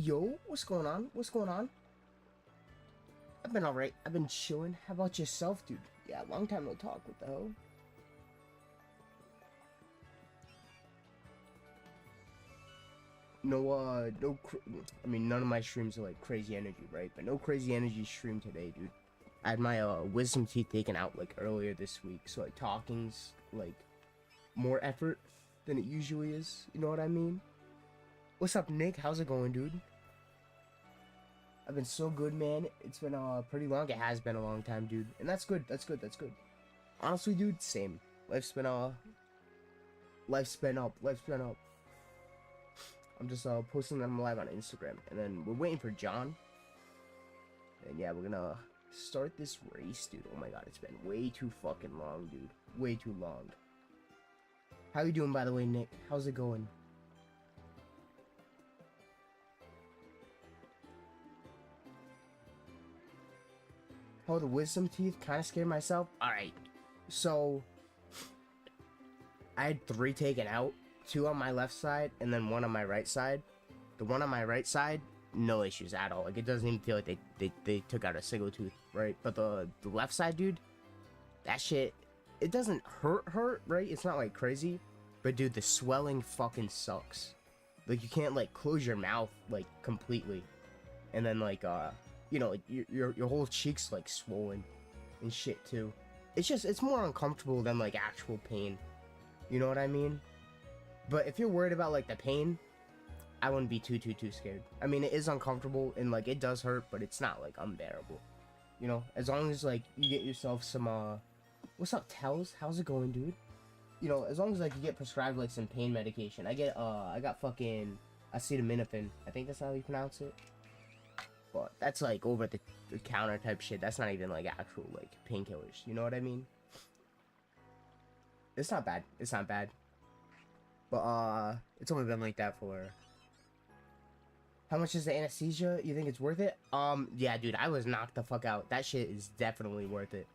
Yo, what's going on? What's going on? I've been alright. I've been chilling. How about yourself, dude? Yeah, long time no talk. What the hell? I mean, none of my streams are like crazy energy, right? But no crazy energy stream today, dude. I had my wisdom teeth taken out like earlier this week, so like talking's like more effort than it usually is. You know what I mean? What's up, Nick? How's it going, dude? I've been so good, man. It's been pretty long. It has been a long time, dude, and that's good. That's good. That's good. Honestly, dude, same. Life's been up. Life's been up. I'm just posting them live on Instagram, and then we're waiting for John. And yeah, we're gonna start this race, dude. Oh my god, it's been way too fucking long, dude. Way too long. How you doing, by the way, Nick? How's it going? Oh, the wisdom teeth kind of scared myself. Alright, so I had 3 taken out, 2 on my left side and then 1 on my right side. The one on my right side, no issues at all. Like, it doesn't even feel like they took out a single tooth, right? But the left side, dude, that shit, it doesn't hurt, right? It's not like crazy, but dude, the swelling fucking sucks. Like, you can't like close your mouth like completely, and then like you know, like your whole cheeks like swollen and shit too. It's more uncomfortable than like actual pain. You know what I mean? But if you're worried about like the pain, I wouldn't be too scared. I mean, it is uncomfortable and like it does hurt, but it's not like unbearable. You know, as long as like you get yourself some what's up, Tells? How's it going, dude? You know, as long as like you get prescribed like some pain medication. I got fucking acetaminophen. I think that's how you pronounce it. But that's like over the counter type shit. That's not even like actual like painkillers. You know what I mean? It's not bad. It's not bad. But it's only been like that for. How much is the anesthesia? You think it's worth it? Yeah, dude, I was knocked the fuck out. That shit is definitely worth it.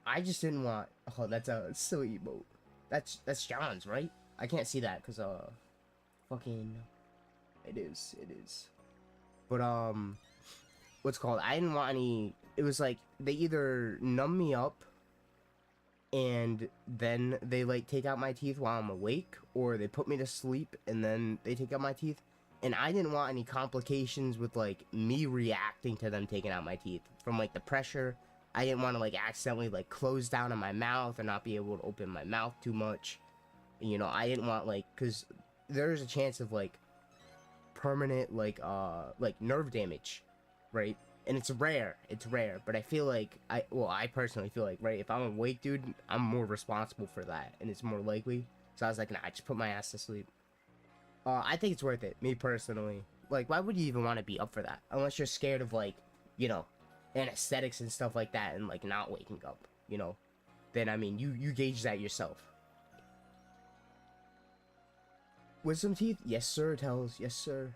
I just didn't want. Oh, that's a silly emote. That's John's, right? I can't see that because fucking. It is. But what's it called? I didn't want any. It was like they either numb me up and then they like take out my teeth while I'm awake, or they put me to sleep and then they take out my teeth. And I didn't want any complications with like me reacting to them taking out my teeth from like the pressure. I didn't want to like accidentally like close down on my mouth or not be able to open my mouth too much. You know, I didn't want like, because there's a chance of like permanent like nerve damage, right? And it's rare, but I feel like I personally feel like, right, if I'm awake, dude, I'm more responsible for that and it's more likely. So I was like, nah, just put my ass to sleep. I think it's worth it, me personally. Like, why would you even want to be up for that unless you're scared of like, you know, anesthetics and stuff like that and like not waking up, you know? Then I mean, you gauge that yourself. Wisdom teeth? Yes, sir, Tells. Yes, sir.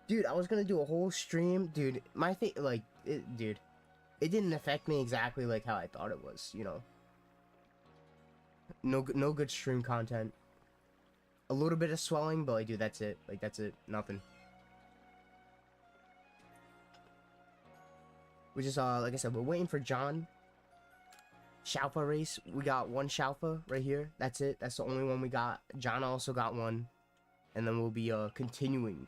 Dude, I was gonna do a whole stream. Dude, my thing, like, dude, it didn't affect me exactly like how I thought it was, you know? No good stream content. A little bit of swelling, but like, dude, that's it. Like, that's it. Nothing. We just, like I said, we're waiting for John. Shalpha race. We got 1 Shalpha right here. That's it. That's the only one we got. John also got 1. And then we'll be, continuing.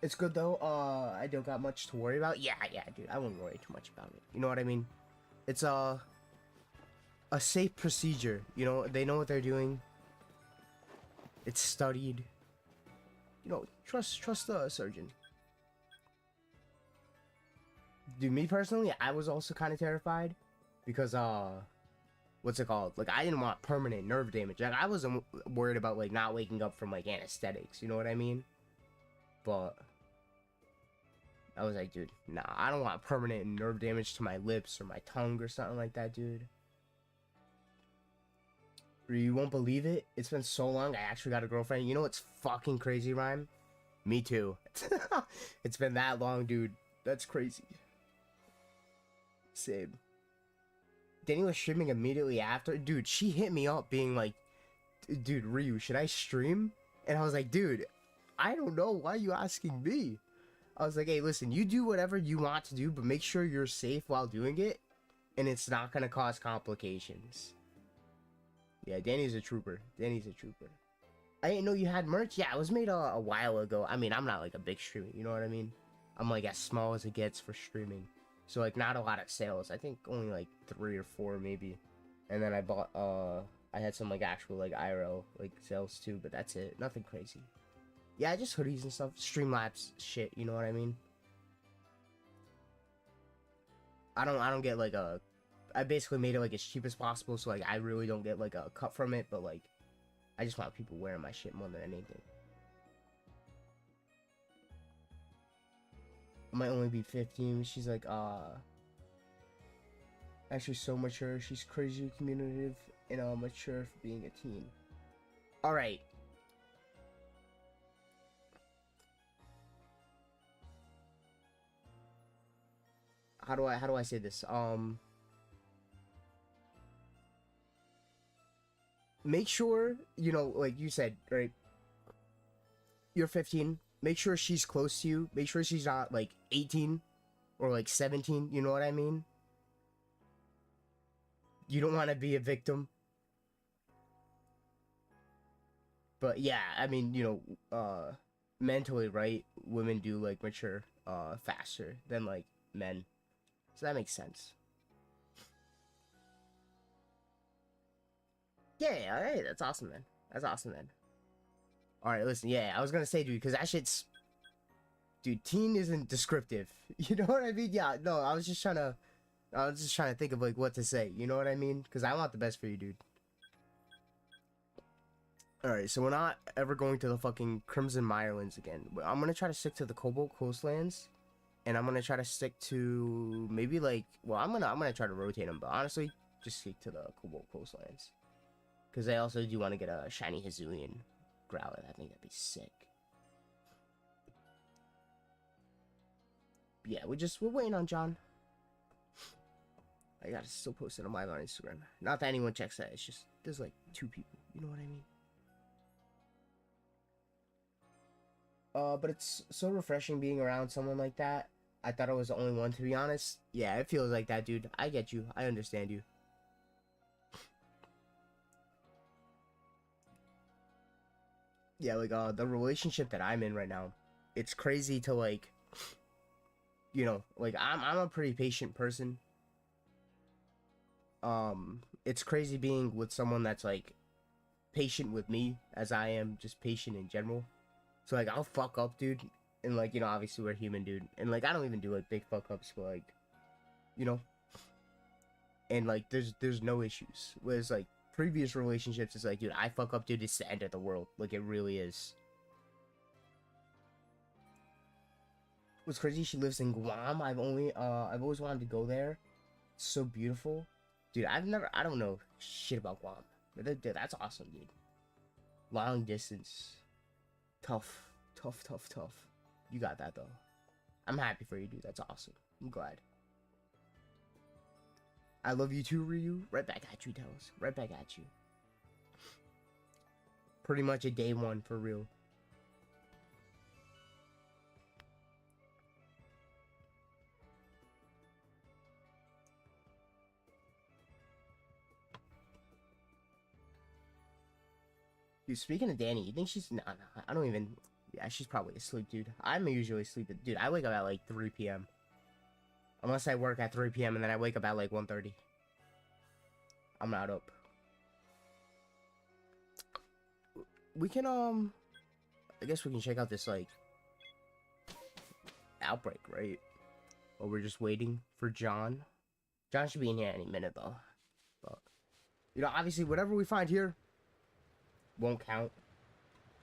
It's good though. I don't got much to worry about. Yeah, dude. I won't worry too much about it. You know what I mean? It's a safe procedure. You know, they know what they're doing. It's studied. You know, trust the surgeon. Dude, me personally, I was also kind of terrified because what's it called? Like, I didn't want permanent nerve damage. Like, I wasn't worried about like not waking up from like anesthetics. You know what I mean? But I was like, dude, nah, I don't want permanent nerve damage to my lips or my tongue or something like that, dude. You won't believe it. It's been so long. I actually got a girlfriend. You know what's fucking crazy, Rhyme? Me too. It's been that long, dude. That's crazy. Same. Danny was streaming immediately after. Dude, she hit me up being like, dude, Ryu, should I stream? And I was like, dude, I don't know. Why are you asking me? I was like, hey, listen, you do whatever you want to do, but make sure you're safe while doing it, and it's not going to cause complications. Yeah, Danny's a trooper. Danny's a trooper. I didn't know you had merch. Yeah, it was made a while ago. I mean, I'm not like a big streamer, you know what I mean? I'm like as small as it gets for streaming. So like not a lot of sales. I think only like 3 or 4 maybe. And then I bought I had some like actual like IRL like sales too, but that's it. Nothing crazy. Yeah, just hoodies and stuff. Streamlabs shit, you know what I mean? I don't get like a I basically made it like as cheap as possible, so like I really don't get like a cut from it, but like I just want people wearing my shit more than anything. I might only be 15. She's like, actually so mature. She's crazy communicative and mature for being a teen. Alright. How do I say this? Make sure, you know, like you said, right? You're 15. Make sure she's close to you. Make sure she's not like 18 or like 17, you know what I mean? You don't want to be a victim. But yeah, I mean, you know, mentally, right? Women do like mature faster than like men. So that makes sense. Yeah, hey, that's awesome, man. That's awesome, man. Alright, listen, yeah, I was gonna say, dude, because that shit's... Dude, teen isn't descriptive. You know what I mean? Yeah, no, I was just trying to think of, like, what to say. You know what I mean? Because I want the best for you, dude. Alright, so we're not ever going to the fucking Crimson Mirelands again. I'm gonna try to stick to the Cobalt Coastlands. And I'm gonna try to stick to maybe like, well, I'm gonna try to rotate them, but honestly, just stick to the Cobalt Coastlands. Because I also do want to get a shiny Hazulian Growler. I think that'd be sick. But yeah, we're waiting on John. I gotta still post it on my Instagram. Not that anyone checks that. It's just there's like 2 people. You know what I mean? But it's so refreshing being around someone like that. I thought I was the only one, to be honest. Yeah, it feels like that, dude. I get you. I understand you. Yeah, like, the relationship that I'm in right now, it's crazy to, like, you know, like, I'm a pretty patient person. It's crazy being with someone that's, like, patient with me, as I am just patient in general. So, like, I'll fuck up, dude. And, like, you know, obviously we're human, dude. And, like, I don't even do, like, big fuck ups, but, like, you know. And, like, there's no issues. Whereas, like, previous relationships, it's like, dude, I fuck up, dude, it's the end of the world. Like, it really is. What's crazy, she lives in Guam. I've always wanted to go there. It's so beautiful. Dude, I don't know shit about Guam. But dude, that's awesome, dude. Long distance. Tough. You got that, though. I'm happy for you, dude. That's awesome. I'm glad. I love you too, Ryu. Right back at you, Tells. Right back at you. Pretty much a day one, for real. Dude, speaking of Danny, you think she's... Nah, I don't even... Yeah, she's probably asleep, dude. I'm usually asleep. Dude, I wake up at like 3 p.m. Unless I work at 3 p.m. and then I wake up at like 1:30. I'm not up. We can, I guess we can check out this, like, outbreak, right? Or we're just waiting for John. John should be in here any minute, though. But, you know, obviously, whatever we find here won't count.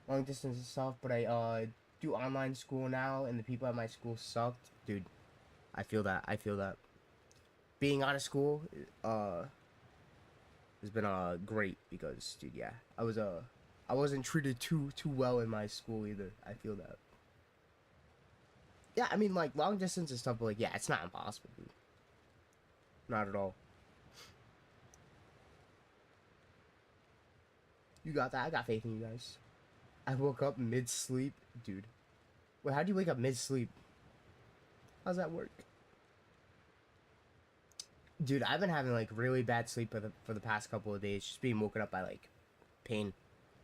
Long distance and stuff, but I, do online school now, and the people at my school sucked. Dude, I feel that. Being out of school, has been, great, because, dude, yeah. I wasn't treated too well in my school, either. I feel that. Yeah, I mean, like, long distance and stuff, but, like, yeah, it's not impossible, dude. Not at all. You got that. I got faith in you guys. I woke up mid-sleep. Dude. Wait, how do you wake up mid-sleep? How's that work? Dude, I've been having like really bad sleep for the past couple of days. Just being woken up by like pain.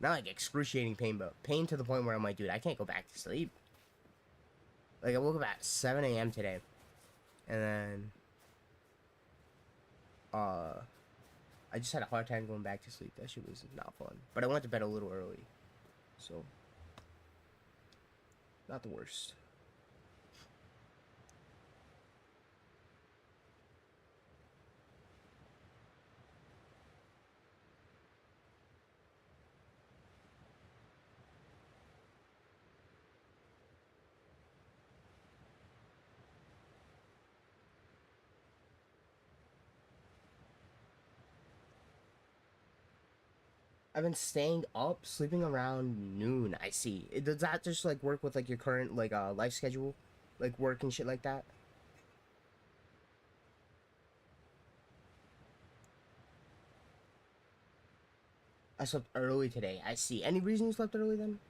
Not like excruciating pain, but pain to the point where I'm like, dude, I can't go back to sleep. Like, I woke up at 7 a.m. today. And then, I just had a hard time going back to sleep. That shit was not fun. But I went to bed a little early. So, not the worst. I've been staying up, sleeping around noon. I see. Does that just like work with like your current like life schedule, like work and shit like that? I slept early today. I see. Any reason you slept early then?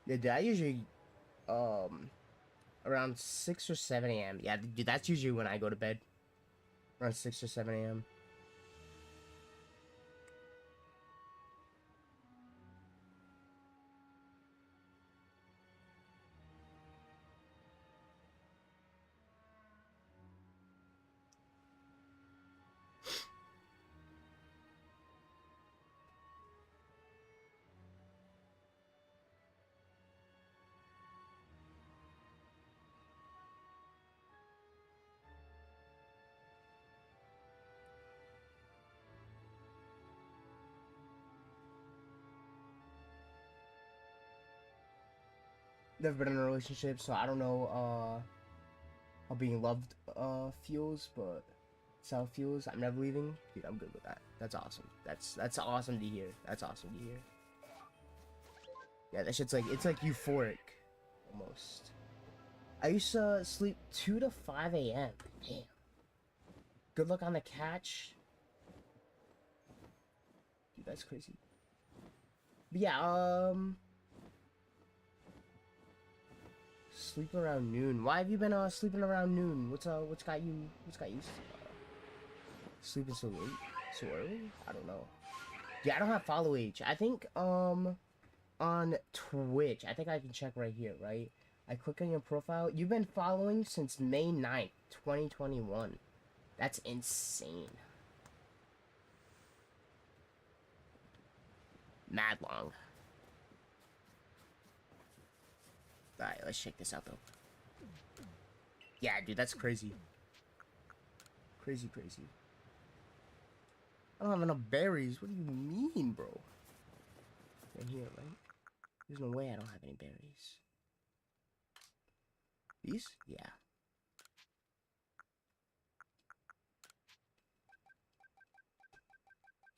Yeah, dude, I usually um around 6 or 7 a.m. Yeah, dude, that's usually when I go to bed. Around 6 or 7 a.m. Never been in a relationship, so I don't know how being loved feels, but it's how it feels. I'm never leaving. Dude, I'm good with that. That's awesome. That's awesome to hear. That's awesome to hear. Yeah, that shit's like, it's like euphoric almost. I used to sleep 2 to 5 a.m. Damn. Good luck on the catch. Dude, that's crazy. But yeah, sleep around noon. Why have you been sleeping around noon? What's got you sleeping so late? So early? I don't know. Yeah, I don't have follow age. I think on Twitch, I think I can check right here, right? I click on your profile. You've been following since May 9th, 2021. That's insane. Mad long. Alright, let's check this out though. Yeah, dude, that's crazy. Crazy, crazy. I don't have enough berries. What do you mean, bro? In here, right? There's no way I don't have any berries. These? Yeah.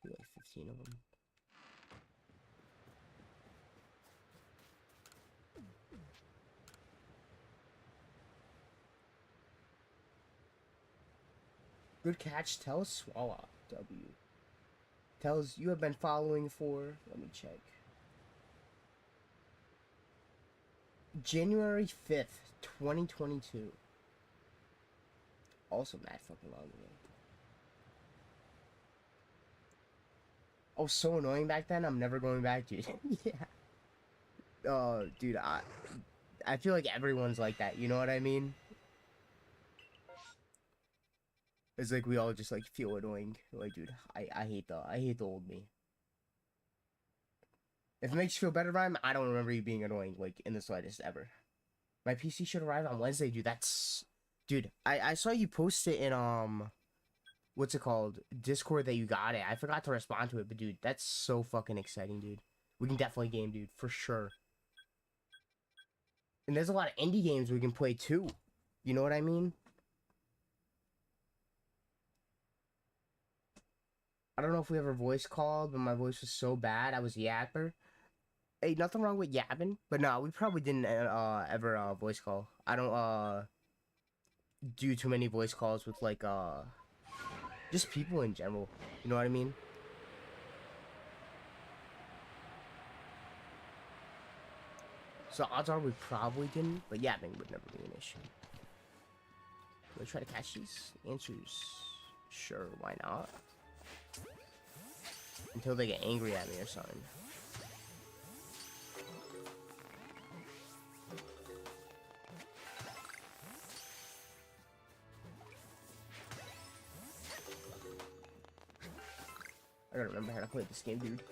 Do like 15 of them. Good catch. Tell Swallow W. Tells you have been following for. Let me check. January 5th, 2022. Also mad fucking long ago. Oh, so annoying back then. I'm never going back, dude. Yeah. Oh, dude, I feel like everyone's like that. You know what I mean? It's like we all just like feel annoying. Like, dude, I hate the old me. If it makes you feel better, Rhyme, I don't remember you being annoying, like, in the slightest ever. My PC should arrive on Wednesday, dude. That's... Dude, I saw you post it in, what's it called? Discord that you got it. I forgot to respond to it, but, dude, that's so fucking exciting, dude. We can definitely game, dude, for sure. And there's a lot of indie games we can play, too. You know what I mean? I don't know if we ever voice called, but my voice was so bad. I was a yapper. Hey, nothing wrong with yapping, but no, we probably didn't ever voice call. I don't do too many voice calls with like just people in general. You know what I mean? So odds are we probably didn't, but yapping would never be an issue. Do I try to catch these? Answers, sure, why not? Until they get angry at me or something. I gotta remember how to play this game, dude.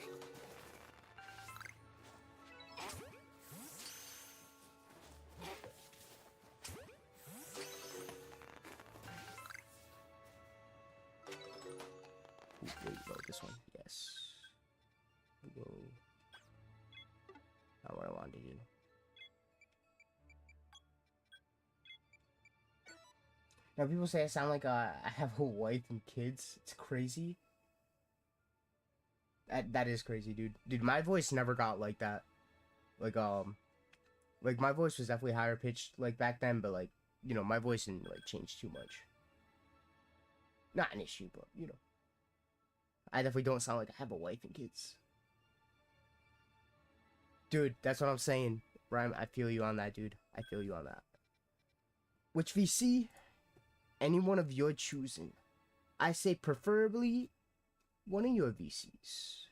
Ooh, wait, no, this one, yes. Whoa. Not what I wanted to do. Now people say I sound like I have a wife and kids. It's crazy. That is crazy, dude. Dude, my voice never got like that. Like my voice was definitely higher pitched like back then, but like, you know, my voice didn't like change too much. Not an issue, but you know, I definitely don't sound like I have a wife and kids. Dude, that's what I'm saying. Rhyme, I feel you on that, dude. I feel you on that. Which VC? Any one of your choosing. I say preferably one of your VCs.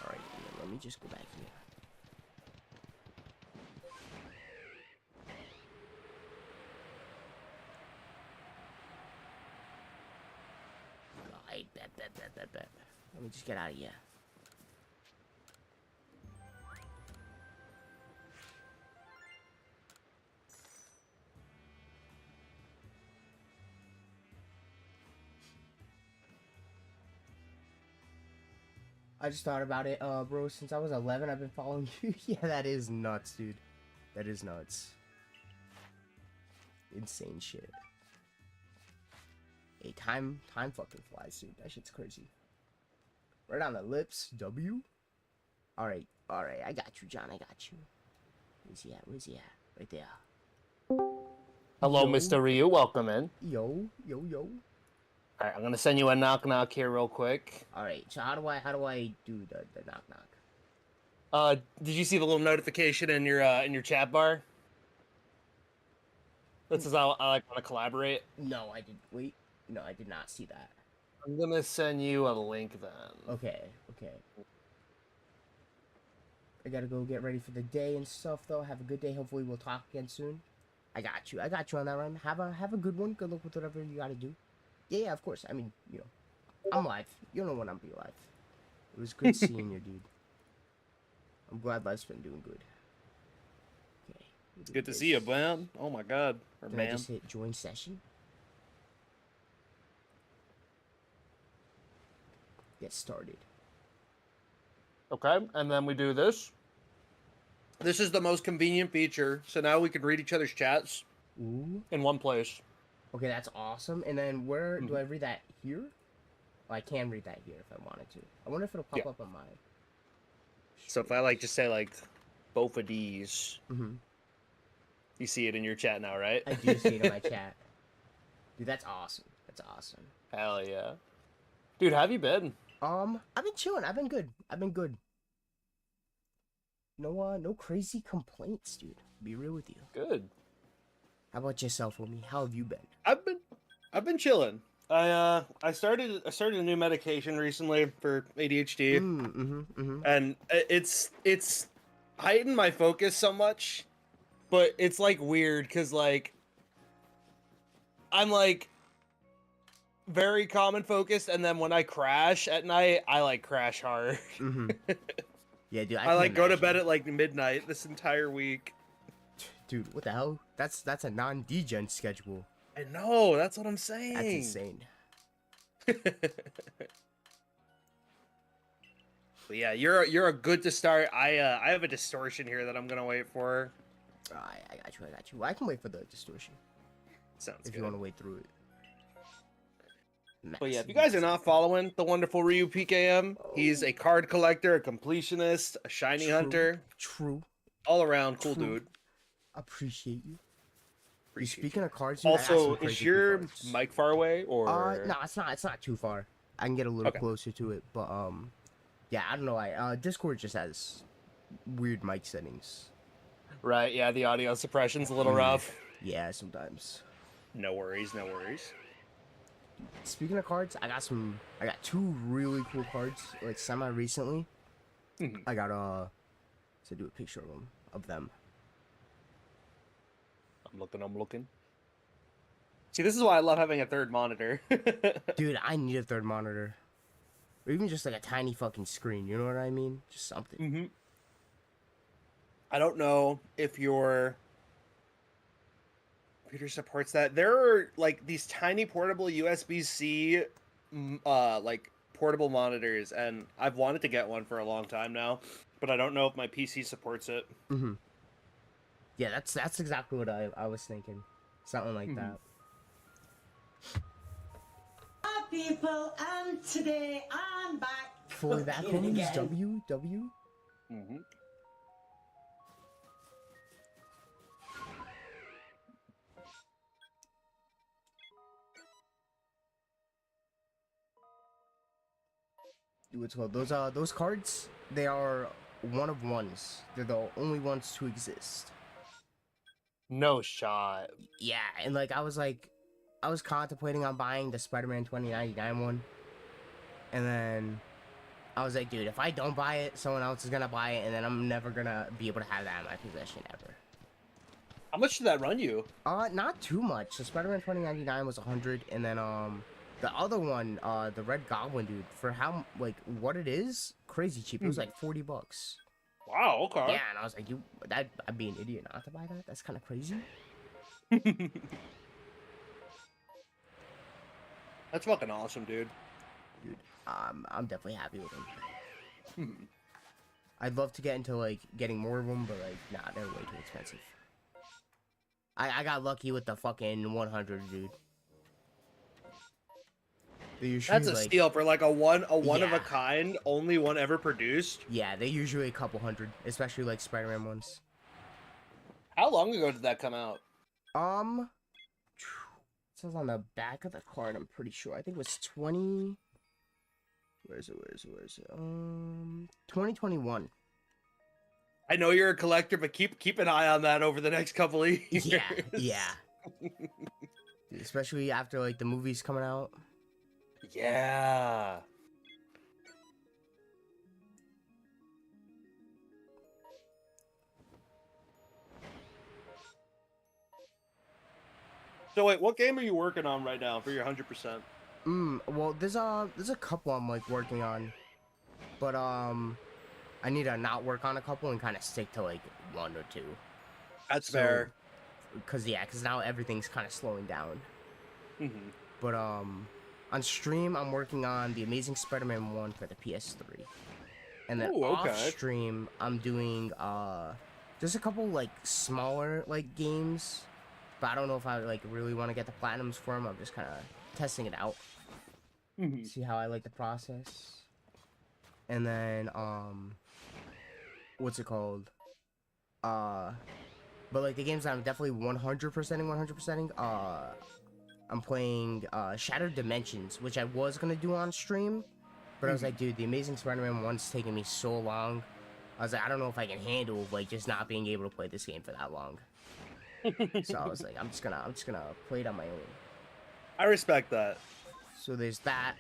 Alright, let me just go back here. Alright, bet. Let me just get out of here. I just thought about it, bro. Since I was 11, I've been following you. Yeah, that is nuts, dude. That is nuts. Insane shit. Hey, time fucking flies, dude. That shit's crazy. Right on the lips, W. Alright, I got you, John, I got you. Where's he at? Right there. Hello, Yo. Mr. Ryu. Welcome in. Yo. Alright, I'm gonna send you a knock here real quick. Alright, so how do I do the knock? Did you see the little notification in your chat bar? That says I like want to collaborate. No, I did. Wait. No, I did not see that. I'm gonna send you a link then. Okay. I gotta go get ready for the day and stuff, though. Have a good day. Hopefully, we'll talk again soon. I got you on that run. Have a good one. Good luck with whatever you gotta do. Yeah, of course. I mean, you know, I'm live. You know when I'm be live. It was good seeing you, dude. I'm glad life's been doing good. Okay. It's good to see you, man. Oh my god. Or Did man. I just hit join session? Get started. Okay, and then we do this. This is the most convenient feature, so now we can read each other's chats. Ooh. In one place. Okay, that's awesome. And then where do I read that here? Well, I can read that here if I wanted to. I wonder if it'll pop up on my... So if I like just say like both of these, you see it in your chat now, right? I do see it in my chat. Dude, that's awesome. Hell yeah. Dude, how have you been? I've been chilling. I've been good. No crazy complaints, dude. Be real with you. Good. How about yourself, homie? How have you been? I've been chilling. I started a new medication recently for ADHD, and it's heightened my focus so much, but it's like weird because like I'm like very common focused, and then when I crash at night, I like crash hard. Yeah, dude. I like go to bed at like midnight this entire week. Dude, what the hell? That's a non-degen schedule. I know, that's what I'm saying. That's insane. But yeah, you're a good to start. I have a distortion here that I'm gonna wait for. I got you. Well, I can wait for the distortion. Sounds if good. you want to wait through it. But yeah, if you guys are not following the wonderful Ryu PKM, he's a card collector, a completionist, a shiny hunter. True. All around cool dude. Appreciate you. Appreciate Speaking you. of cards, dude, Also, is your mic far away or? No, it's not. It's not too far. I can get a little closer to it, but yeah, I don't know. Discord just has weird mic settings. Right. Yeah, the audio suppression's a little rough. Yeah, sometimes. No worries. No worries. Speaking of cards, I got two really cool cards, like semi recently. I got to do a picture of them. I'm looking. See, this is why I love having a third monitor. Dude, I need a third monitor. Or even just like a tiny fucking screen, you know what I mean? Just something. I don't know if your computer supports that. There are like these tiny portable USB-C like portable monitors, and I've wanted to get one for a long time now, but I don't know if my PC supports it. Yeah, that's exactly what I was thinking. Something like that. Hi people, and today I'm back. For that thing is W. What's called those cards? They are one of ones. They're the only ones to exist. No shot. Yeah, and like I was contemplating on buying the Spider-Man 2099 one, and then I was like, dude, if I don't buy it, someone else is gonna buy it, and then I'm never gonna be able to have that in my possession ever. How much did that run you? Not too much. The Spider-Man 2099 was 100, and then the other one, the Red Goblin, dude, for how like what it is, crazy cheap. It was like $40. Wow. Okay. Yeah, and I was like, I'd be an idiot not to buy that. That's kind of crazy. That's fucking awesome, dude. Dude, I'm definitely happy with them. I'd love to get into like getting more of them, but like, nah, they're way too expensive. I got lucky with the fucking 100, dude. That's a steal for like a one of a kind, only one ever produced. Yeah, they're usually a couple hundred, especially like Spider-Man ones. How long ago did that come out? It says on the back of the card, I'm pretty sure. I think it was 2021. I know you're a collector, but keep an eye on that over the next couple of years. Yeah. Especially after like the movies coming out. Yeah. So wait, what game are you working on right now for your 100%? Well, there's a couple I'm like working on, but I need to not work on a couple and kind of stick to like one or two. That's fair. Cause now everything's kind of slowing down. But on stream I'm working on the Amazing Spider-Man 1 for the PS3, and then off stream I'm doing there's a couple like smaller like games, but I don't know if I like really want to get the platinums for them. I'm just kind of testing it out, see how I like the process. And then what's it called? But like the games that I'm definitely 100%ing, I'm playing Shattered Dimensions, which I was gonna do on stream, but I was like, dude, the Amazing Spider-Man 1's taking me so long. I was like, I don't know if I can handle like just not being able to play this game for that long. So I was like, I'm just gonna play it on my own. I respect that. So there's that.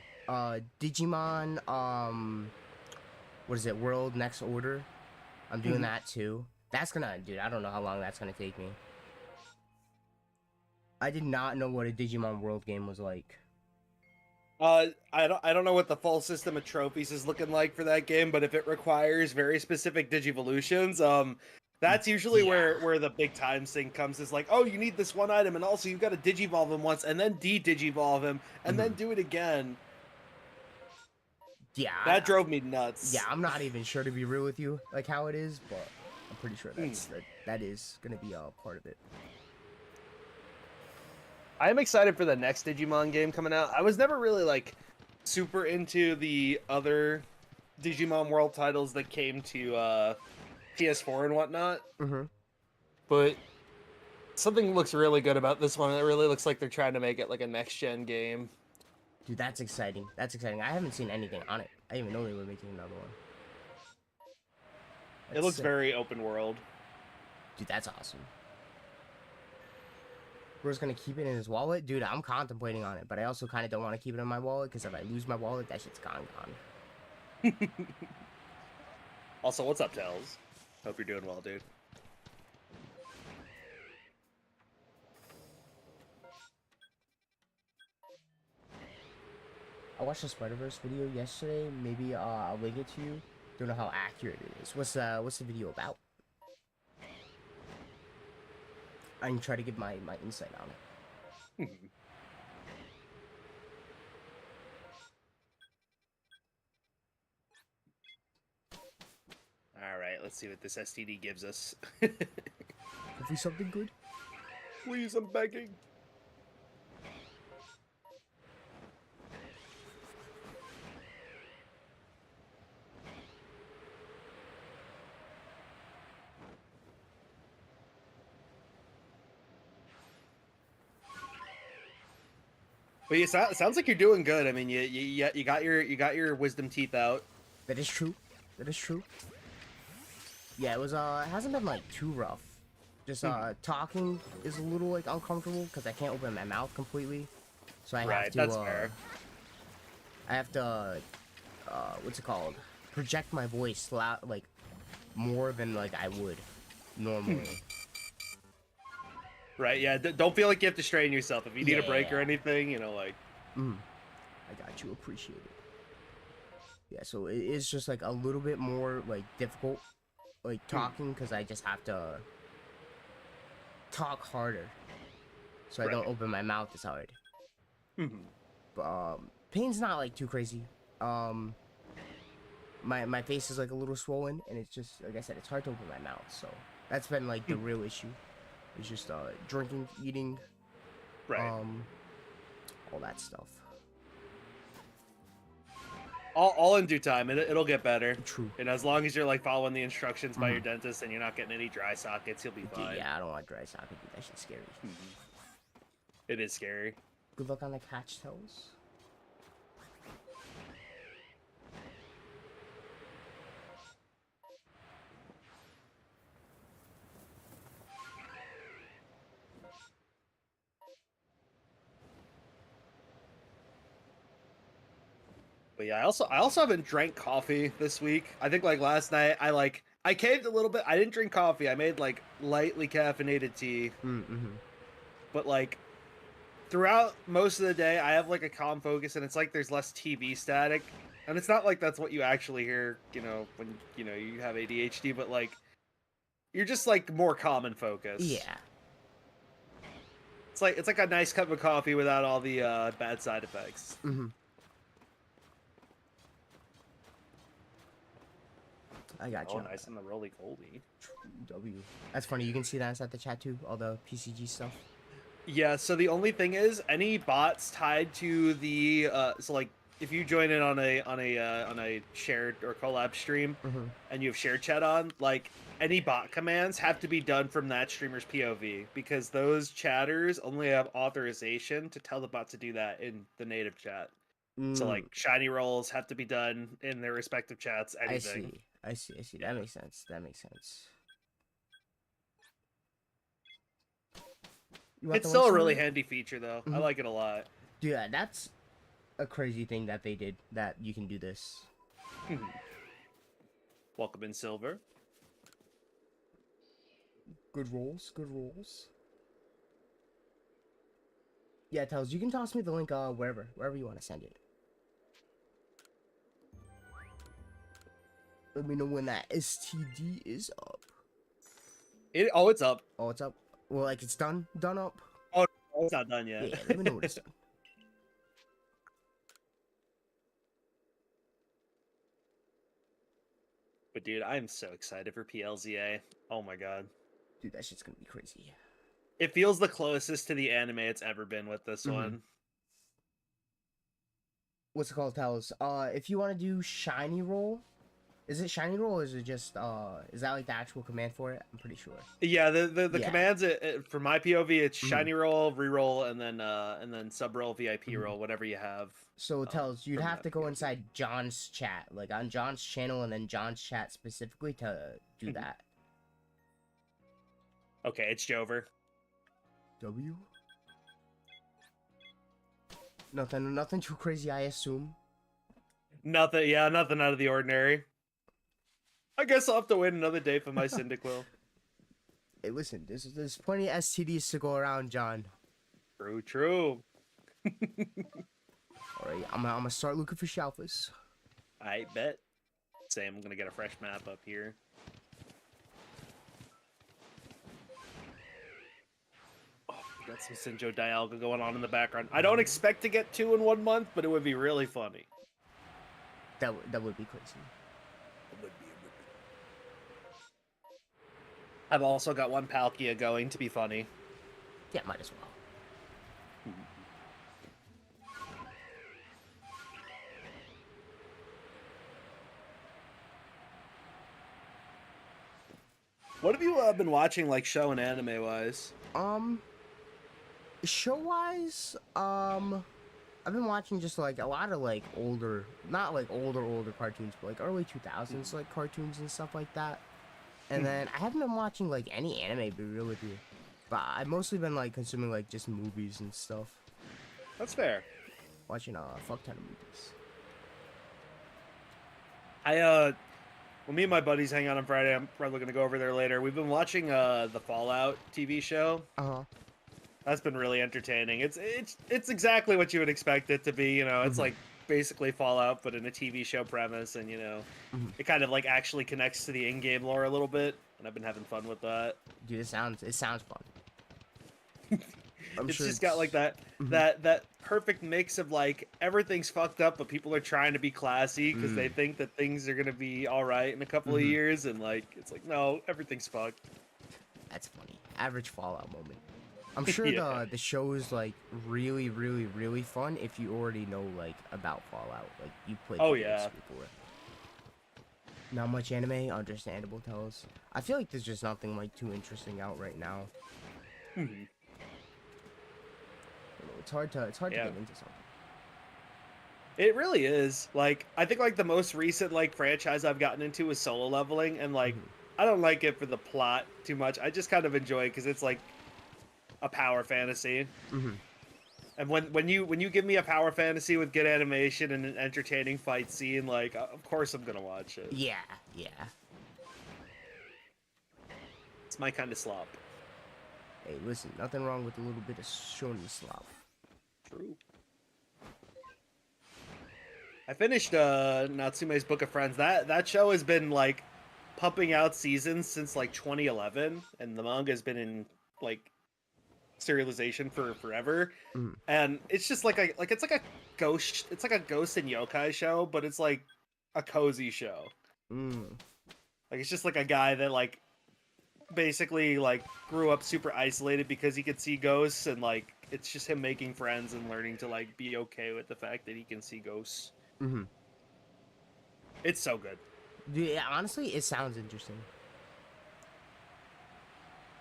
Digimon, what is it? World Next Order. I'm doing that too. That's gonna, dude, I don't know how long that's gonna take me. I did not know what a Digimon World game was like. I don't know what the full system of trophies is looking like for that game, but if it requires very specific Digivolutions, that's usually where the big time sync comes. Is like, oh, you need this one item, and also you've got to Digivolve him once, and then de-Digivolve him, and then do it again. Yeah, that drove me nuts. Yeah, I'm not even sure, to be real with you, like how it is, but I'm pretty sure that is gonna be a part of it. I am excited for the next Digimon game coming out. I was never really like super into the other Digimon World titles that came to PS4 and whatnot. Mm-hmm. But something looks really good about this one. It really looks like they're trying to make it like a next gen game. Dude, that's exciting. That's exciting. I haven't seen anything on it. I didn't even know they were making another one. It looks very open world. Dude, that's awesome. Bro's gonna keep it in his wallet? Dude, I'm contemplating on it, but I also kind of don't want to keep it in my wallet, because if I lose my wallet, that shit's gone. Also, what's up, Tails? Hope you're doing well, dude. I watched a Spider-Verse video yesterday. Maybe I'll link it to you. Don't know how accurate it is. What's the video about? I can try to give my insight on it. All right, let's see what this STD gives us. Hopefully something good. Please, I'm begging. But it sounds like you're doing good. I mean, you got your wisdom teeth out. That is true. That is true. Yeah, it hasn't been like too rough. Just talking is a little like uncomfortable because I can't open my mouth completely. So I have to that's fair. I have to what's it called? Project my voice loud, like more than like I would normally. Right, yeah. Don't feel like you have to strain yourself. If you need a break or anything, you know, like... I got you. Appreciate it. Yeah, so it is just, like, a little bit more, like, difficult, like, talking, because I just have to talk harder. So I don't open my mouth as hard. But, pain's not, like, too crazy. My face is, like, a little swollen, and it's just, like I said, it's hard to open my mouth, so... That's been, like, the real issue. It's just drinking, eating, all that stuff. All in due time. It'll get better. True. And as long as you're like following the instructions by your dentist and you're not getting any dry sockets, you'll be fine. Yeah, I don't want dry socket. That shit's scary. It is scary. Good luck on the catch toes. But yeah, I also haven't drank coffee this week. I think like last night I caved a little bit. I didn't drink coffee. I made like lightly caffeinated tea. But like throughout most of the day, I have like a calm focus, and it's like there's less TV static. And it's not like that's what you actually hear, you know, when you know you have ADHD, but like you're just like more calm and focused. Yeah. It's like a nice cup of coffee without all the bad side effects. I got you. Oh, nice on the roly-poly. W. That's funny. You can see that inside the chat too. All the PCG stuff. Yeah. So the only thing is, any bots tied to the so like if you join in on a shared or collab stream, and you have shared chat on, like any bot commands have to be done from that streamer's POV, because those chatters only have authorization to tell the bot to do that in the native chat. So like shiny rolls have to be done in their respective chats. Anything. I see. That makes sense. It's still a really handy feature, though. I like it a lot. Yeah, that's a crazy thing that they did, that you can do this. Welcome in, Silver. Good rolls. Yeah, Tells, you can toss me the link wherever you want to send it. Let me know when that STD is up. It's up. Oh, it's up. Well, like it's done up. Oh, it's not done yet. Yeah, let me know when it's done. But dude, I'm so excited for PLZA. Oh my god. Dude, that shit's gonna be crazy. It feels the closest to the anime it's ever been with this one. What's it called? Tell us. If you want to do shiny roll, is it shiny roll or is it just is that like the actual command for it? I'm pretty sure. Yeah, the Yeah. commands for my POV, it's shiny roll, reroll, and then sub roll, VIP roll, whatever you have. So Tells, you'd from have that to go POV. inside John's chat, like on John's channel, and then John's chat specifically to do that. Okay, it's Jover. W. Nothing too crazy, I assume. Nothing out of the ordinary. I guess I'll have to wait another day for my Cyndaquil. Hey, listen, there's plenty of STDs to go around, John. True. Alright, I'm gonna start looking for Shalphas. I bet. Same, I'm gonna get a fresh map up here. Oh, we got some Sinjo Dialga going on in the background. I don't expect to get 2 in 1 month, but it would be really funny. That would be crazy. It would be. I've also got 1 Palkia going to be funny. Yeah, might as well. What have you been watching, like, show and anime wise? Show wise, I've been watching just like a lot of like older, not like older cartoons, but like early 2000s like cartoons and stuff like that. And then I haven't been watching like any anime, to be real with you. But I've mostly been like consuming like just movies and stuff. That's fair. Watching a fuck ton of movies. When me and my buddies hang out on Friday, I'm probably gonna go over there later. We've been watching the Fallout TV show. That's been really entertaining. It's exactly what you would expect it to be. You know, it's like basically Fallout, but in a TV show premise, and you know, it kind of like actually connects to the in-game lore a little bit. And I've been having fun with that. Dude, it sounds fun. It's sure just got like that perfect mix of like everything's fucked up, but people are trying to be classy because they think that things are gonna be all right in a couple of years, and like it's like no, everything's fucked. That's funny. Average Fallout moment. I'm sure the show is like really fun if you already know like about Fallout. Like you played games before. Not much anime, understandable. Tell us. I feel like there's just nothing like too interesting out right now. It's hard to get into something. It really is. Like I think like the most recent like franchise I've gotten into is Solo Leveling, and like I don't like it for the plot too much. I just kind of enjoy it because it's like a power fantasy. And when you give me a power fantasy with good animation and an entertaining fight scene, like of course I'm gonna watch it. Yeah. It's my kind of slop. Hey, listen, nothing wrong with a little bit of shonen slop. True. I finished Natsume's Book of Friends. That show has been like pumping out seasons since like 2011, and the manga has been in like serialization for forever. And it's just like it's like a ghost and yokai show, but it's like a cozy show. Like it's just like a guy that like basically like grew up super isolated because he could see ghosts, and like it's just him making friends and learning to like be okay with the fact that he can see ghosts. It's so good. Yeah, honestly, it sounds interesting.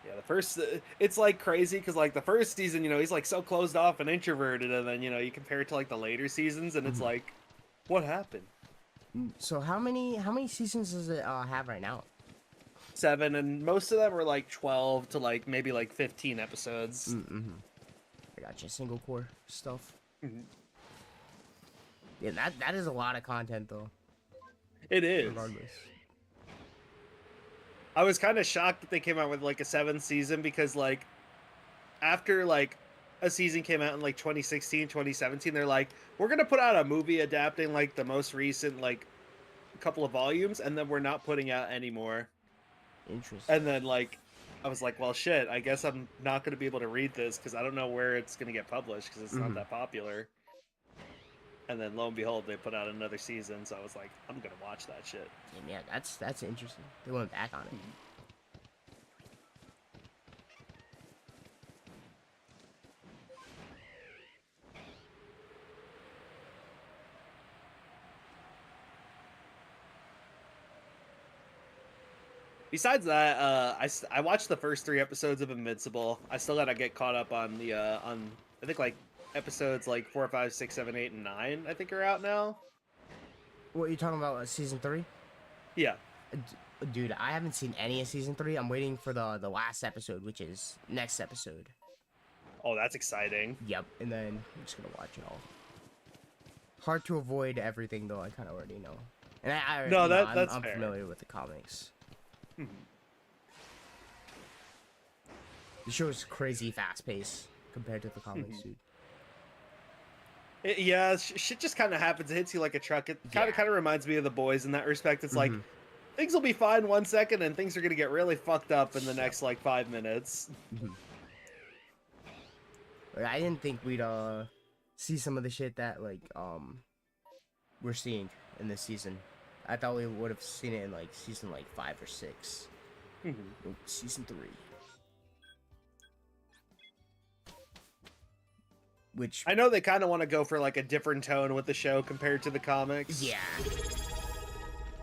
Yeah, the first it's like crazy because like the first season, you know, he's like so closed off and introverted, and then you know you compare it to like the later seasons, and it's like, what happened? So how many seasons does it have right now? 7, and most of them are like 12 to like maybe like 15 episodes. I got you, single core stuff. Yeah, that is a lot of content though. It is. Regardless. I was kind of shocked that they came out with like a 7th season because like after like a season came out in like 2016, 2017, they're like, we're going to put out a movie adapting like the most recent like couple of volumes, and then we're not putting out any more. Interesting. And then like I was like, well shit, I guess I'm not going to be able to read this because I don't know where it's going to get published because it's not that popular. And then lo and behold, they put out another season, so I was like, I'm gonna watch that shit. Yeah, that's interesting. They went back on it. Besides that, I watched the first 3 episodes of Invincible. I still gotta get caught up on the on I think like episodes like 4, 5, 6, 7, 8, and 9. I think are out now. What are you talking about? Season 3? Yeah. Dude, I haven't seen any of season 3. I'm waiting for the last episode, which is next episode. Oh, that's exciting. Yep, and then I'm just gonna watch it all. Hard to avoid everything though. I kind of already know. And I'm fair. familiar with the comics. Mhm. The show is crazy fast paced compared to the comics, dude. Yeah, shit just kind of happens. It hits you like a truck. It kind of reminds me of The Boys in that respect. It's like things will be fine 1 second, and things are gonna get really fucked up in the next like 5 minutes. Like, I didn't think we'd see some of the shit that like we're seeing in this season. I thought we would have seen it in like season like 5 or 6. Nope, season 3. Which I know they kind of want to go for like a different tone with the show compared to the comics. yeah.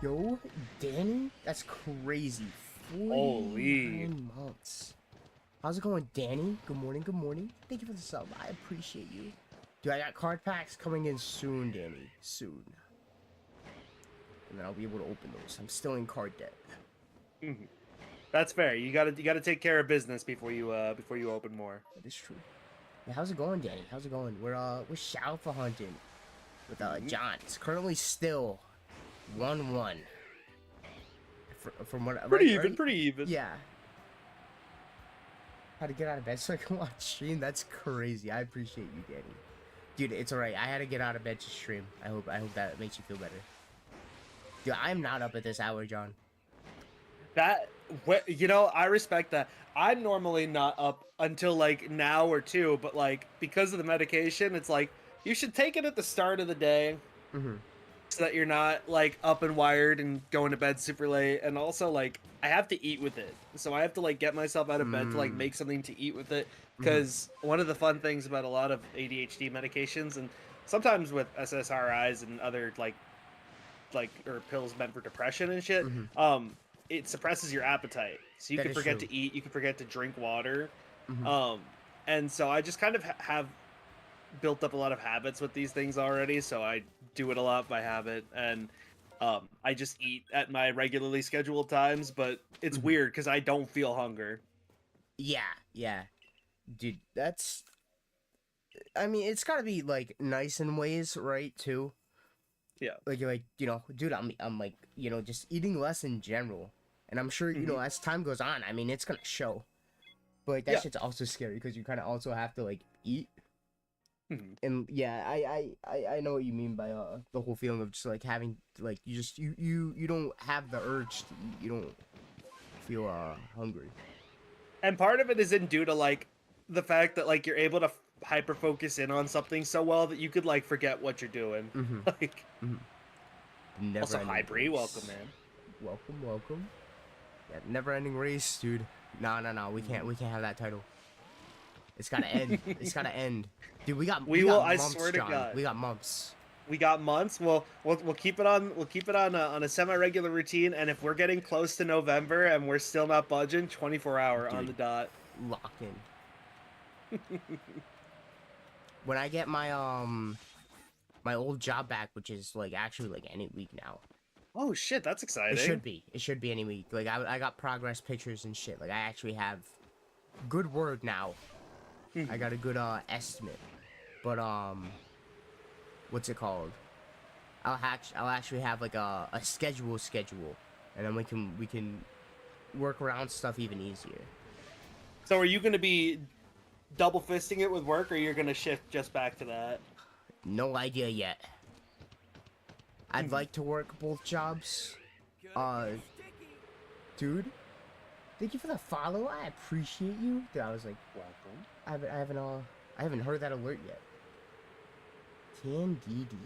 Yo, Danny, that's crazy. Holy 49 months. How's it going, Danny? Good morning, good morning. Thank you for the sub. I appreciate you. Dude, I got card packs coming in soon, Danny. Soon. And then I'll be able to open those. I'm still in card debt. That's fair. You gotta take care of business before you open more. That is true. Yeah, how's it going, Danny? How's it going? We're Shalpha hunting with John. It's currently still 1-1. From what pretty even. Yeah. Had to get out of bed so I can watch stream. That's crazy. I appreciate you, Danny. Dude, it's alright. I had to get out of bed to stream. I hope that makes you feel better. Dude, I'm not up at this hour, John. I respect that. I'm normally not up until like now or 2, but like because of the medication, it's like you should take it at the start of the day, so that you're not like up and wired and going to bed super late. And also like I have to eat with it, so I have to like get myself out of bed to like make something to eat with it. Because one of the fun things about a lot of ADHD medications, and sometimes with SSRIs and other like or pills meant for depression and shit, it suppresses your appetite, so you can forget to eat, you can forget to drink water. And so I just kind of have built up a lot of habits with these things already, so I do it a lot by habit. And I just eat at my regularly scheduled times, but it's weird because I don't feel hunger. Yeah, dude, that's, I mean, it's gotta be like nice in ways, right? Too. Yeah. Like you know, dude, I'm like, you know, just eating less in general. And I'm sure, you know, as time goes on, I mean, it's gonna show. But like, that shit's also scary because you kind of also have to like eat. And yeah, I know what you mean by the whole feeling of just like having like you don't have the urge to eat. You don't feel hungry. And part of it isn't due to like the fact that like you're able to hyper focus in on something so well that you could like forget what you're doing. Like also hi Bree, welcome man. Welcome. Yeah, never ending race, dude. No, we can't have that title. It's gotta end. It's gotta end. Dude, we got I months, swear to John. God. We got months. We got months. We'll keep it on. We'll keep it on a semi-regular routine. And if we're getting close to November and we're still not budging, 24-hour on the dot. Locked in. When I get my my old job back, which is like actually like any week now. Oh shit, that's exciting. It should be any week. Like I got progress pictures and shit. Like I actually have good word now. I got a good estimate. But what's it called? I'll actually have like a schedule, and then we can work around stuff even easier. So are you gonna be double fisting it with work, or you're gonna shift just back to that? No idea yet. I'd like to work both jobs. Dude, thank you for the follow. I appreciate you. Dude, I was like, welcome. I haven't heard that alert yet. Tan DD.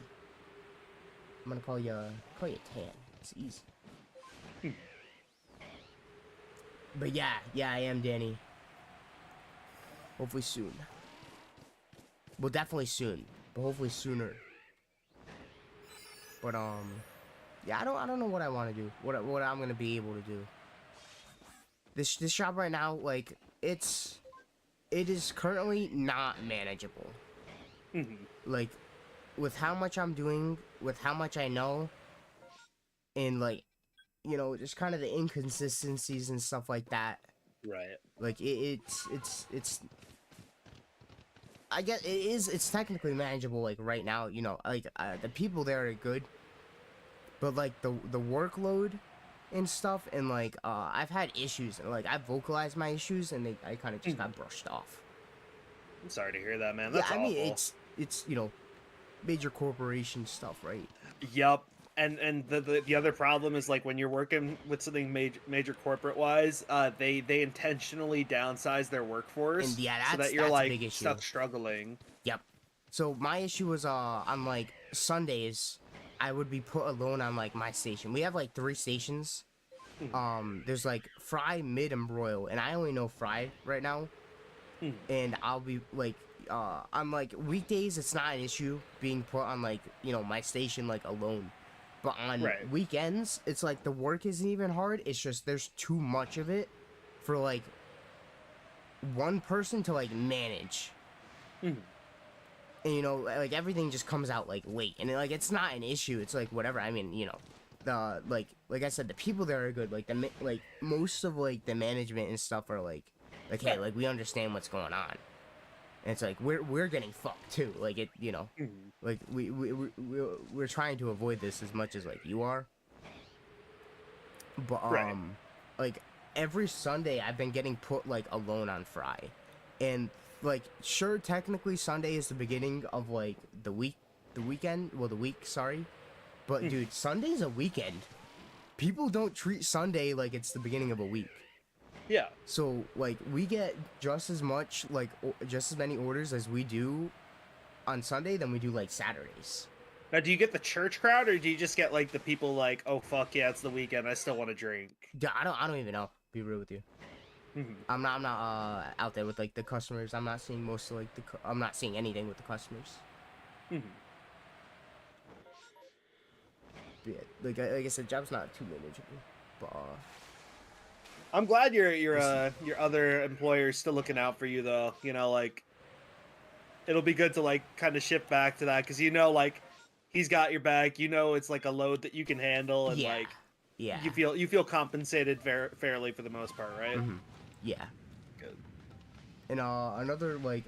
I'm gonna call you Tan. It's easy. But yeah, I am Danny. Hopefully soon. Well, definitely soon, but hopefully sooner. But yeah, I don't know what I want to do. What I'm gonna be able to do. this job right now, like it is currently not manageable. Like with how much I'm doing, with how much I know, and like just kind of the inconsistencies and stuff like that. Right. Like it's I guess it's technically manageable like right now, like the people there are good, but like the workload and stuff, and like I've had issues, and like I've vocalized my issues, and I kind of just got brushed off. I'm sorry to hear that, man. That's I awful. mean it's major corporation stuff, right? Yup. And the other problem is like when you're working with something major corporate wise, they intentionally downsize their workforce, And yeah, so that you're that's a like big issue. stuck struggling. Yep. So my issue was on like Sundays, I would be put alone on like my station. We have like 3 stations. There's like fry, mid, and broil, and I only know fry right now. And I'll be like on like weekdays, it's not an issue being put on like my station like alone. But on weekends, it's like the work isn't even hard. It's just there's too much of it for like one person to like manage. And like everything just comes out like late, and like it's not an issue. It's like whatever. I mean, the like I said, the people there are good. Like like most of like the management and stuff are like hey, like we understand what's going on. And it's like we're getting fucked too. Like it, like we're trying to avoid this as much as like you are. But like every Sunday I've been getting put like alone on fry, and like sure technically Sunday is the beginning of like the weekend. Well, the week, sorry, but dude, Sunday's a weekend. People don't treat Sunday like it's the beginning of a week. Yeah. So like we get just as much like just as many orders as we do on Sunday than we do like Saturdays. Now, do you get the church crowd, or do you just get like the people like, oh fuck yeah, it's the weekend, I still want to drink? I don't even know. Be real with you. I'm not out there with like the customers. I'm not seeing most of like I'm not seeing anything with the customers. Yeah, like I said, job's not too manageable, but I'm glad your other employer's still looking out for you though. Like it'll be good to like kind of shift back to that, because like he's got your back. It's like a load that you can handle, and like you feel compensated fairly for the most part, right? Yeah. Good. And another like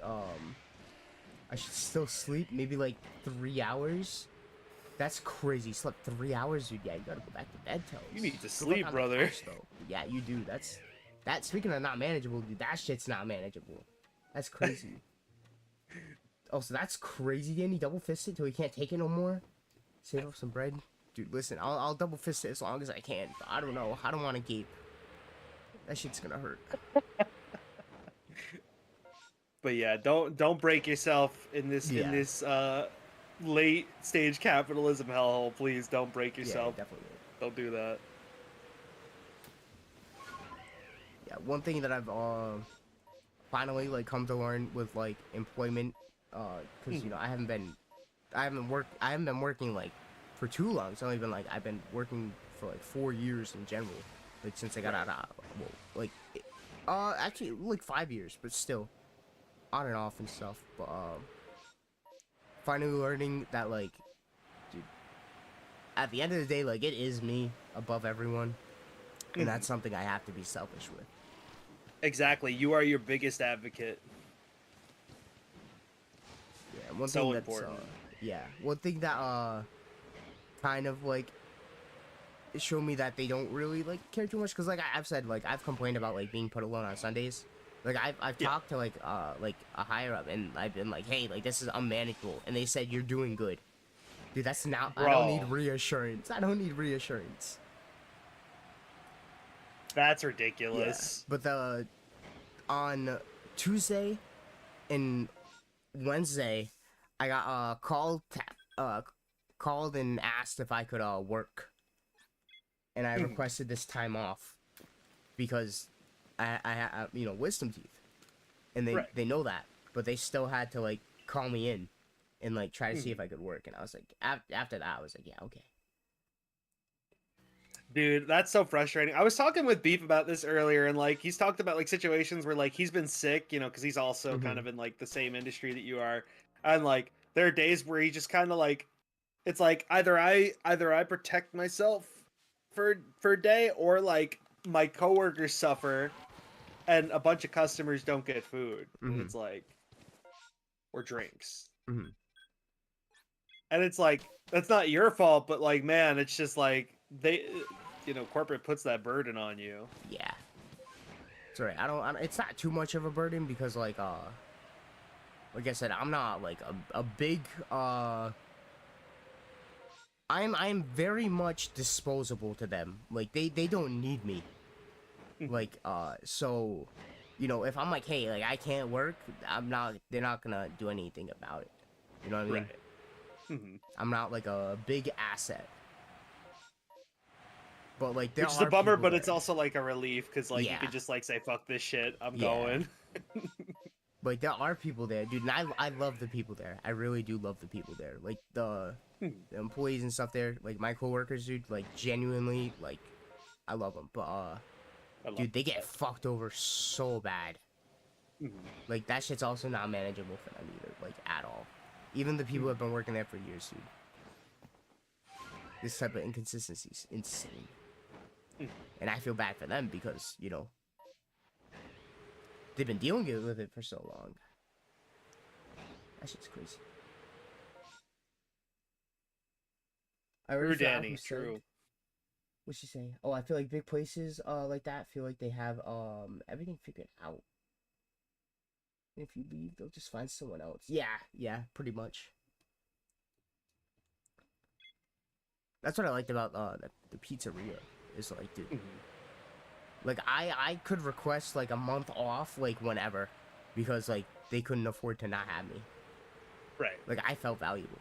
I should still sleep maybe like 3 hours. That's crazy. Slept 3 hours, dude. Yeah, you gotta go back to bed, Toes. You need to sleep, brother. Couch, yeah, you do. That. Speaking of not manageable, dude, that shit's not manageable. That's crazy. Oh, so that's crazy, Danny. Double fist it till he can't take it no more. Save up some bread, dude. Listen, I'll double fist it as long as I can. But I don't know. I don't want to gape. That shit's gonna hurt. But yeah, don't break yourself in this late stage capitalism hellhole. Please don't break yourself. Yeah, definitely. Don't do that. Yeah, one thing that I've finally like come to learn with like employment, because I haven't been working like for too long. It's only been like I've been working for like 4 years in general, like since I got out of actually like 5 years, but still on and off and stuff. But finally learning that like, dude, at the end of the day, like it is me above everyone, and that's something I have to be selfish with. Exactly, you are your biggest advocate. Yeah, one thing that's important. One thing that kind of like showed me that they don't really like care too much, because like I've said, like I've complained about like being put alone on Sundays. Like I've talked to like a higher up, and I've been like, hey, like this is unmanageable, and they said you're doing good. Dude, that's not. Bro. I don't need reassurance. That's ridiculous. Yeah. But on Tuesday and Wednesday, I got called and asked if I could work, and I requested this time off because I have wisdom teeth, and they know that, but they still had to like call me in and like try to see if I could work, and I was like, after that I was like, yeah, okay. Dude, that's so frustrating. I was talking with Beef about this earlier, and like he's talked about like situations where like he's been sick, you know, because he's also kind of in like the same industry that you are, and like there are days where he just kind of like it's like either I protect myself for a day, or like my coworkers suffer, and a bunch of customers don't get food, and it's like or drinks, and it's like that's not your fault, but like man, it's just like they. You know, corporate puts that burden on you. Yeah. It's alright. It's not too much of a burden because, like I said, I'm not like a big I'm very much disposable to them. Like they don't need me. Like so, you know, if I'm like, hey, like I can't work, they're not gonna do anything about it. You know what I mean? Right. I'm not like a big asset. But like which is a bummer, but it's also like a relief because like you could just like say fuck this shit, I'm going. But there are people there, dude, and I love the people there. I really do love the people there. Like the employees and stuff there, like my coworkers, dude, like genuinely, like I love them. But dude, they get fucked over so bad. Like that shit's also not manageable for them either, like at all. Even the people who have been working there for years, dude. This type of inconsistency is insane. And I feel bad for them because, you know, they've been dealing with it for so long. That shit's crazy. True, Danny. True. What'd she say? Oh, I feel like big places like that feel like they have everything figured out. And if you leave, they'll just find someone else. Yeah, pretty much. That's what I liked about the pizzeria. Is like, dude, like I could request like a month off like whenever, because like they couldn't afford to not have me. Right. Like I felt valuable.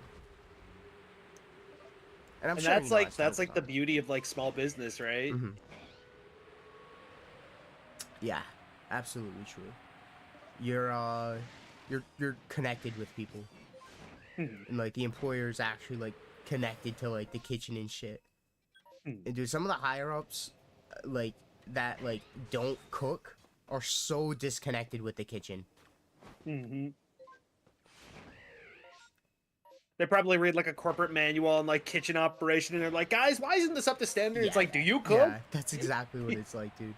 And I'm and sure that's like the beauty of like small business, right? Yeah, absolutely true. You're connected with people, and like the employer's actually like connected to like the kitchen and shit. And dude, some of the higher ups, like that, like don't cook, are so disconnected with the kitchen. They probably read like a corporate manual on like kitchen operation, and they're like, "Guys, why isn't this up to standard?" It's like, "Do you cook?" Yeah, that's exactly what it's like, dude.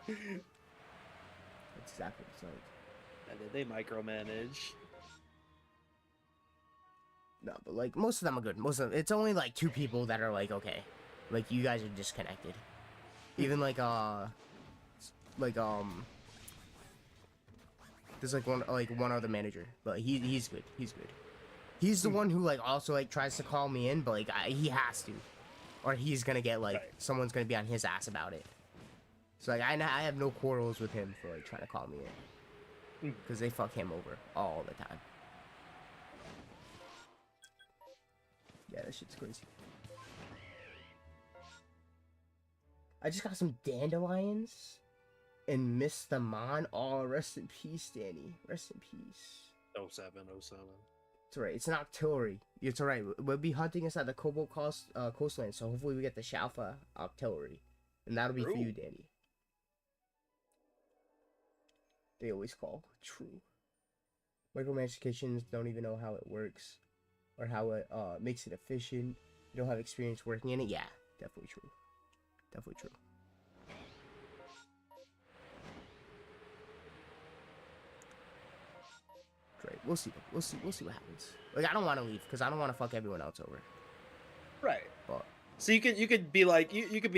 That's exactly what it's like. And then they micromanage. No, but like most of them are good. Most of them, it's only like 2 people that are like, okay, like you guys are disconnected. Even like there's like one other manager, but he's good. He's the one who like also like tries to call me in, but like he has to, or he's gonna get like someone's gonna be on his ass about it. So like I have no quarrels with him for like trying to call me in, because they fuck him over all the time. Yeah, that shit's crazy. I just got some dandelions and missed the mon. Oh, rest in peace, Danny. Rest in peace. 07. It's alright. It's an octillery. It's alright. We'll be hunting inside the Cobalt coastline, so hopefully we get the Shalpha octillery. And that'll be for you, Danny. They always call. True. Micromanaged kitchens don't even know how it works, or how it makes it efficient. You don't have experience working in it. Yeah, definitely true. Definitely true. Great. We'll see. We'll see what happens. Like I don't want to leave because I don't want to fuck everyone else over. Right. But so you could be like you could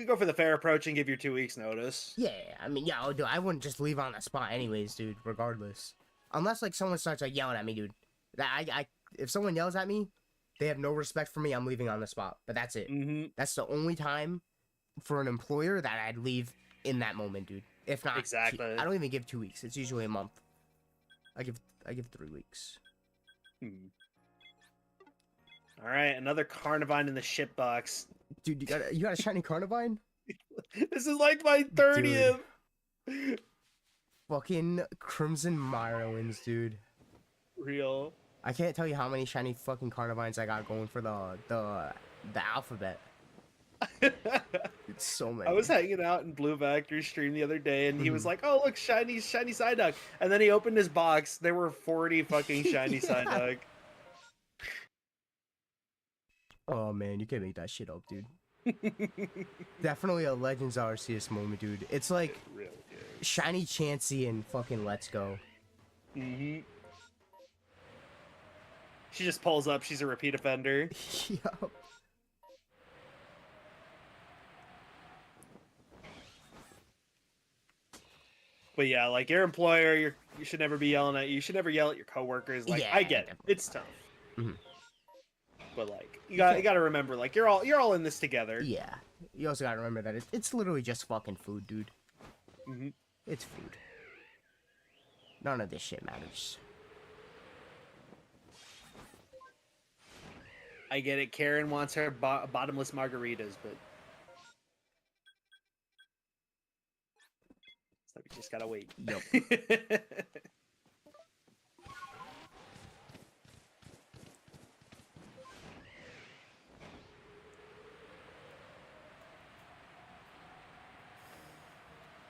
go for the fair approach and give your 2 weeks notice. Yeah, I mean, yeah, I wouldn't just leave on the spot anyways, dude. Regardless, unless like someone starts like yelling at me, dude. If someone yells at me, they have no respect for me. I'm leaving on the spot. But that's it. That's the only time for an employer that I'd leave in that moment, dude. If not, exactly. I don't even give 2 weeks. It's usually a month. I give 3 weeks. All right, another Carnivine in the shit box. Dude, you got a shiny Carnivine? This is like my 30th. Dude. Fucking Crimson Morrowinds, dude. Real. I can't tell you how many shiny fucking Carnivines I got going for the alphabet. It's so many. I was hanging out in Blue Vector's stream the other day, and he was Mhm. like, "Oh, look, shiny Psyduck," and then he opened his box. There were 40 fucking shiny Yeah. Psyduck. Oh man, you can't make that shit up, dude. Definitely a Legends Arceus moment, dude. It's like Real good. shiny Chansey and fucking Let's Go. Mm-hmm. She just pulls up. She's a repeat offender. Yup. But yeah, like your employer, you should never be yelling at you. You should never yell at your coworkers. Like Yeah, I get it, definitely it's tough. Mhm. But like you got to remember, like you're all in this together. Yeah. You also gotta remember that it's literally just fucking food, dude. Mm-hmm. It's food. None of this shit matters. I get it. Karen wants her bottomless margaritas, but so we just gotta wait. Yup.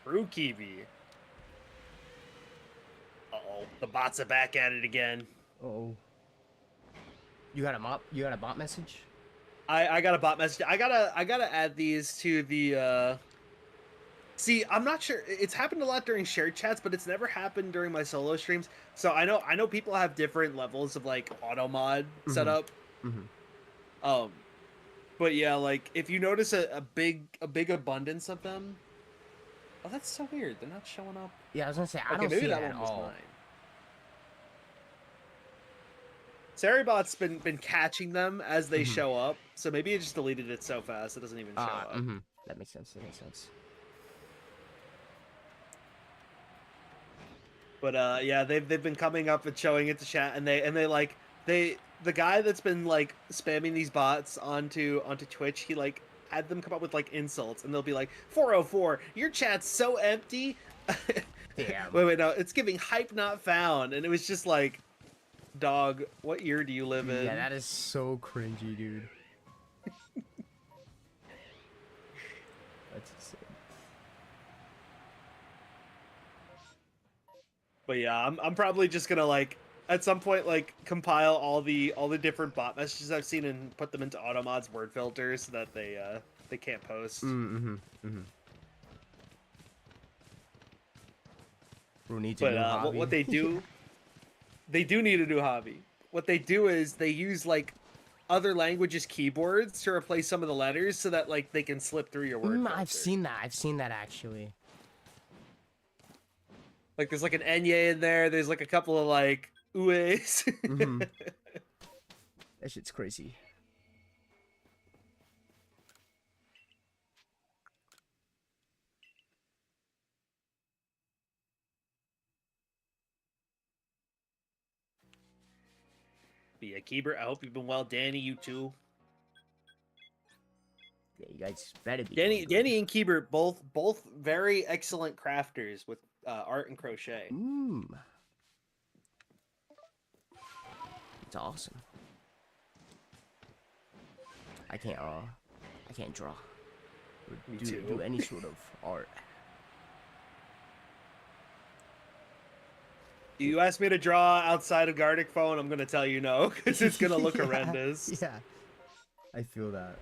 Brew Kiwi. Uh-oh, the bots are back at it again. Oh. You got a mop? You got a bot message? I got a bot message. I gotta add these to the See, I'm not sure. It's happened a lot during shared chats, but it's never happened during my solo streams. So I know people have different levels of like auto mod setup. Mm-hmm. But yeah, like if you notice a big abundance of them. Oh, that's so weird. They're not showing up. Yeah, I was gonna say I Okay, don't maybe see that it at one was all. mine. Saribot's been catching them as they show up, so maybe it just deleted it so fast it doesn't even show up. That makes sense. That makes sense. But yeah, they've been coming up and showing it to chat, and they like the guy that's been like spamming these bots onto Twitch, he like had them come up with like insults, and they'll be like 404, your chat's so empty. Damn. Wait, no, it's giving hype not found, and it was just like, dog, what year do you live in? Yeah, that is so cringy, dude. That's insane. But yeah, I'm probably just gonna like at some point like compile all the different bot messages I've seen and put them into Automod's word filters so that they can't post. Who needs a But new hobby? what they do, they do need a new hobby. What they do is they use like other languages keyboards to replace some of the letters so that like they can slip through your word filter. I've seen that. I've seen that actually. Like there's like an enye in there. There's like a couple of like ues. That shit's crazy. But yeah, Keeber, I hope you've been well. Danny, you too. Yeah, you guys better be. Danny and Keeber both very excellent crafters with art and crochet. It's awesome. I can't draw or do any sort of art. You asked me to draw outside of Gardic phone, I'm gonna tell you no, because it's gonna look horrendous. Yeah, I feel that.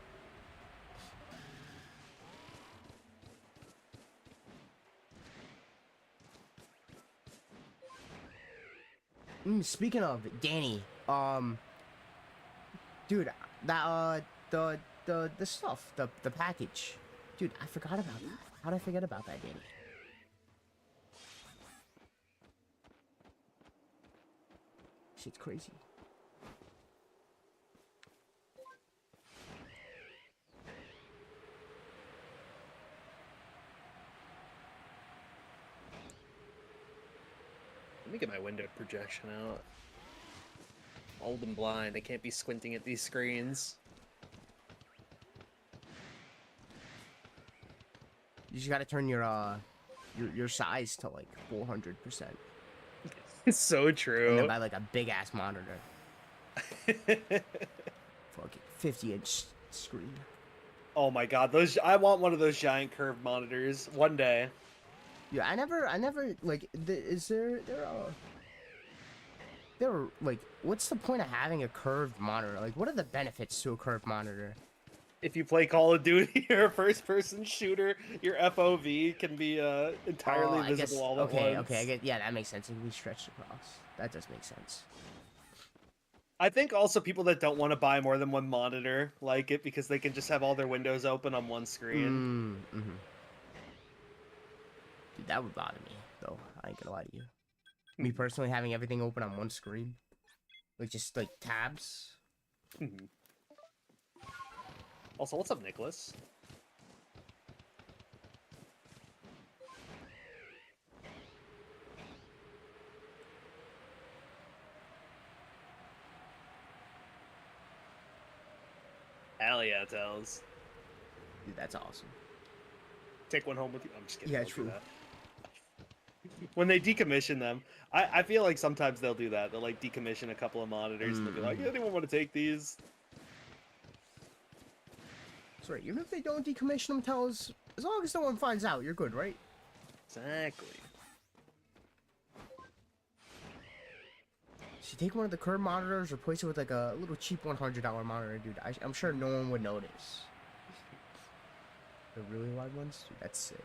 Speaking of Danny, dude, that the stuff, the package, dude, I forgot about that. How did I forget about that, Danny? Shit's crazy. Let me get my window projection out. Old and blind, I can't be squinting at these screens. You just gotta turn your size to like 400%. It's so And true. then buy like a big ass monitor. Fucking 50-inch screen. Oh my god, those I want one of those giant curved monitors one day. Yeah, I never like. Is there like, what's the point of having a curved monitor? Like, what are the benefits to a curved monitor? If you play Call of Duty or a first-person shooter, your FOV can be Oh, entirely I guess. visible all at Okay, once. okay. I get. Yeah, that makes sense. It can be stretched across. That does make sense. I think also people that don't want to buy more than one monitor like it because they can just have all their windows open on one screen. Mm-hmm. Dude, that would bother me, though. I ain't gonna lie to you. Me personally, having everything open on one screen, like just like tabs. Also, what's up, Nicholas? Hell yeah, Tells. Dude, that's awesome. Take one home with you. I'm just kidding. Yeah, Don't do true. that. When they decommission them, I feel like sometimes they'll do that. They'll like decommission a couple of monitors and they'll be like, "Yeah, anyone want to take these?" Sorry, even if they don't decommission them, as long as no one finds out, you're good, right? Exactly. So you take one of the curved monitors, replace it with like a little cheap $100 monitor, dude. I'm sure no one would notice. The really wide ones, dude, that's sick.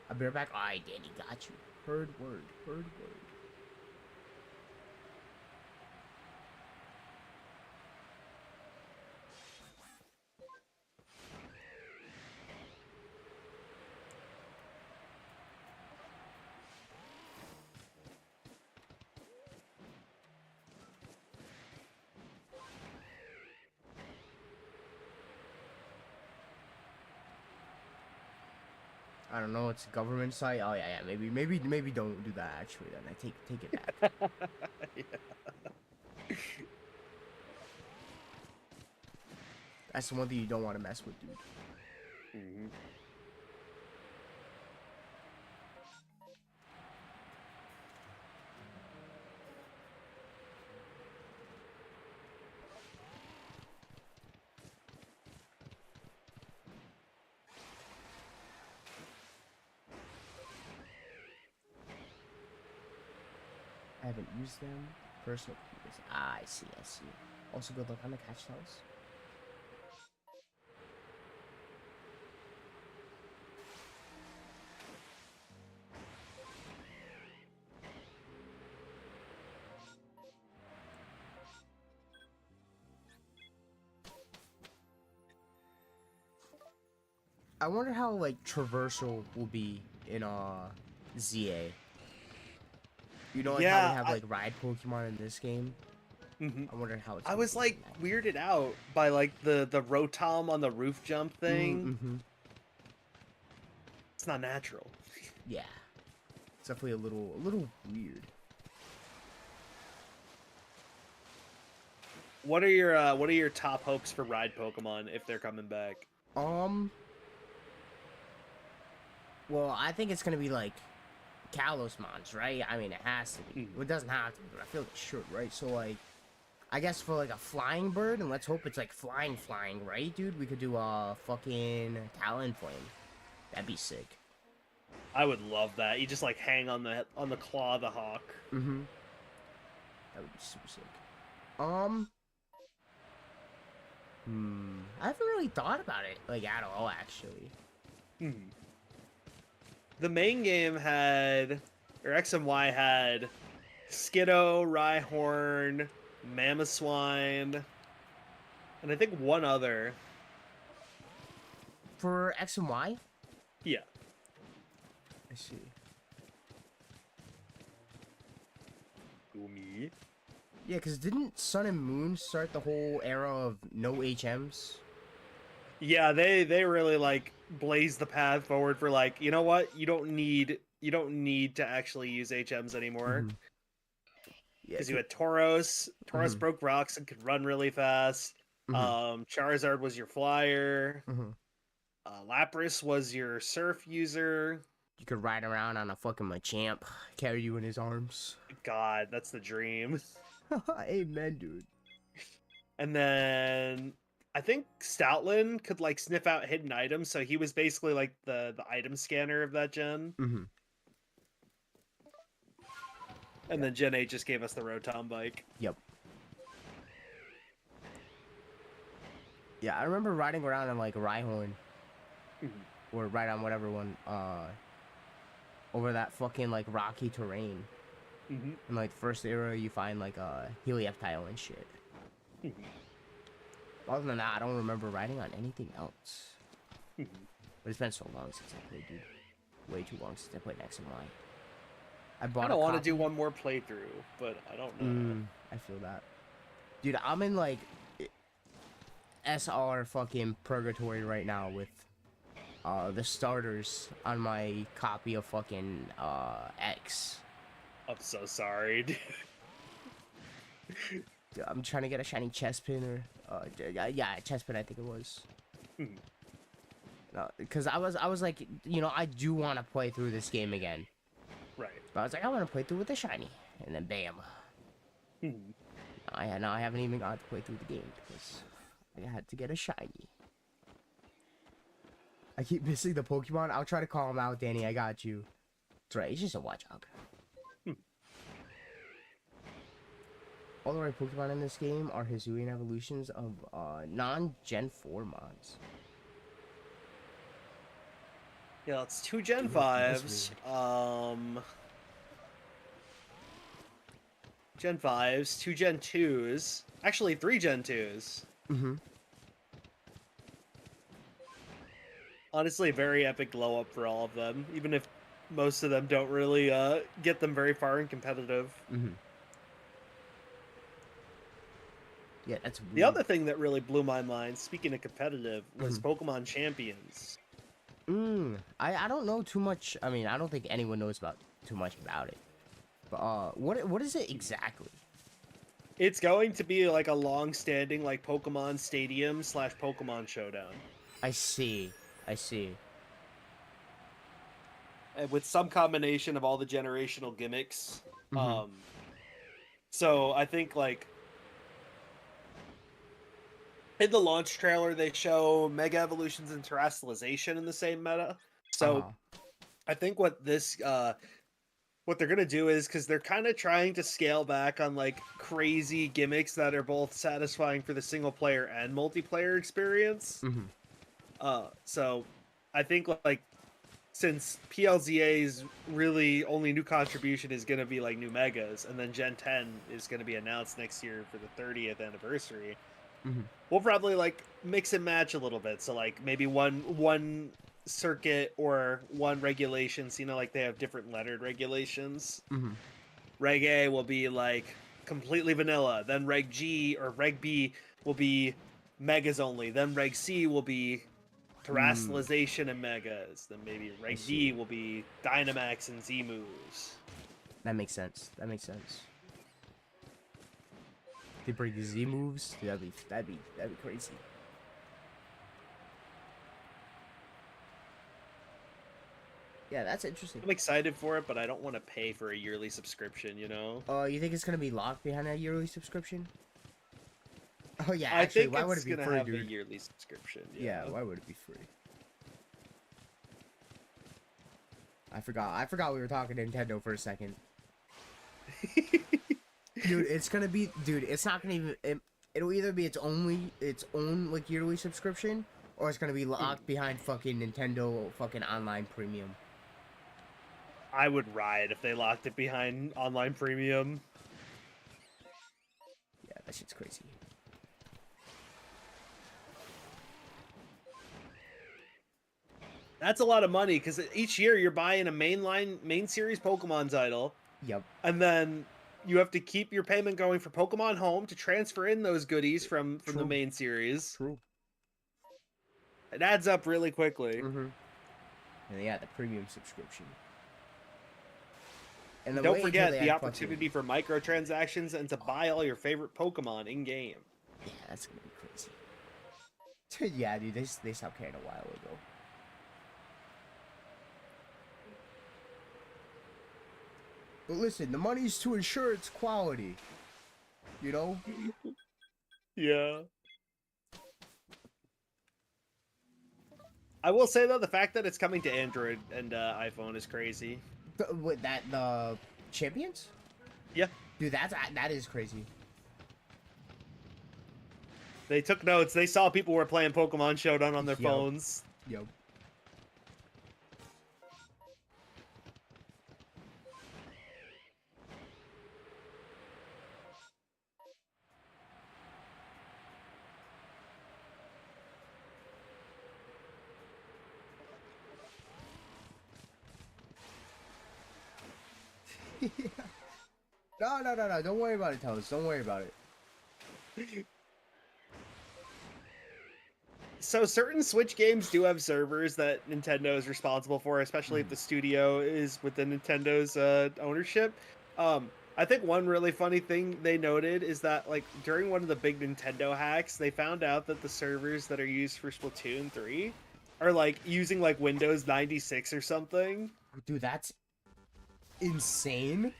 I'll be right back. Alright, Danny, got you. Heard word, heard word. I don't know. It's a government site. Oh yeah, yeah. Maybe don't do that. Actually, then I take it back. Yeah. That's the one thing you don't want to mess with, dude. Mm-hmm. I haven't used them. Personal computers. Ah, I see. Also, good luck on the catch tells. I wonder how like traversal will be in ZA. You know, like how Yeah, we have like ride Pokemon in this game. Mm-hmm. I wonder how it's. I gonna was be like in that. weirded out by like the Rotom on the roof jump thing. Mm-hmm. It's not natural. Yeah, it's definitely a little weird. What are your top hopes for ride Pokemon if they're coming back? Well, I think it's gonna be like Kalos Mons, right? I mean, it has to be. Well, it doesn't have to be, but I feel like it should, right? So like, I guess for like a flying bird, and let's hope it's like flying, right, dude? We could do a fucking Talonflame. That'd be sick. I would love that. You just like hang on the claw of the hawk. Mm-hmm. That would be super sick. I haven't really thought about it like at all, actually. The main game had, or X and Y had, Skiddo, Rhyhorn, Mamoswine, and I think one other. For X and Y? Yeah. I see. Me. Yeah, because didn't Sun and Moon start the whole era of no HMs? Yeah, they really like blaze the path forward for like, you know what? You don't need to actually use HMs anymore. Yeah, Because you had Tauros. Tauros broke rocks and could run really fast. Charizard was your flyer. Lapras was your surf user. You could ride around on a fucking Machamp, carry you in his arms. God, that's the dream. Amen, dude. And then I think Stoutland could like sniff out hidden items, so he was basically like the item scanner of that gen. Mm-hmm. And then Gen 8 just gave us the Rotom bike. Yep. Yeah, I remember riding around in like Rhyhorn. Or right on whatever one, over that fucking like rocky terrain. In like first era, you find like Helioptile and shit. Other than that, I don't remember riding on anything else. But it's been so long since I played, dude. Way too long since I played X and Y. I don't want to do one more playthrough, but I don't know. I feel that, dude. I'm in like SR fucking purgatory right now with the starters on my copy of fucking X. I'm so sorry, dude. Dude, I'm trying to get a shiny chest pin or yeah, chest pin I think it was. Because I was like, you know, I do want to play through this game again. Right. But I was like, I want to play through with the shiny, and then bam. I haven't even got to play through the game because I had to get a shiny. I keep missing the Pokemon. I'll try to call him out, Danny. I got you. That's right. He's just a Watchog. All the right Pokemon in this game are Hisuian evolutions of non-Gen 4 mods. Yeah, it's 2 Gen 5s. Gen 5s, 2 Gen 2s. Actually, 3 Gen 2s. Honestly, very epic glow up for all of them, even if most of them don't really get them very far in competitive. Yeah, that's weird. The other thing that really blew my mind, speaking of competitive, was Pokemon Champions. I don't know too much. I mean, I don't think anyone knows too much about it. But what is it exactly? It's going to be like a long-standing like Pokemon Stadium / Pokemon Showdown. I see. And with some combination of all the generational gimmicks. So I think like in the launch trailer they show Mega Evolutions and Terrestrialization in the same meta. So I think what this what they're gonna do is, because they're kind of trying to scale back on like crazy gimmicks that are both satisfying for the single player and multiplayer experience. So I think like since PLZA's really only new contribution is gonna be like new megas, and then Gen 10 is gonna be announced next year for the 30th anniversary, we'll probably like mix and match a little bit. So like maybe one circuit or one regulations, you know, like they have different lettered regulations. Reg A will be like completely vanilla, then Reg G or Reg B will be megas only, then Reg C will be terrestrialization and megas, then maybe Reg D will be Dynamax and Z moves. That makes sense. They bring the Z moves, dude, that'd be crazy. Yeah, that's interesting. I'm excited for it, but I don't want to pay for a yearly subscription, you know? You think it's gonna be locked behind a yearly subscription? Oh yeah, I actually, think why would it be gonna free, have dude? a yearly subscription. Yeah, why would it be free? I forgot we were talking Nintendo for a second. Dude, it's gonna be, it's not gonna even, it'll either be its own like yearly subscription, or it's gonna be locked behind fucking Nintendo fucking online premium. I would ride if they locked it behind online premium. Yeah, that shit's crazy. That's a lot of money, because each year you're buying a main series Pokemon title. Yep. And then you have to keep your payment going for Pokemon Home to transfer in those goodies from the main series. True. It adds up really quickly. And yeah, the premium subscription. And don't forget the opportunity for microtransactions and to buy all your favorite Pokemon in game. Yeah, that's gonna be crazy. Yeah, dude, they stopped caring a while ago. But listen, the money's to ensure its quality. You know? Yeah. I will say though, the fact that it's coming to Android and iPhone is crazy. With the champions? Yeah. Dude, that is crazy. They took notes. They saw people were playing Pokemon Showdown on their Yup. phones. Yo. No, no, no, no. Don't worry about it, Toast. Don't worry about it. So certain Switch games do have servers that Nintendo is responsible for, especially if the studio is within Nintendo's ownership. I think one really funny thing they noted is that like during one of the big Nintendo hacks, they found out that the servers that are used for Splatoon 3 are like using like Windows 96 or something. Dude, that's insane.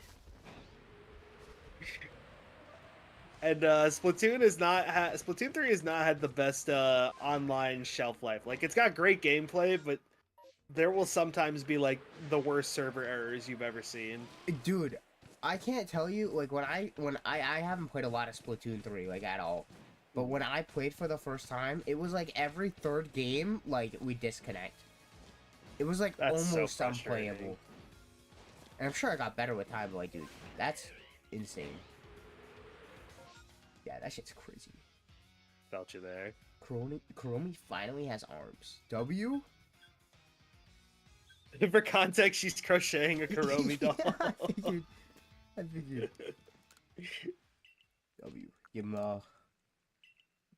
And Splatoon is not Splatoon 3 has not had the best online shelf life. Like it's got great gameplay, but there will sometimes be like the worst server errors you've ever seen. Dude, I can't tell you like when I haven't played a lot of Splatoon 3 like at all. But when I played for the first time, it was like every third game like we disconnect. It was like That's almost so frustrating. unplayable. And I'm sure I got better with time, but like dude, that's insane. Yeah, that shit's crazy. Felt you there. Kuromi finally has arms. W? For context, she's crocheting a Kuromi doll. Yeah, I figured. W. Give him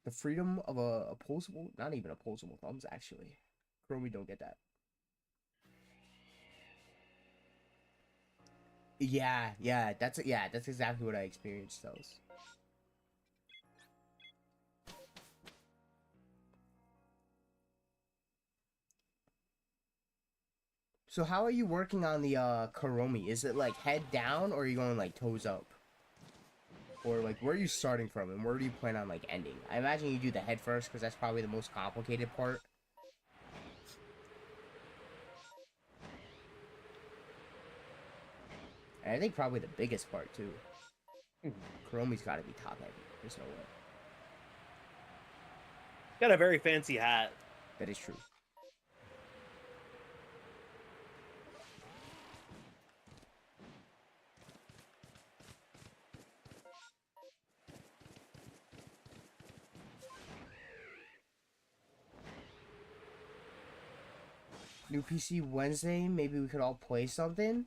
the freedom of a opposable, not even opposable thumbs actually. Kuromi don't get that. Yeah, that's exactly what I experienced those. So how are you working on the Kuromi? Is it like head down or are you going like toes up? Or like where are you starting from and where do you plan on like ending? I imagine you do the head first because that's probably the most complicated part. And I think probably the biggest part too. Kuromi's gotta be top heavy. There's no way. Got a very fancy hat. That is true. New PC Wednesday, maybe we could all play something.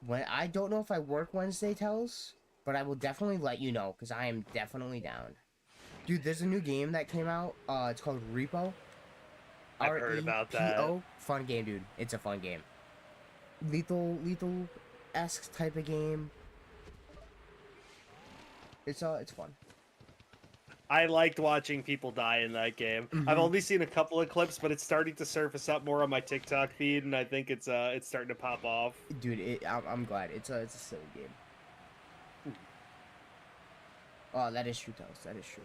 When I don't know if I work Wednesday, Tells, but I will definitely let you know because I am definitely down. Dude, there's a new game that came out. It's called Repo. I've heard about that. REPO. Fun game, dude. It's a fun game. Lethal-esque type of game. It's fun. I liked watching people die in that game. I've only seen a couple of clips, but it's starting to surface up more on my TikTok feed, and I think it's starting to pop off. Dude, I'm glad. It's a silly game. Oh, that is true, Toast. That is true.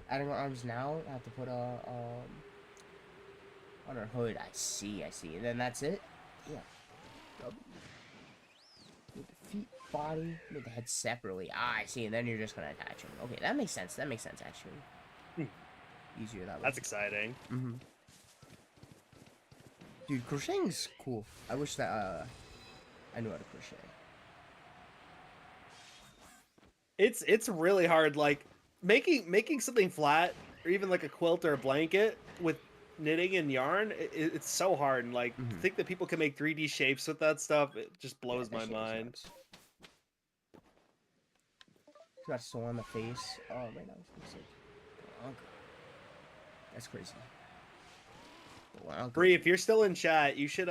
Adding our arms now. I have to put on our hood. I see. And then that's it. Yeah. With the feet, body, with the head separately. Ah, I see. And then you're just gonna attach them. Okay, that makes sense. That makes sense actually. Easier that way. That's exciting. Dude, crocheting's cool. I wish that I knew how to crochet. It's really hard. Like making something flat, or even like a quilt or a blanket with knitting and yarn. It's so hard. And like to think that people can make 3D shapes with that stuff, it just blows my mind. Got sore on the face. Oh, right now it's like, oh god, that's crazy. Bree, if you're still in chat, you should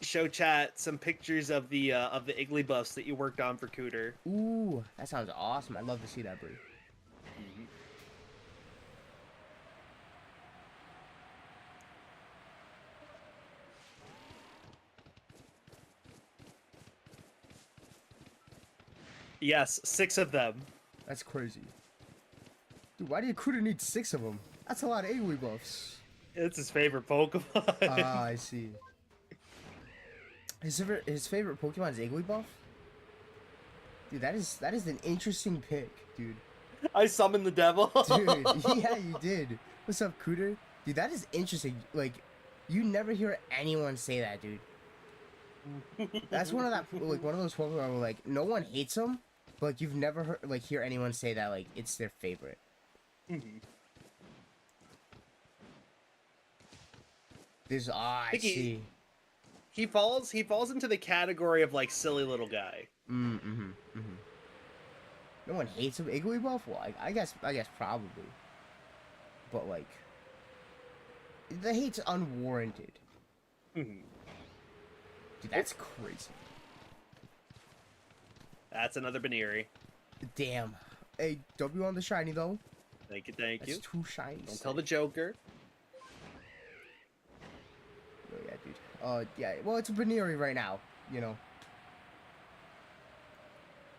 show chat some pictures of the Iggly buffs that you worked on for Cooter. Ooh, that sounds awesome. I'd love to see that, Bree. Yes, 6 of them. That's crazy. Dude, why do Cooter need 6 of them? That's a lot of Iggly buffs. It's his favorite Pokemon. Ah, I see. His favorite Pokemon is Igglybuff? Dude, that is an interesting pick, dude. I summoned the devil. Dude, yeah, you did. What's up, Cooter? Dude, that is interesting. Like, you never hear anyone say that, dude. That's one of those Pokemon where like no one hates them, but like, you've never hear anyone say that like it's their favorite. There's I see. He falls into the category of like silly little guy. No one hates him. Igglybuff? Well, I guess probably. But like, the hate's unwarranted. Dude, that's crazy. That's another Baneri. Damn. Hey, W on the shiny though. Thank you, thank you. That's two shinies. Don't tell the Joker. Oh yeah, dude. Yeah. Well, it's a Baneri right now. You know.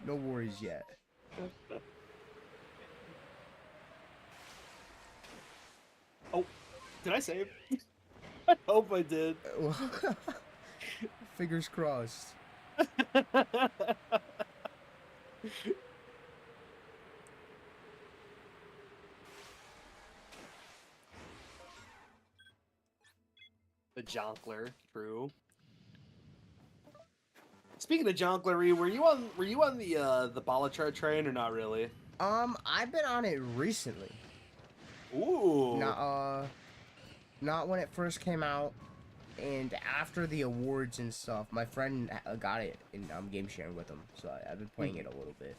No worries yet. Oh, did I save? I hope I did. Fingers crossed. The Jonkler, true. Speaking of Jonklery, were you on the Bolichar train or not really? I've been on it recently. Ooh. Not when it first came out, and after the awards and stuff. My friend got it, and I'm game sharing with him, so I've been playing it a little bit.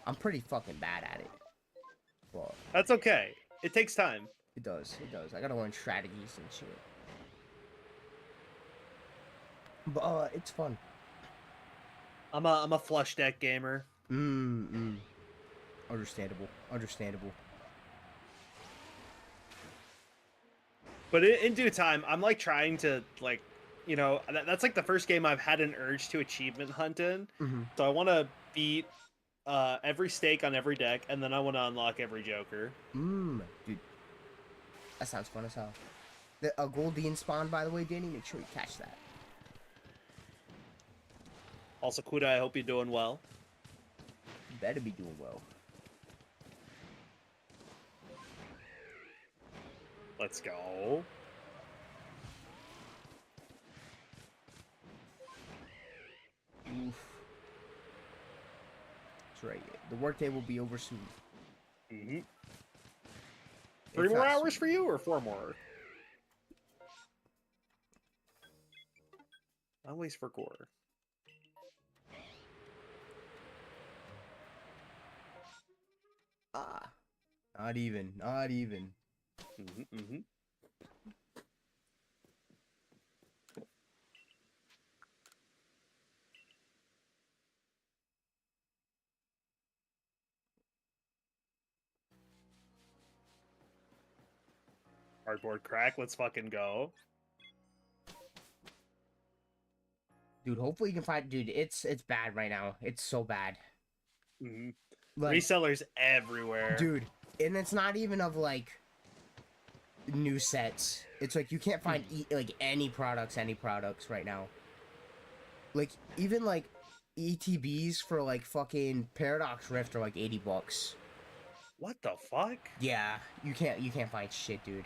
I'm pretty fucking bad at it, but That's okay. It takes time. it does. I gotta learn strategies and shit. But it's fun. I'm a flush deck gamer. Understandable. But in due time, I'm like trying to like, you know, that's like the first game I've had an urge to achievement hunt in. So I want to beat every stake on every deck, and then I want to unlock every Joker. Dude, that sounds fun as hell. A Goldeen spawn, by the way, Danny. Make sure you catch that. Also, Kuda, I hope you're doing well. You better be doing well. Let's go. Oof. That's right. The workday will be over soon. 3 more hours for you, or 4 more? Always for gore. Not even. Cardboard crack, let's fucking go. Dude, hopefully you can find. Dude, it's bad right now. It's so bad. Like, Resellers everywhere. dude, and it's not even of like new sets. It's like you can't find like any products right now. Like even like ETBs for like fucking Paradox Rift are like $80. What the fuck? Yeah, you can't find shit, dude.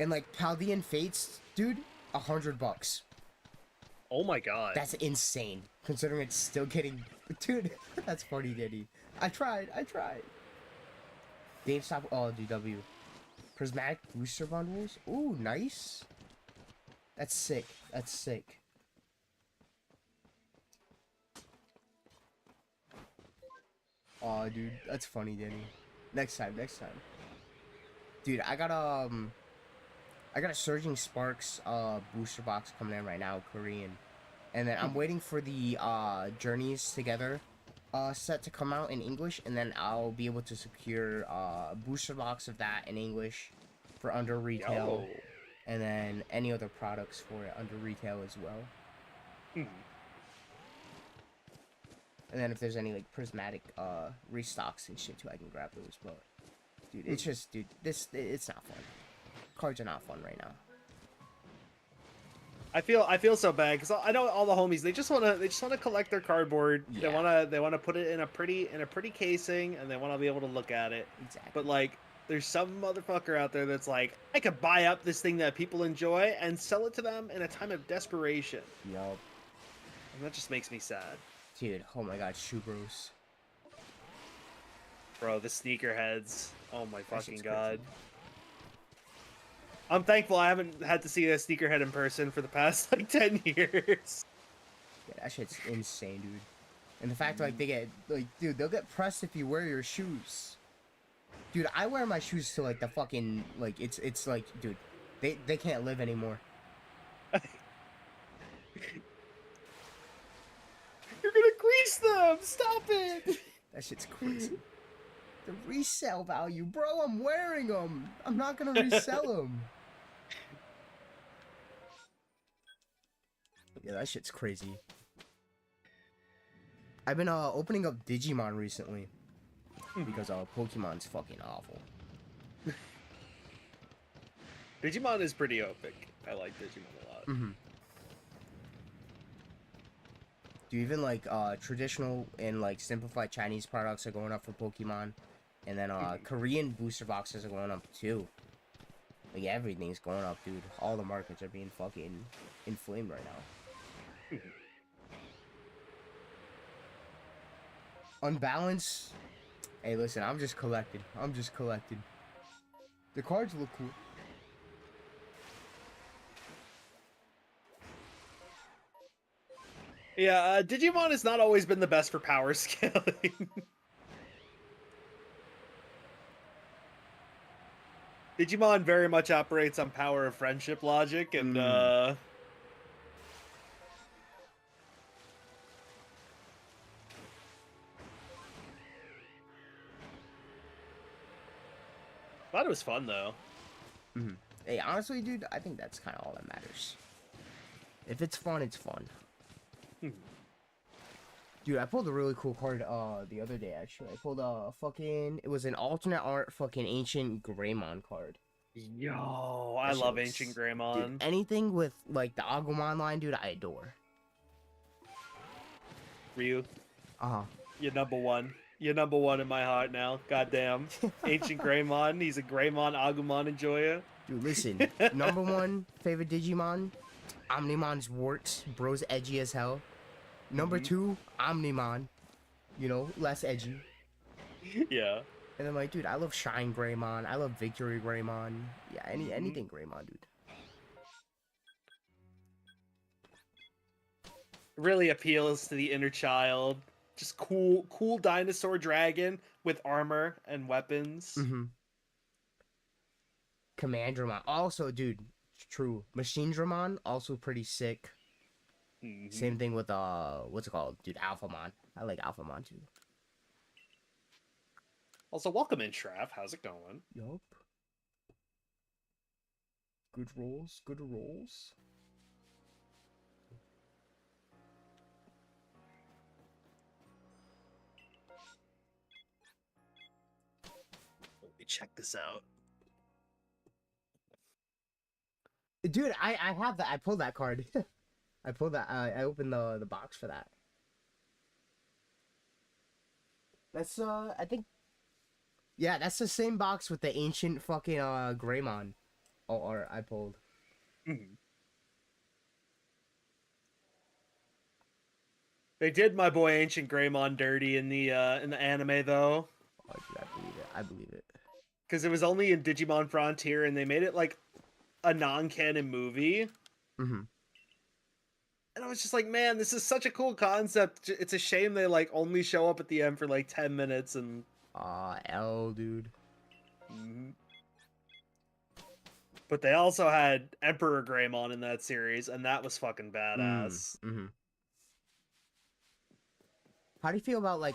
And like Paldean Fates, dude, $100. Oh my god. That's insane, considering it's still getting... Dude, that's funny, Diddy. I tried. GameStop... Oh, DW. Prismatic booster bundles? Ooh, nice. That's sick. Oh, dude, that's funny, Diddy. Next time. Dude, I got a Surging Sparks booster box coming in right now, Korean. And then I'm waiting for the Journeys Together set to come out in English, and then I'll be able to secure a booster box of that in English for under retail. Yo. And then any other products for it under retail as well. And then if there's any like prismatic restocks and shit too, I can grab those. But Dude, it's just, dude, it's not fun. Cards are not fun right now. I feel so bad because I know all the homies, they just wanna collect their cardboard. Yeah. They wanna put it in a pretty casing, and they wanna be able to look at it. Exactly. But like, there's some motherfucker out there that's like, I could buy up this thing that people enjoy and sell it to them in a time of desperation. Yup. And that just makes me sad. Dude, oh my god, shoe bros. Bro, the sneakerheads. Oh my fucking shit's god. crazy. I'm thankful I haven't had to see a sneakerhead in person for the past like 10 years. Yeah, that shit's insane, dude. And the fact like they get like, dude, they'll get pressed if you wear your shoes. Dude, I wear my shoes to like the fucking like it's like, dude, they can't live anymore. You're gonna grease them! Stop it! That shit's crazy. The resale value, bro. I'm wearing them. I'm not gonna resell them. Yeah, that shit's crazy. I've been opening up Digimon recently because Pokemon's fucking awful. Digimon is pretty epic. I like Digimon a lot. Mm-hmm. Do you even like traditional and like simplified Chinese products are going up for Pokemon, and then Korean booster boxes are going up too. Like everything's going up, dude. All the markets are being fucking inflamed right now. Unbalanced. Hey, listen, I'm just collecting. The cards look cool. Yeah, Digimon has not always been the best for power scaling. Digimon very much operates on power of friendship logic, and thought it was fun though. Mm-hmm. Hey, honestly, dude, I think that's kind of all that matters. If it's fun, it's fun. Dude, I pulled a really cool card the other day, actually. I pulled a fucking... It was an alternate art fucking Ancient Greymon card. Yo, I love Ancient Greymon. Dude, anything with, like, the Agumon line, dude, I adore. Ryu. Uh-huh. You're number one. You're number one in my heart now. Goddamn. Ancient Greymon. He's a Greymon Agumon enjoyer. Dude, listen. Number one favorite Digimon, Omnimon's warts. Bro's edgy as hell. Number two, Omnimon. You know, less edgy. Yeah. And then like, dude, I love Shine Greymon. I love Victory Greymon. Yeah, anything Greymon, dude. Really appeals to the inner child. Just cool dinosaur dragon with armor and weapons. Mm-hmm. Commandramon. Also, dude, true. Machine Dramon, also pretty sick. Mm-hmm. Same thing with what's it called, dude? Alphamon. I like Alphamon too. Also, welcome in, Shraff. How's it going? Yup. Good rolls. Good rolls. Let me check this out. Dude, I have that. I pulled that card. I pulled that. I opened the box for that. That's I think. Yeah, that's the same box with the ancient fucking Greymon. Or I pulled. Mm-hmm. They did my boy Ancient Greymon dirty in the anime though. Oh, dude, I believe it. I believe it. Because it was only in Digimon Frontier, and they made it like a non-canon movie. Mm-hmm. And I was just like, man, this is such a cool concept. It's a shame they like only show up at the end for like 10 minutes and... L, dude. Mm-hmm. But they also had Emperor Greymon in that series, and that was fucking badass. Mm-hmm. How do you feel about like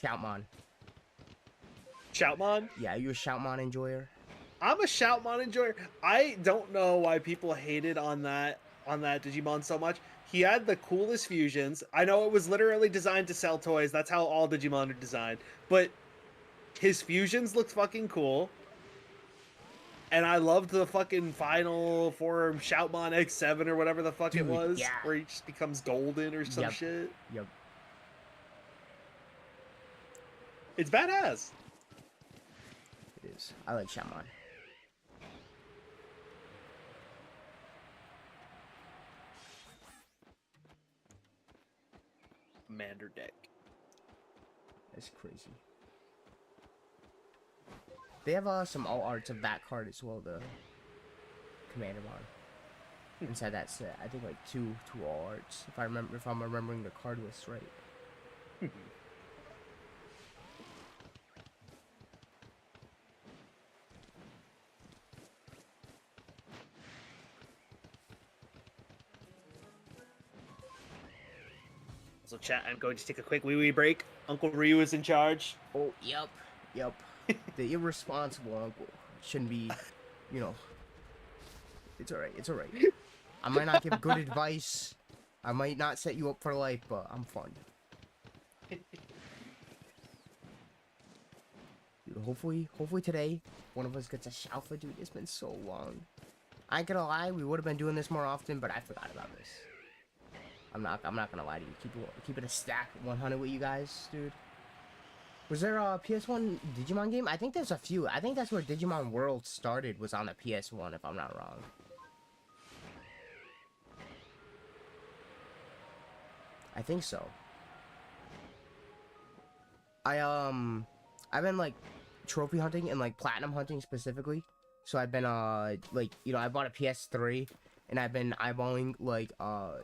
Shoutmon? Shoutmon? Yeah, are you a Shoutmon enjoyer? I'm a Shoutmon enjoyer. I don't know why people hated on that Digimon so much. He had the coolest fusions. I know it was literally designed to sell toys. That's how all Digimon are designed. But his fusions looked fucking cool. And I loved the fucking final form Shoutmon X7 or whatever the fuck it Dude, was, yeah. where he just becomes golden or some Yep. shit. Yep. It's badass. It is. I like Shaman. Commander deck. That's crazy. They have some alt arts of that card as well, the Commander Mon. Inside that set, I think like two alt arts. If I'm remembering the card list right. So chat, I'm going to take a quick wee break. Uncle Ryu is in charge. Oh, yep. The irresponsible uncle shouldn't be, you know. It's alright. I might not give good advice. I might not set you up for life, but I'm fun. Dude, hopefully today one of us gets a Shalpha, dude. It's been so long. I ain't gonna lie, we would have been doing this more often, but I forgot about this. I'm not gonna lie to you. Keep it a stack 100 with you guys, dude. Was there a PS1 Digimon game? I think there's a few. I think that's where Digimon World started, was on the PS1, if I'm not wrong. I think so. I've been like trophy hunting and like platinum hunting specifically. So I've been like, you know, I bought a PS3 and I've been eyeballing like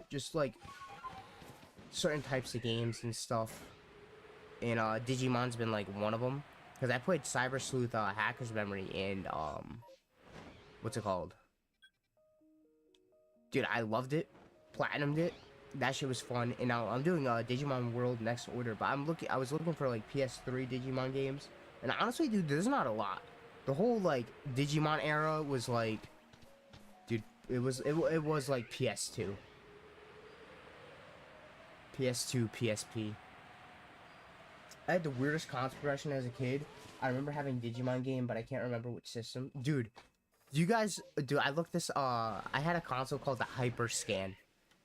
just like certain types of games and stuff. And Digimon's been like one of them, because I played Cyber Sleuth, Hacker's Memory, and what's it called? Dude, I loved it, platinumed it. That shit was fun. And now I'm doing Digimon World next order, but I was looking for like PS3 Digimon games, and honestly, dude, there's not a lot. The whole like Digimon era was like, dude, it was like PS2, PSP. I had the weirdest console progression as a kid. I remember having Digimon game, but I can't remember which system. Dude, I looked this, I had a console called the Hyperscan.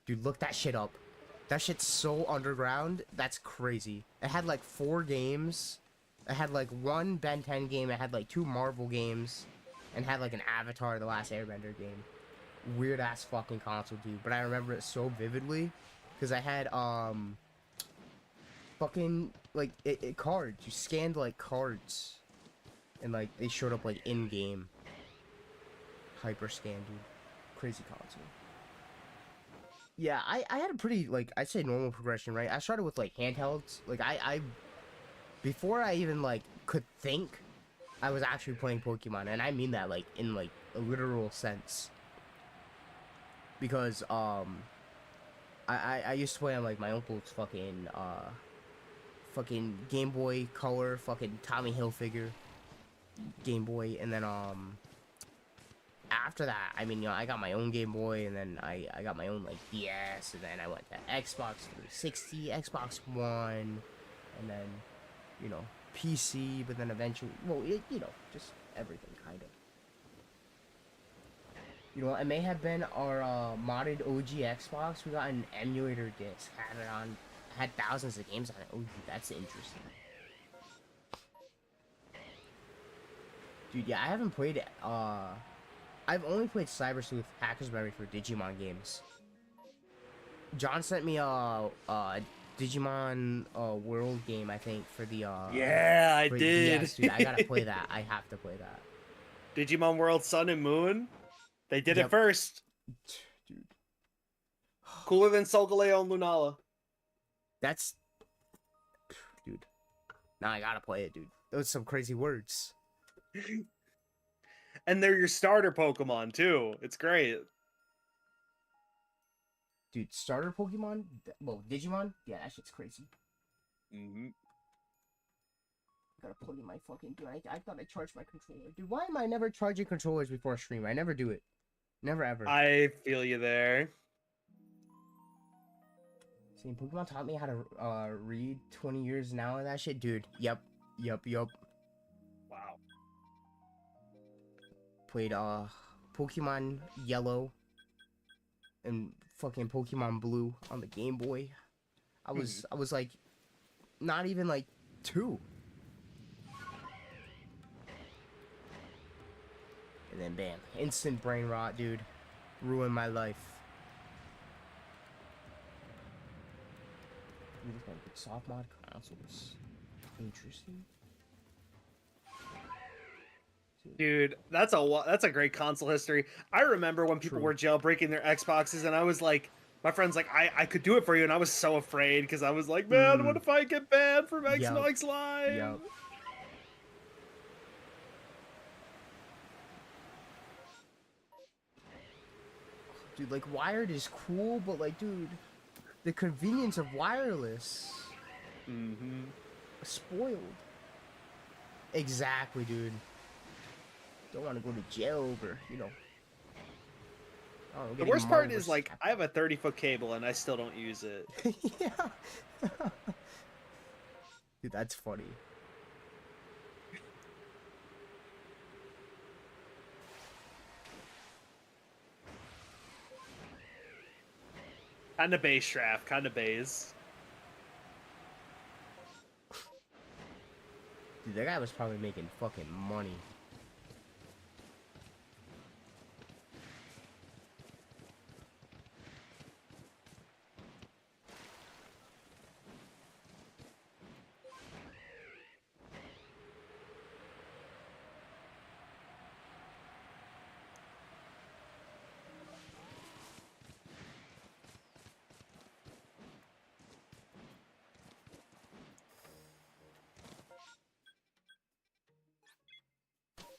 Dude, look that shit up. That shit's so underground, that's crazy. It had like 4 games. It had like 1 Ben 10 game, it had like 2 Marvel games, and had like an Avatar The Last Airbender game. Weird ass fucking console, dude. But I remember it so vividly, because I had, fucking like it cards. You scanned like cards, and like they showed up like in game. Hyperscan, dude, crazy console. Yeah, I had a pretty, like, I'd say normal progression, right? I started with like handhelds. Like I before I even like could think, I was actually playing Pokemon, and I mean that like in like a literal sense. Because I used to play on like my uncle's fucking Game Boy Color, fucking Tommy Hilfiger Game Boy, and then after that, I mean, you know, I got my own Game Boy, and then I got my own like DS, and then I went to Xbox 360, Xbox One, and then, you know, PC, but then eventually, well, you know, just everything kind of. You know, it may have been our modded OG Xbox. We got an emulator disc, had thousands of games on it. Oh, dude, that's interesting. Dude, yeah, I haven't played it. I've only played Cyber Sleuth Hacker's Memory for Digimon games. John sent me a Digimon World game, I think, for the Yeah, I did. Yes, dude, I gotta play that. I have to play that. Digimon World Sun and Moon. They did Yep. it first. Dude. Cooler than Solgaleo and Lunala. That's... Dude. Now I gotta play it, dude. Those are some crazy words. And they're your starter Pokemon, too. It's great. Dude, starter Pokemon? Well, Digimon? Yeah, that shit's crazy. Mm-hmm. Gotta plug in my fucking... Dude, I thought I charged my controller. Dude, why am I never charging controllers before a stream? I never do it. Never ever. I feel you there. See, Pokemon taught me how to read 20 years now and that shit. Dude, yep. played Pokemon Yellow and fucking Pokemon Blue on the Game Boy. I was like not even like 2. And then bam, instant brain rot, dude. Ruined my life. Soft mod consoles. Interesting. Dude, that's a great console history. I remember when people were jailbreaking their Xboxes, and I was like, my friend's like, I could do it for you, and I was so afraid because I was like, man, what if I get banned from Xbox Live? Yep. Dude, like wired is cool, but like, dude, the convenience of wireless. Spoiled. Exactly, dude. Don't want to go to jail over, you know. The worst part is, like, I have a 30-foot cable and I still don't use it. Yeah. Dude, that's funny. Kinda base draft, kinda base. Dude, that guy was probably making fucking money.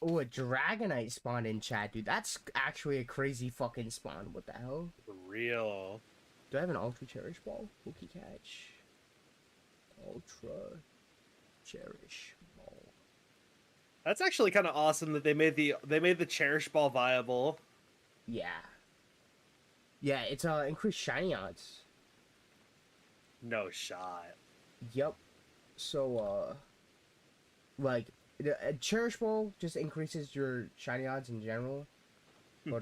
Oh, a Dragonite spawned in chat, dude. That's actually a crazy fucking spawn. What the hell? For real. Do I have an Ultra Cherish Ball? Pokey Catch. Ultra Cherish Ball. That's actually kind of awesome that they made the Cherish Ball viable. Yeah. Yeah, it's increased shiny odds. No shot. Yep. So like a Cherish Ball just increases your shiny odds in general. But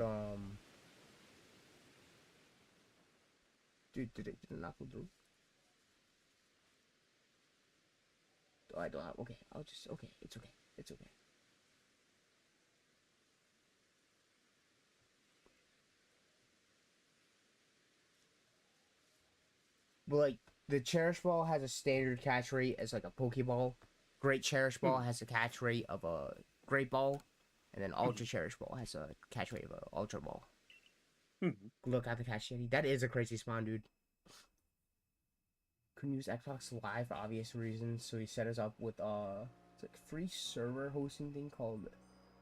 dude, did it not go through? Oh, I don't have. Okay, I'll just. Okay, it's okay. It's okay. But like the Cherish Ball has a standard catch rate as like a Pokeball. Great Cherish Ball has a catch rate of a Great Ball, and then Ultra Cherish Ball has a catch rate of a Ultra Ball. Look at the catch shitty. That is a crazy spawn, dude. Couldn't use Xbox Live for obvious reasons, so he set us up with it's like free server hosting thing called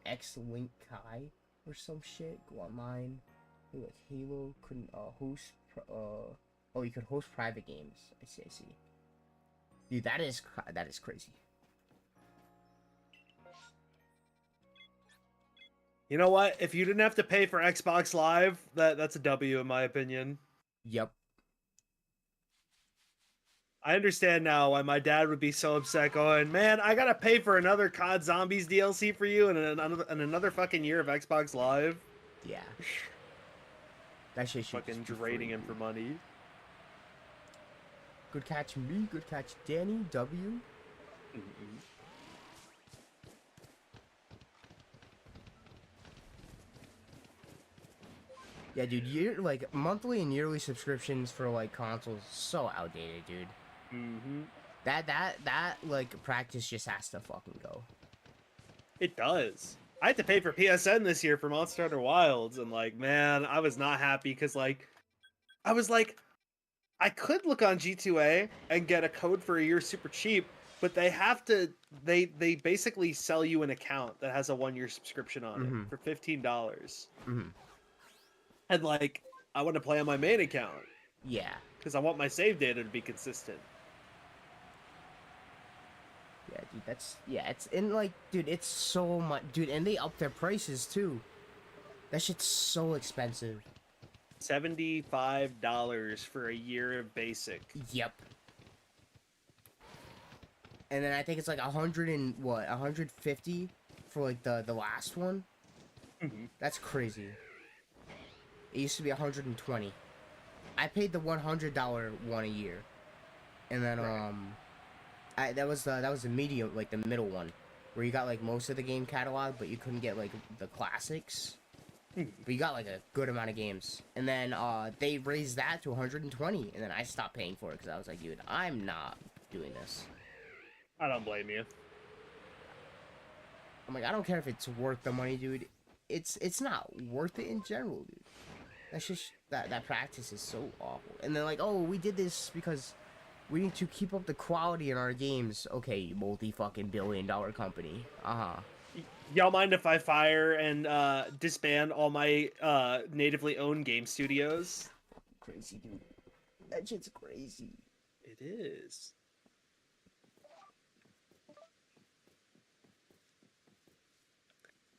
X-Link Kai or some shit. Go online. Like Halo couldn't host oh, you could host private games. I see. Dude, that is crazy. You know what? If you didn't have to pay for Xbox Live, that's a W in my opinion. Yep. I understand now why my dad would be so upset going, man, I gotta pay for another COD Zombies DLC for you and another fucking year of Xbox Live. Yeah. That shit should fucking draining him for money. Good catch me, good catch Danny, W. Yeah, dude, you're like monthly and yearly subscriptions for like consoles so outdated, dude. That like practice just has to fucking go. It does. I had to pay for PSN this year for Monster Hunter Wilds, and like, man, I was not happy because like, I was like, I could look on G2A and get a code for a year super cheap, but they have to. They basically sell you an account that has a 1-year subscription on it for $15. And like, I want to play on my main account. Yeah. Because I want my save data to be consistent. Yeah, dude, it's in like, dude, it's so much, dude, and they up their prices too. That shit's so expensive. $75 for a year of basic. Yep. And then I think it's like 150 for like the last one. That's crazy. It used to be 120. I paid the $100 one a year, and then that was the medium, like the middle one, where you got like most of the game catalog, but you couldn't get like the classics. But you got like a good amount of games, and then they raised that to 120, and then I stopped paying for it because I was like, dude, I'm not doing this. I don't blame you. I'm like, I don't care if it's worth the money, dude. It's not worth it in general, dude. That's just that practice is so awful. And they're like, oh, we did this because we need to keep up the quality in our games. Okay, multi-fucking-billion-dollar company. Y'all mind if I fire and disband all my natively owned game studios? Crazy, dude. That shit's crazy. It is.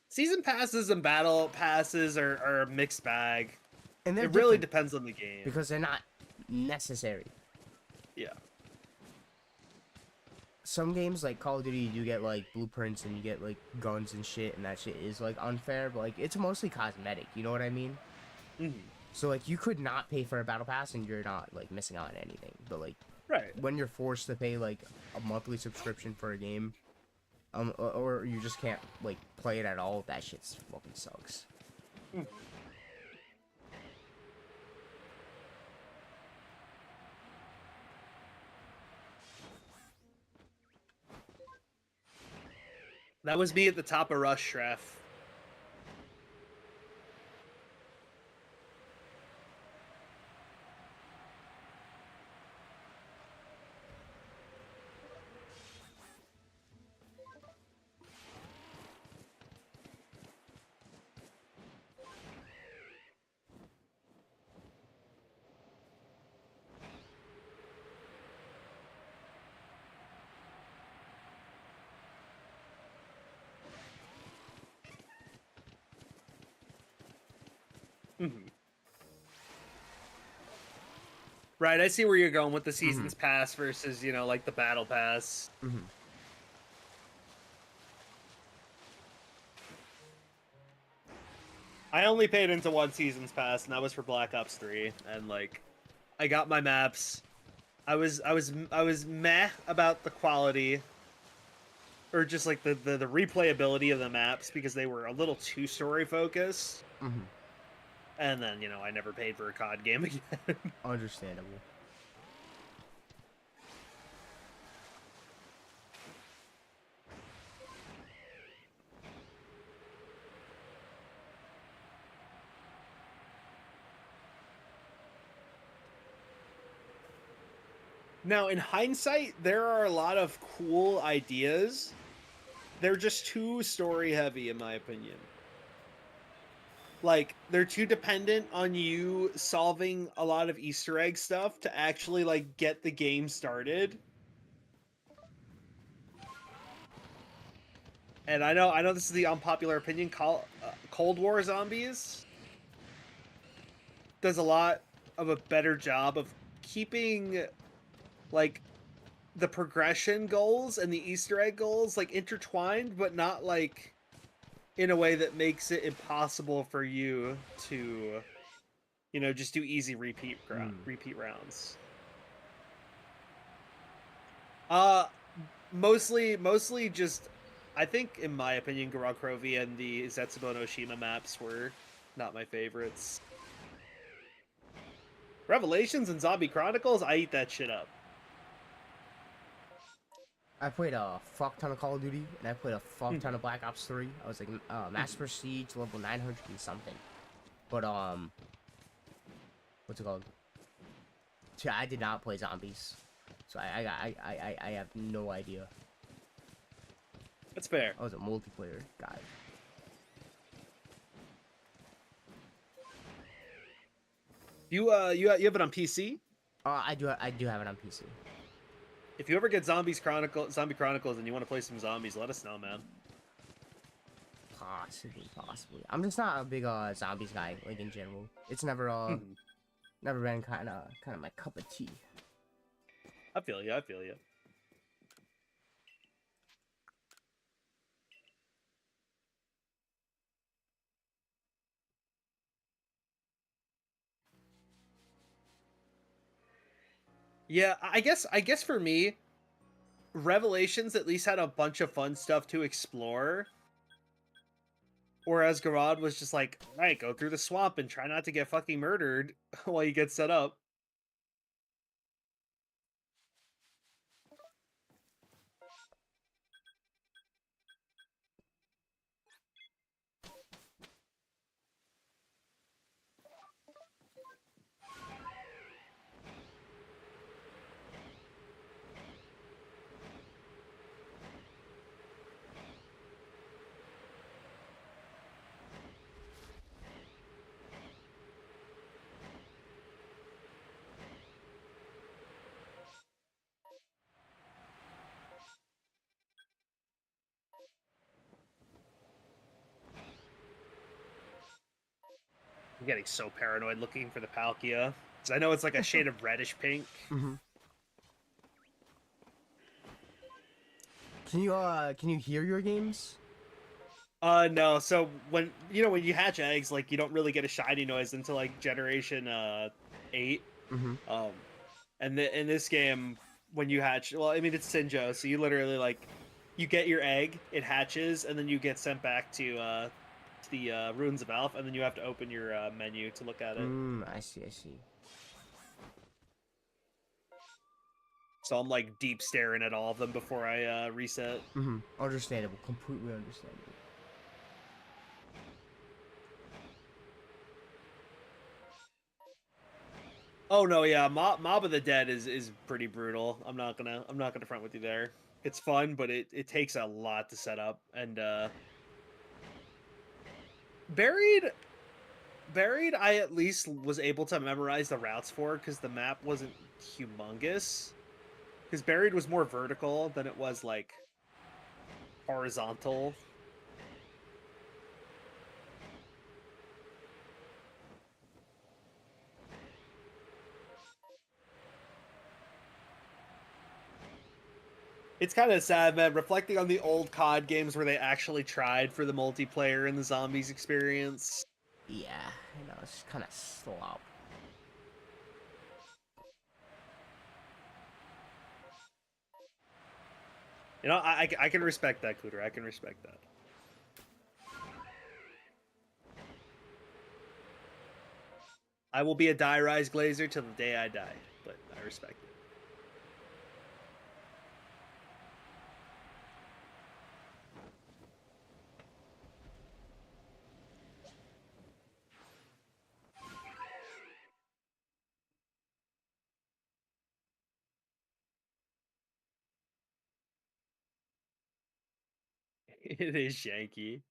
Season passes and battle passes are a mixed bag. And it really depends on the game. Because they're not necessary. Yeah. Some games, like Call of Duty, you get, like, blueprints and you get, like, guns and shit, and that shit is, like, unfair, but, like, it's mostly cosmetic, you know what I mean? So, like, you could not pay for a battle pass and you're not, like, missing out on anything. But, like, when you're forced to pay, like, a monthly subscription for a game, or you just can't, like, play it at all, that shit fucking sucks. That was me at the top of Rush, Shref. Right, I see where you're going with the Seasons Pass versus, you know, like the Battle Pass. I only paid into one Seasons Pass, and that was for Black Ops 3. And like, I got my maps. I was meh about the quality, or just like the replayability of the maps because they were a little too story focused. And then, you know, I never paid for a COD game again. Understandable. Now, in hindsight, there are a lot of cool ideas. They're just too story heavy, in my opinion. Like, they're too dependent on you solving a lot of Easter egg stuff to actually, like, get the game started. And I know this is the unpopular opinion, Cold War Zombies does a lot of a better job of keeping, like, the progression goals and the Easter egg goals, like, intertwined, but not, like, in a way that makes it impossible for you to, you know, just do easy repeat rounds. Mostly just, I think, in my opinion, Gorokrovia and the Zetsubo no Shima maps were not my favorites. Revelations and Zombie Chronicles, I eat that shit up. I played a fuck ton of Call of Duty, and I played a fuck ton of Black Ops 3. I was like, Master Siege, level 900 and something. But, what's it called? I did not play zombies. So I have no idea. That's fair. I was a multiplayer guy. You have it on PC? I do have it on PC. If you ever get Zombie Chronicles and you want to play some zombies, let us know, man. Possibly. I'm just not a big zombies guy, like, in general. It's never never been kind of my cup of tea. I feel you. Yeah, I guess for me, Revelations at least had a bunch of fun stuff to explore. Whereas Garad was just like, right, go through the swamp and try not to get fucking murdered while you get set up. I'm getting so paranoid looking for the Palkia. Because I know it's like a shade of reddish pink. Mm-hmm. Can you hear your games? No. So when you hatch eggs, like you don't really get a shiny noise until like generation 8. Mm-hmm. And in this game, when you hatch, well, I mean it's Sinjo, so you literally like you get your egg, it hatches, and then you get sent back to the Ruins of Alph, and then you have to open your menu to look at it. I see, I see. So I'm like deep staring at all of them before I reset. Mm-hmm. Understandable. Completely understandable. Oh no, yeah, Mob of the Dead is pretty brutal. I'm not gonna front with you there. It's fun, but it takes a lot to set up. And Buried I at least was able to memorize the routes for because the map wasn't humongous. Because Buried was more vertical than it was like horizontal. It's kind of sad, man, reflecting on the old COD games where they actually tried for the multiplayer and the zombies experience. Yeah, I know, it's kind of slop. You know, I can respect that, Cooter. I can respect that. I will be a Die Rise Glazer till the day I die, but I respect it. It is janky.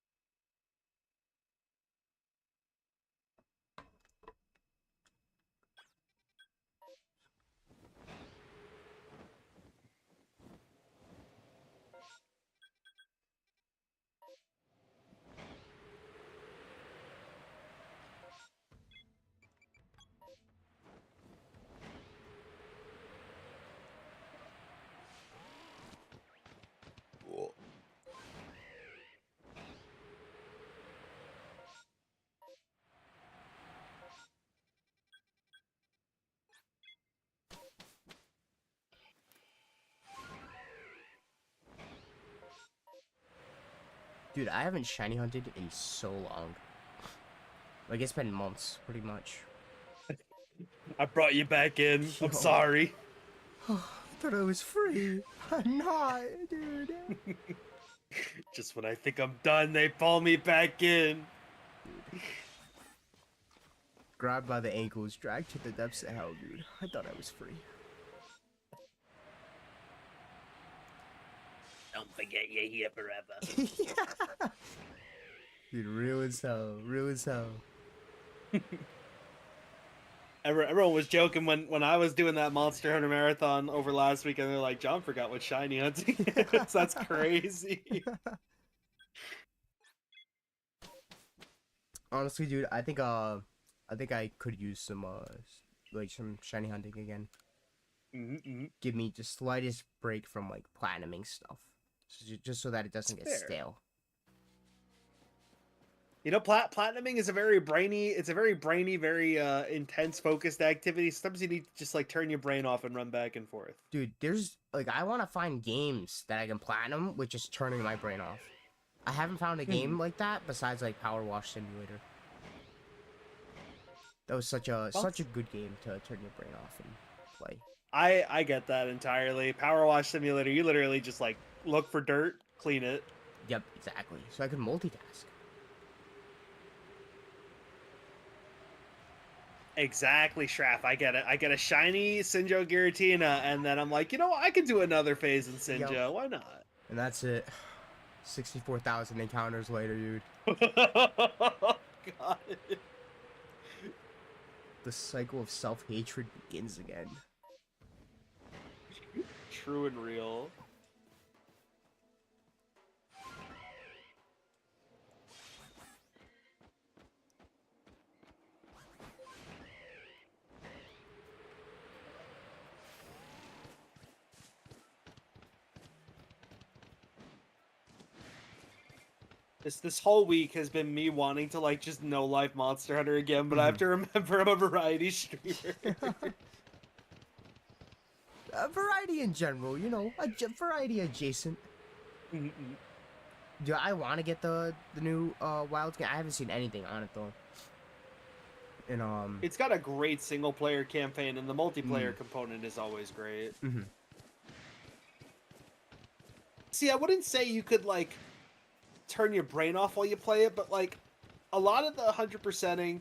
Dude, I haven't shiny hunted in so long. Like, it's been months, pretty much. I brought you back in. Yo. I'm sorry. I thought I was free. I'm not, dude. Just when I think I'm done, they pull me back in. Grabbed by the ankles, dragged to the depths of hell, dude. I thought I was free. Don't forget you're here forever. Yeah. Dude, real as hell. Real as hell. Everyone was joking when I was doing that Monster Hunter Marathon over last week, and they're like, John forgot what shiny hunting is. That's crazy. Honestly, dude, I think I could use some like some shiny hunting again. Give me the slightest break from like platinuming stuff, just so that it doesn't get stale. You know, platinuming is a very brainy. It's a very brainy, very intense, focused activity. Sometimes you need to just like turn your brain off and run back and forth. Dude, there's like I want to find games that I can platinum with just turning my brain off. I haven't found a game like that besides like Power Wash Simulator. That was such a good game to turn your brain off and play. I get that entirely. Power Wash Simulator, you literally just like look for dirt, clean it. Yep, exactly. So I could multitask. Exactly, Shraff. I get it. I get a shiny Sinjo Giratina, and then I'm like, you know what? I could do another phase in Sinjo. Yep. Why not? And that's it. 64,000 encounters later, dude. God. The cycle of self-hatred begins again. True and real. This whole week has been me wanting to like just no life Monster Hunter again, but I have to remember I'm a variety streamer. Variety in general, you know, variety adjacent. Do I want to get the new Wild game? I haven't seen anything on it though. And it's got a great single player campaign, and the multiplayer component is always great. See, I wouldn't say you could like turn your brain off while you play it, but like a lot of the 100%ing,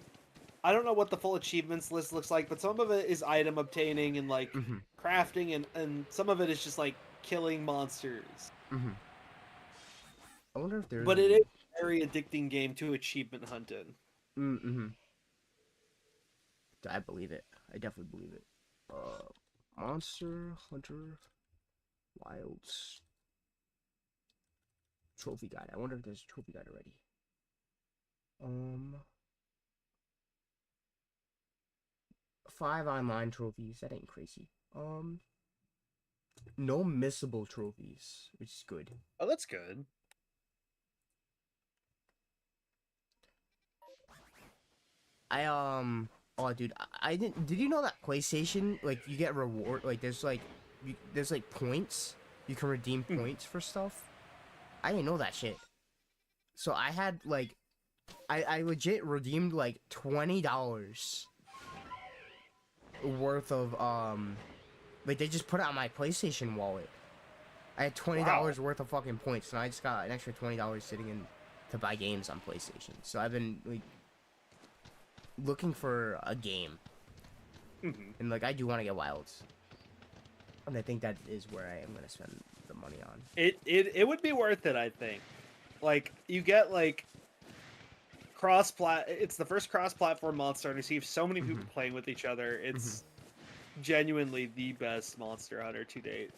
I don't know what the full achievements list looks like, but some of it is item obtaining and like crafting, and some of it is just like killing monsters. I wonder if there's. But it is a very addicting game to achievement hunting. I believe it. I definitely believe it. Monster Hunter Wilds trophy guide. I wonder if there's a trophy guide already. 5 online trophies. That ain't crazy. No missable trophies, which is good. Oh, that's good. Oh dude, I didn't. Did you know that PlayStation, like, you get reward, like there's like points. You can redeem points for stuff. I didn't know that shit. So I had like I legit redeemed like $20 worth of like they just put it on my PlayStation wallet. I had $20 worth of fucking points, and I just got an extra $20 sitting in to buy games on PlayStation. So I've been like looking for a game, and like I do want to get Wilds, and I think that is where I am gonna spend the money on. It would be worth it, I think. Like you get like it's the first cross-platform Monster Hunter, so you have so many people playing with each other. It's genuinely the best Monster Hunter to date.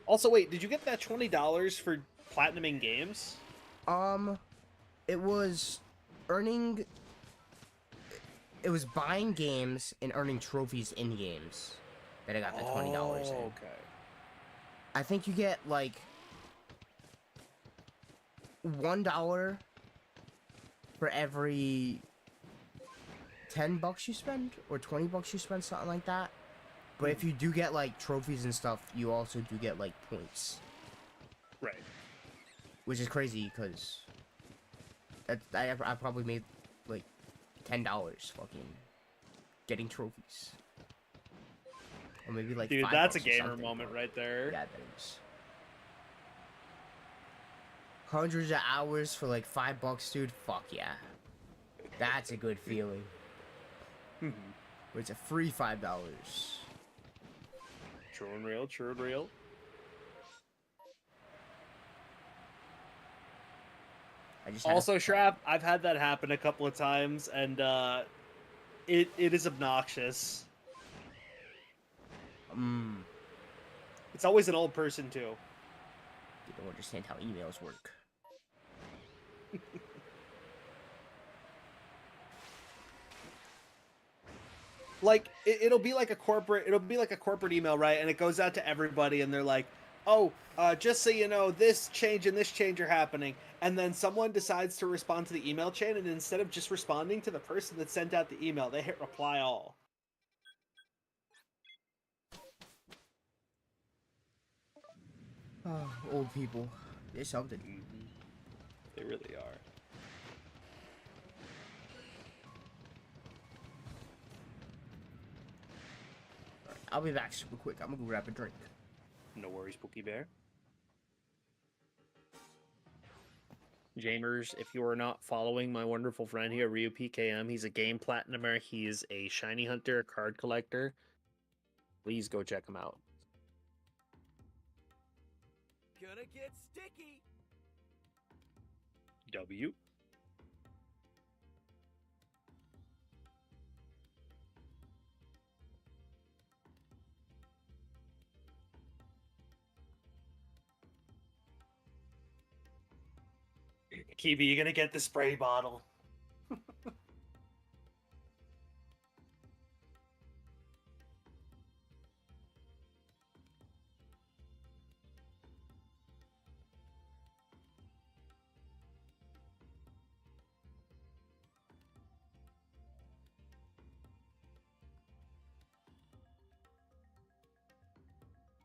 Also, wait, did you get that $20 for platinuming games? It was earning. It was buying games and earning trophies in games that I got the $20 in. Okay. I think you get like $1 for every $10 you spend, or $20 you spend, something like that. But if you do get like trophies and stuff, you also do get like points. Right. Which is crazy because I probably made like $10 fucking getting trophies. Or maybe like Dude, $5 that's a or gamer something. moment right there. Yeah, that is. Hundreds of hours for like $5, dude. Fuck yeah. That's a good feeling. It's a free $5. True and real, true and real. Also, Shrap, I've had that happen a couple of times, and it is obnoxious. It's always an old person too. You don't understand how emails work. Like it'll be like a corporate email, right? And it goes out to everybody, and they're like, oh, just so you know, this change and this change are happening, and then someone decides to respond to the email chain, and instead of just responding to the person that sent out the email, they hit reply all. Oh, old people. They're something. Mm-hmm. They really are. Alright, I'll be back super quick. I'm gonna go grab a drink. No worries, Pookie Bear. Jamers, if you are not following my wonderful friend here, Ryu PKM, he's a game platinumer. He's a shiny hunter, a card collector. Please go check him out. Gonna get sticky. W. Kiwi, you gonna get the spray bottle.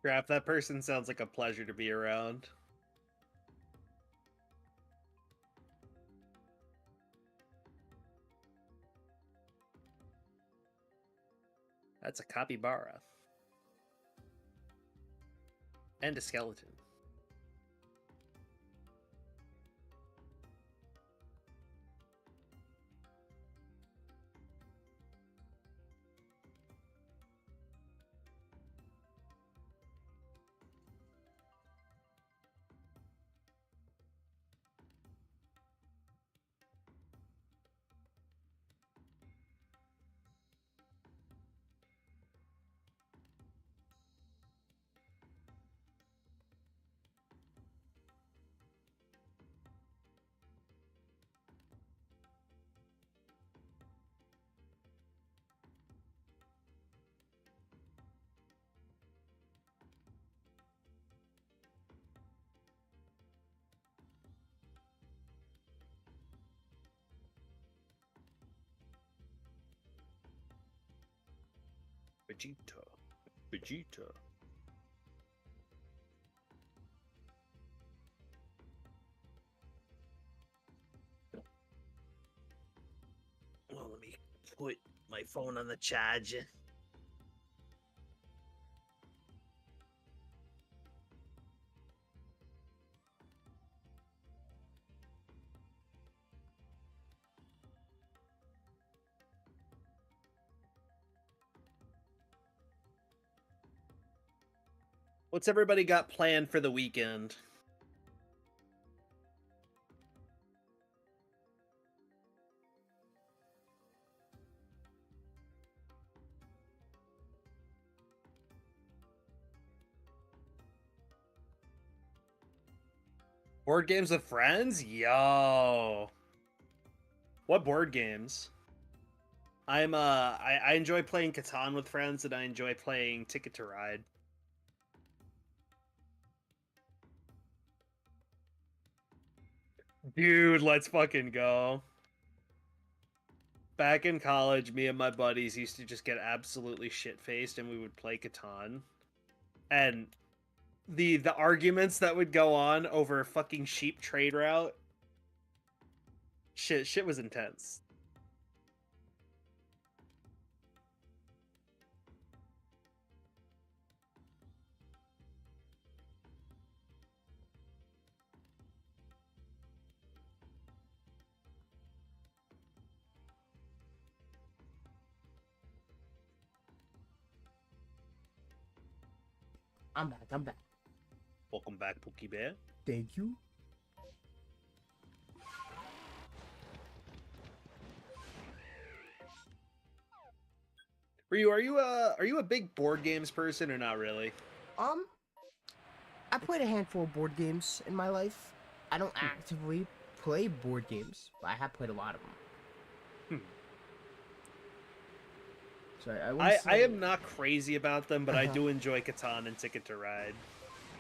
Crap, that person sounds like a pleasure to be around. That's a capybara. And a skeleton. Vegeta. Vegeta. Well, let me put my phone on the charge. What's everybody got planned for the weekend? Board games with friends? Yo. What board games? I enjoy playing Catan with friends, and I enjoy playing Ticket to Ride. Dude, let's fucking go. Back in college, me and my buddies used to just get absolutely shit-faced, and we would play Catan. And the arguments that would go on over fucking sheep trade route. Shit was intense. I'm back. I'm back. Welcome back, Pookie Bear. Thank you. Ryu, are you a big board games person or not really? I played a handful of board games in my life. I don't actively play board games, but I have played a lot of them. So I am not crazy about them, but I do enjoy Catan and Ticket to Ride.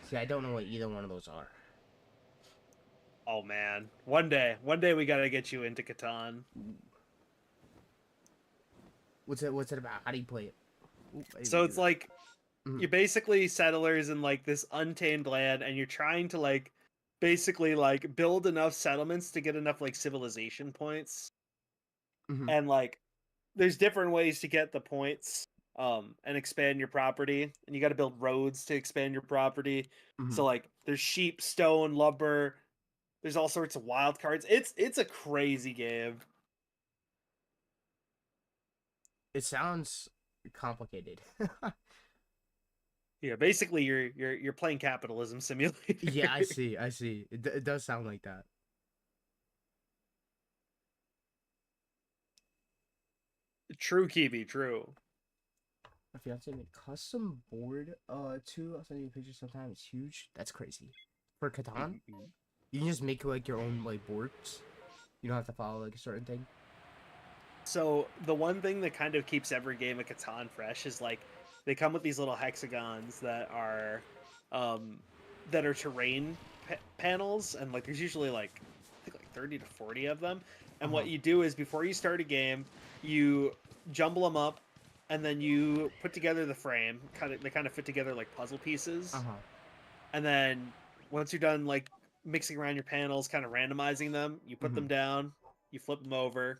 See, I don't know what either one of those are. Oh man, one day we gotta get you into Catan. What's it about? How do you play it? Ooh, I didn't So mean it's to do like Mhm. you're basically settlers in like this untamed land, and you're trying to like basically like build enough settlements to get enough like civilization points. Mhm. And like there's different ways to get the points and expand your property, and you got to build roads to expand your property. Mhm. So like there's sheep, stone, lumber, there's all sorts of wild cards. It's a crazy game. It sounds complicated. Yeah, basically you're playing capitalism simulator. Yeah, I see. I see. It does sound like that. True, Kiwi, true. My fiance made custom board too. I'll send you a picture sometime. It's huge. That's crazy. For Catan, you can just make like your own like boards. You don't have to follow like a certain thing. So the one thing that kind of keeps every game of Catan fresh is like they come with these little hexagons um, that are terrain panels, and like there's usually like I think like 30 to 40 of them. And what you do is before you start a game, you jumble them up, and then you put together the frame. They kind of fit together like puzzle pieces. And then once you're done like mixing around your panels, kind of randomizing them, you put them down, you flip them over,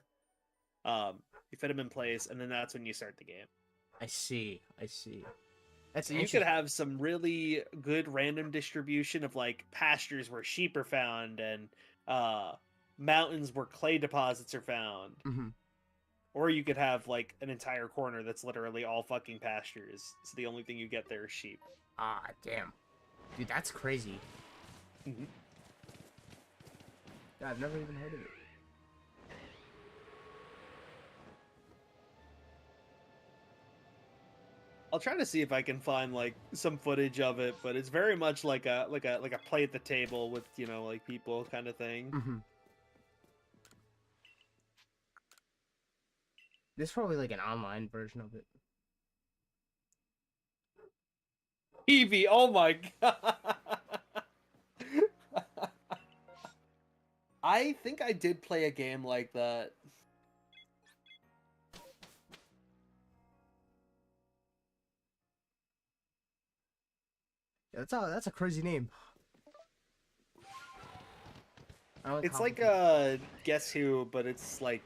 you fit them in place, and then that's when you start the game. I see. I see. That's So you could have some really good random distribution of like pastures where sheep are found, and mountains where clay deposits are found. Or you could have like an entire corner that's literally all fucking pastures. So the only thing you get there is sheep. Ah, damn. Dude, that's crazy. Mm-hmm. Yeah, I've never even heard of it. I'll try to see if I can find like some footage of it, but it's very much like a play at the table with, you know, like people kind of thing. There's probably like an online version of it. Evie, oh my god. I think I did play a game like that. Yeah, that's a crazy name. It's like Guess Who, but it's like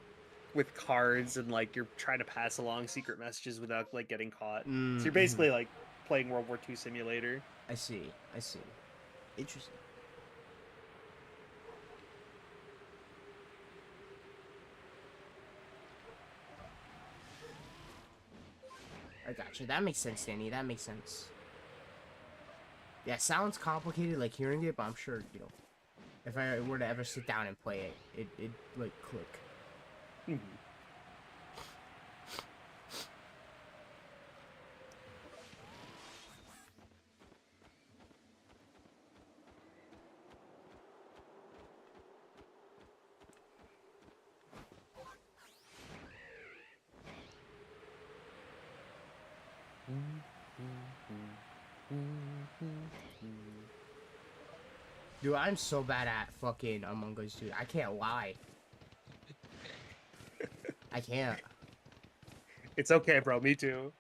with cards, and like you're trying to pass along secret messages without like getting caught. So you're basically like playing World War II simulator. I see. I see. Interesting. I got you. That makes sense, Danny. That makes sense. Yeah, it sounds complicated, like hearing it, but I'm sure, you know, if I were to ever sit down and play it, it'd like click. Dude, I'm so bad at fucking Among Us, dude. I can't lie. I can't. It's okay, bro. Me too.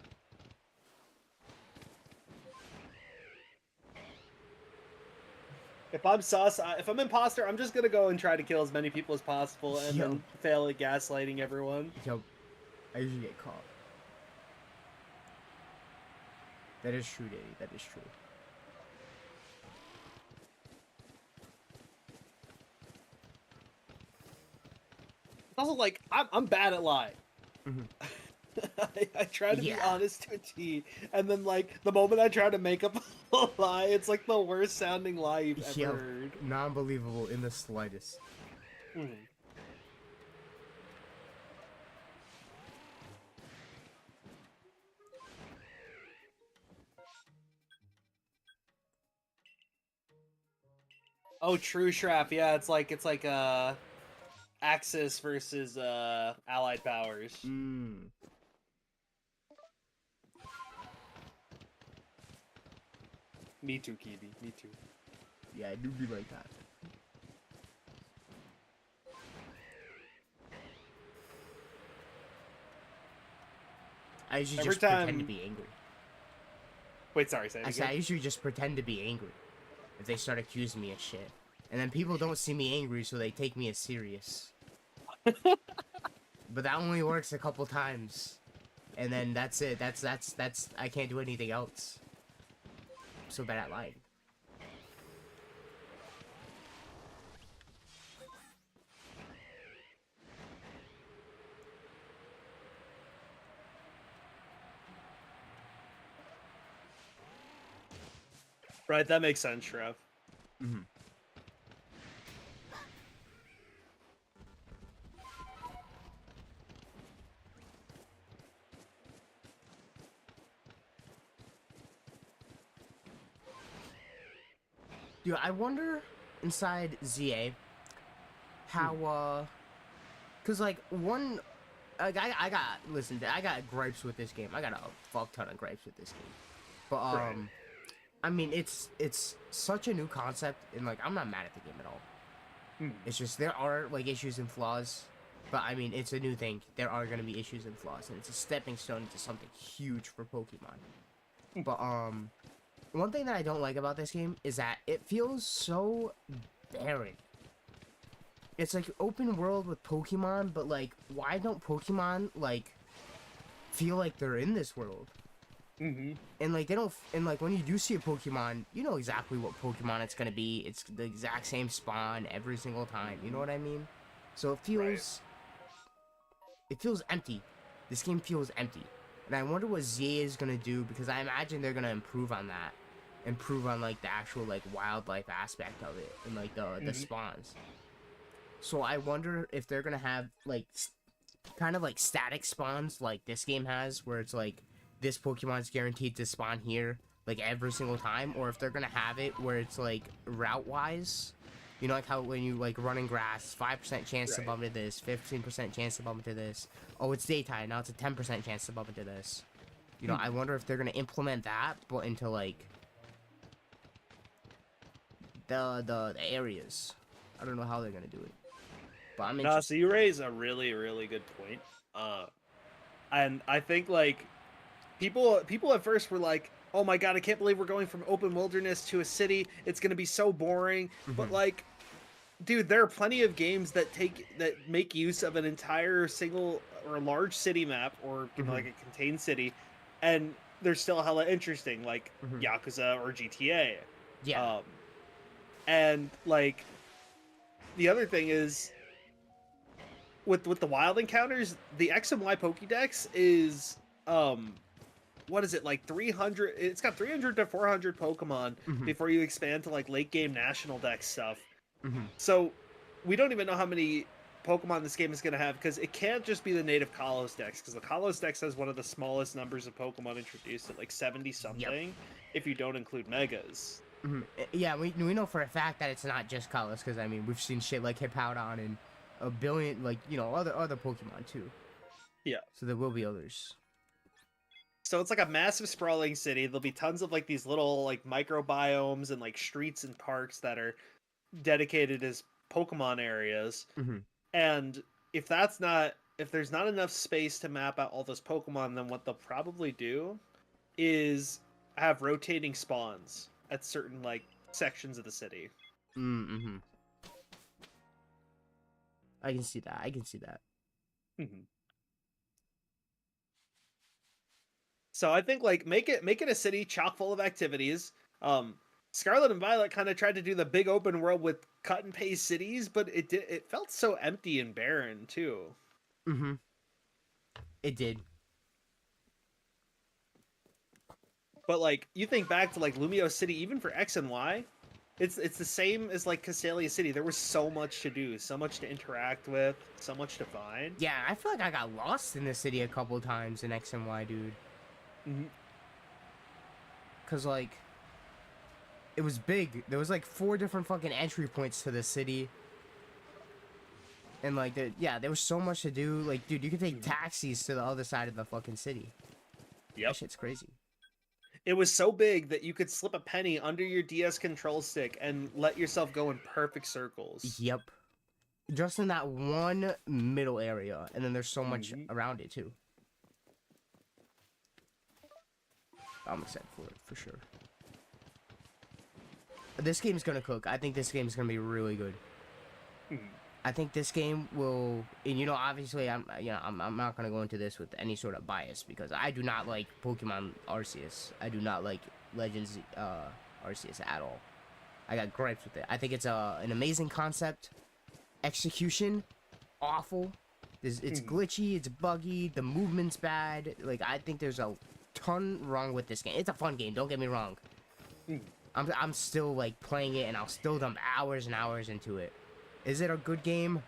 If I'm sus, if I'm imposter, I'm just gonna go and try to kill as many people as possible, and then fail at gaslighting everyone. Yo, I usually get caught. That is true, Daddy. That is true. Also, like, I'm bad at lying. I try to be honest to a T, and then like the moment I try to make up a lie, it's like the worst sounding lie you've ever heard. Non-believable in the slightest. Oh, true, Shrap. Yeah, it's like Axis versus Allied powers. Me too, Kibi. Me too. Yeah, I do be like that. I usually Every just pretend to time- be angry. Wait, sorry, say it I said I again. usually just pretend to be angry if they start accusing me of shit. And then people don't see me angry, so they take me as serious. But that only works a couple times. And then that's it. That's I can't do anything else. I'm so bad at lying. Right, that makes sense, Shrev. Mm-hmm. Dude, I wonder inside ZA how cause like I got listen, I got gripes with this game. I got a fuck ton of gripes with this game. But Right. I mean it's such a new concept and like I'm not mad at the game at all. It's just there are like issues and flaws. But I mean it's a new thing. There are gonna be issues and flaws and it's a stepping stone into something huge for Pokemon. But one thing that I don't like about this game is that it feels so barren. It's like open world with Pokemon, but like, why don't Pokemon like feel like they're in this world? Mm-hmm. And like they don't, and like when you do see a Pokemon, you know exactly what Pokemon it's gonna be. It's the exact same spawn every single time. You know what I mean? So it feels empty. This game feels empty, and I wonder what ZA is gonna do because I imagine they're gonna improve on that, improve on like the actual like wildlife aspect of it and like the spawns. So I wonder if they're gonna have like kind of like static spawns like this game has, where it's like this Pokemon's guaranteed to spawn here like every single time, or if they're gonna have it where it's like route wise. You know, like how when you like run in grass, 5% chance to Right. bump into this, 15% chance to bump into this. Oh, it's daytime now; it's a 10% chance to bump into this. You know, I wonder if they're gonna implement that, but into like the areas. I don't know how they're gonna do it, but I'm No, interested. so you raise a really, really good point. And I think like people at first were like, "Oh my god, I can't believe we're going from open wilderness to a city. It's gonna be so boring." But like, dude, there are plenty of games that make use of an entire single or large city map, or you know, like a contained city, and they're still hella interesting, like Yakuza or GTA. Yeah. And like the other thing is with the wild encounters, the X and Y Pokédex is what is it, like 300? It's got 300 to 400 Pokemon before you expand to like late game national dex stuff. So we don't even know how many Pokemon this game is going to have, because it can't just be the native Kalos dex, because the Kalos dex has one of the smallest numbers of Pokemon introduced at like 70 something, if you don't include megas. Yeah, we know for a fact that it's not just Kalos, because I mean we've seen shit like Hippowdon and a billion, like, you know, other Pokemon too. Yeah. So there will be others. So it's like a massive sprawling city. There'll be tons of like these little like microbiomes and like streets and parks that are dedicated as Pokemon areas. And if there's not enough space to map out all those Pokemon, then what they'll probably do is have rotating spawns at certain like sections of the city. I can see that. I can see that. So I think like make it a city chock full of activities. Scarlet and Violet kind of tried to do the big open world with cut and paste cities, but it felt so empty and barren too. It did. But like you think back to like Lumio City, even for X and Y, it's the same as like Castelia City. There was so much to do, so much to interact with, so much to find. Yeah, I feel like I got lost in the city a couple times in X and Y, dude. Cause like it was big. There was like 4 different fucking entry points to the city. And like there was so much to do. Like, dude, you could take taxis to the other side of the fucking city. Yep. That shit's crazy. it was so big that you could slip a penny under your DS control stick and let yourself go in perfect circles. Yep. Just in that one middle area, and then there's so much around it too. I'm excited for it, for sure. This game's gonna cook. I think this game's gonna be really good. I think this game will, and you know, obviously, I'm not gonna go into this with any sort of bias because I do not like Pokemon Arceus. I do not like Legends Arceus at all. I got gripes with it. I think it's an amazing concept. Execution, awful. It's glitchy. It's buggy. The movement's bad. Like, I think there's a ton wrong with this game. It's a fun game. Don't get me wrong. I'm still like playing it, and I'll still dump hours and hours into it. Is it a good game?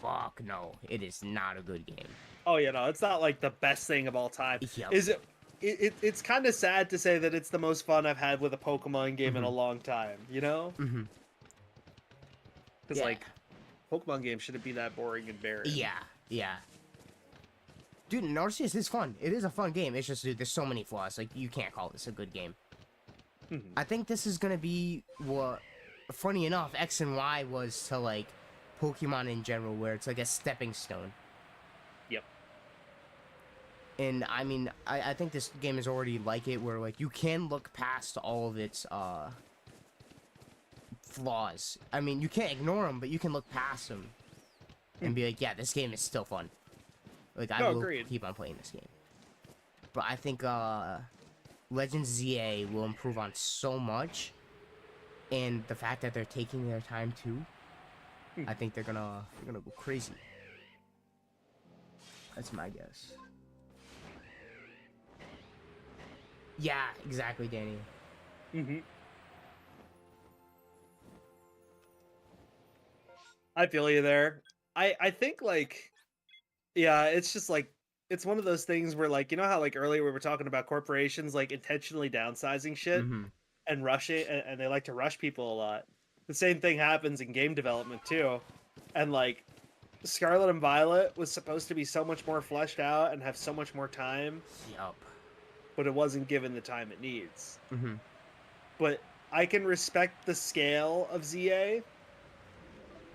Fuck no, it is not a good game. Oh yeah, no, it's not like the best thing of all time. Yep. Is it? It's kind of sad to say that it's the most fun I've had with a Pokemon game in a long time. You know? Because like, Pokemon games shouldn't be that boring and barren. Yeah. Dude, Arceus is fun. It is a fun game. It's just, dude, there's so many flaws. Like, you can't call this a good game. I think this is gonna be what, funny enough, X and Y was to like Pokemon in general, where it's like a stepping stone. Yep. And I mean, I think this game is already like it, where like you can look past all of its flaws. I mean, you can't ignore them, but you can look past them and be like, yeah, this game is still fun. Like, I will keep on playing this game. But I think Legends ZA will improve on so much, and the fact that they're taking their time too, I think they're gonna go crazy. That's my guess. Yeah, exactly, Danny. I feel you there. I think like, yeah, it's just like, it's one of those things where like, you know how like earlier we were talking about corporations like intentionally downsizing shit and rushing, and they like to rush people a lot. The same thing happens in game development too. And like, Scarlet and Violet was supposed to be so much more fleshed out and have so much more time. Yup. But it wasn't given the time it needs. But I can respect the scale of ZA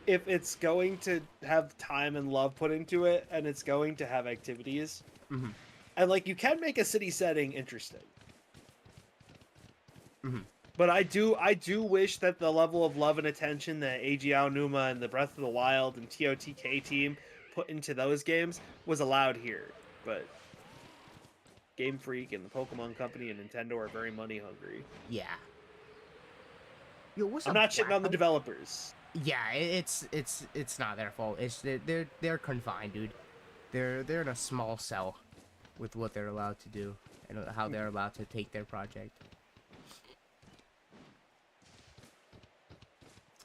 if it's going to have time and love put into it, and it's going to have activities. And like, you can make a city setting interesting. But I do wish that the level of love and attention that Eiji Aonuma and the Breath of the Wild and TOTK team put into those games was allowed here. But Game Freak and the Pokemon Company and Nintendo are very money hungry. Yeah. Yo, what's I'm not shitting on the developers. Yeah, it's not their fault. It's they're confined, dude. They're in a small cell with what they're allowed to do and how they're allowed to take their project.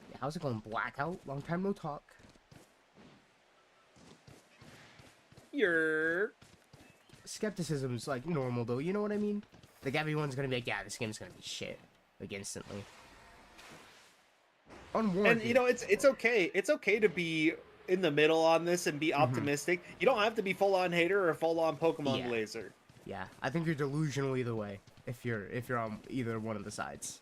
Yeah, how's it going, Blackout? Long time no talk. Your skepticism's like normal though, you know what I mean? Like, everyone's gonna be like, yeah, this game's gonna be shit, like, instantly. Unwarranted. And you know, it's okay. It's okay to be in the middle on this and be optimistic. You don't have to be full on hater or full on Pokemon blazer. Yeah, I think you're delusional either way. If you're on either one of the sides.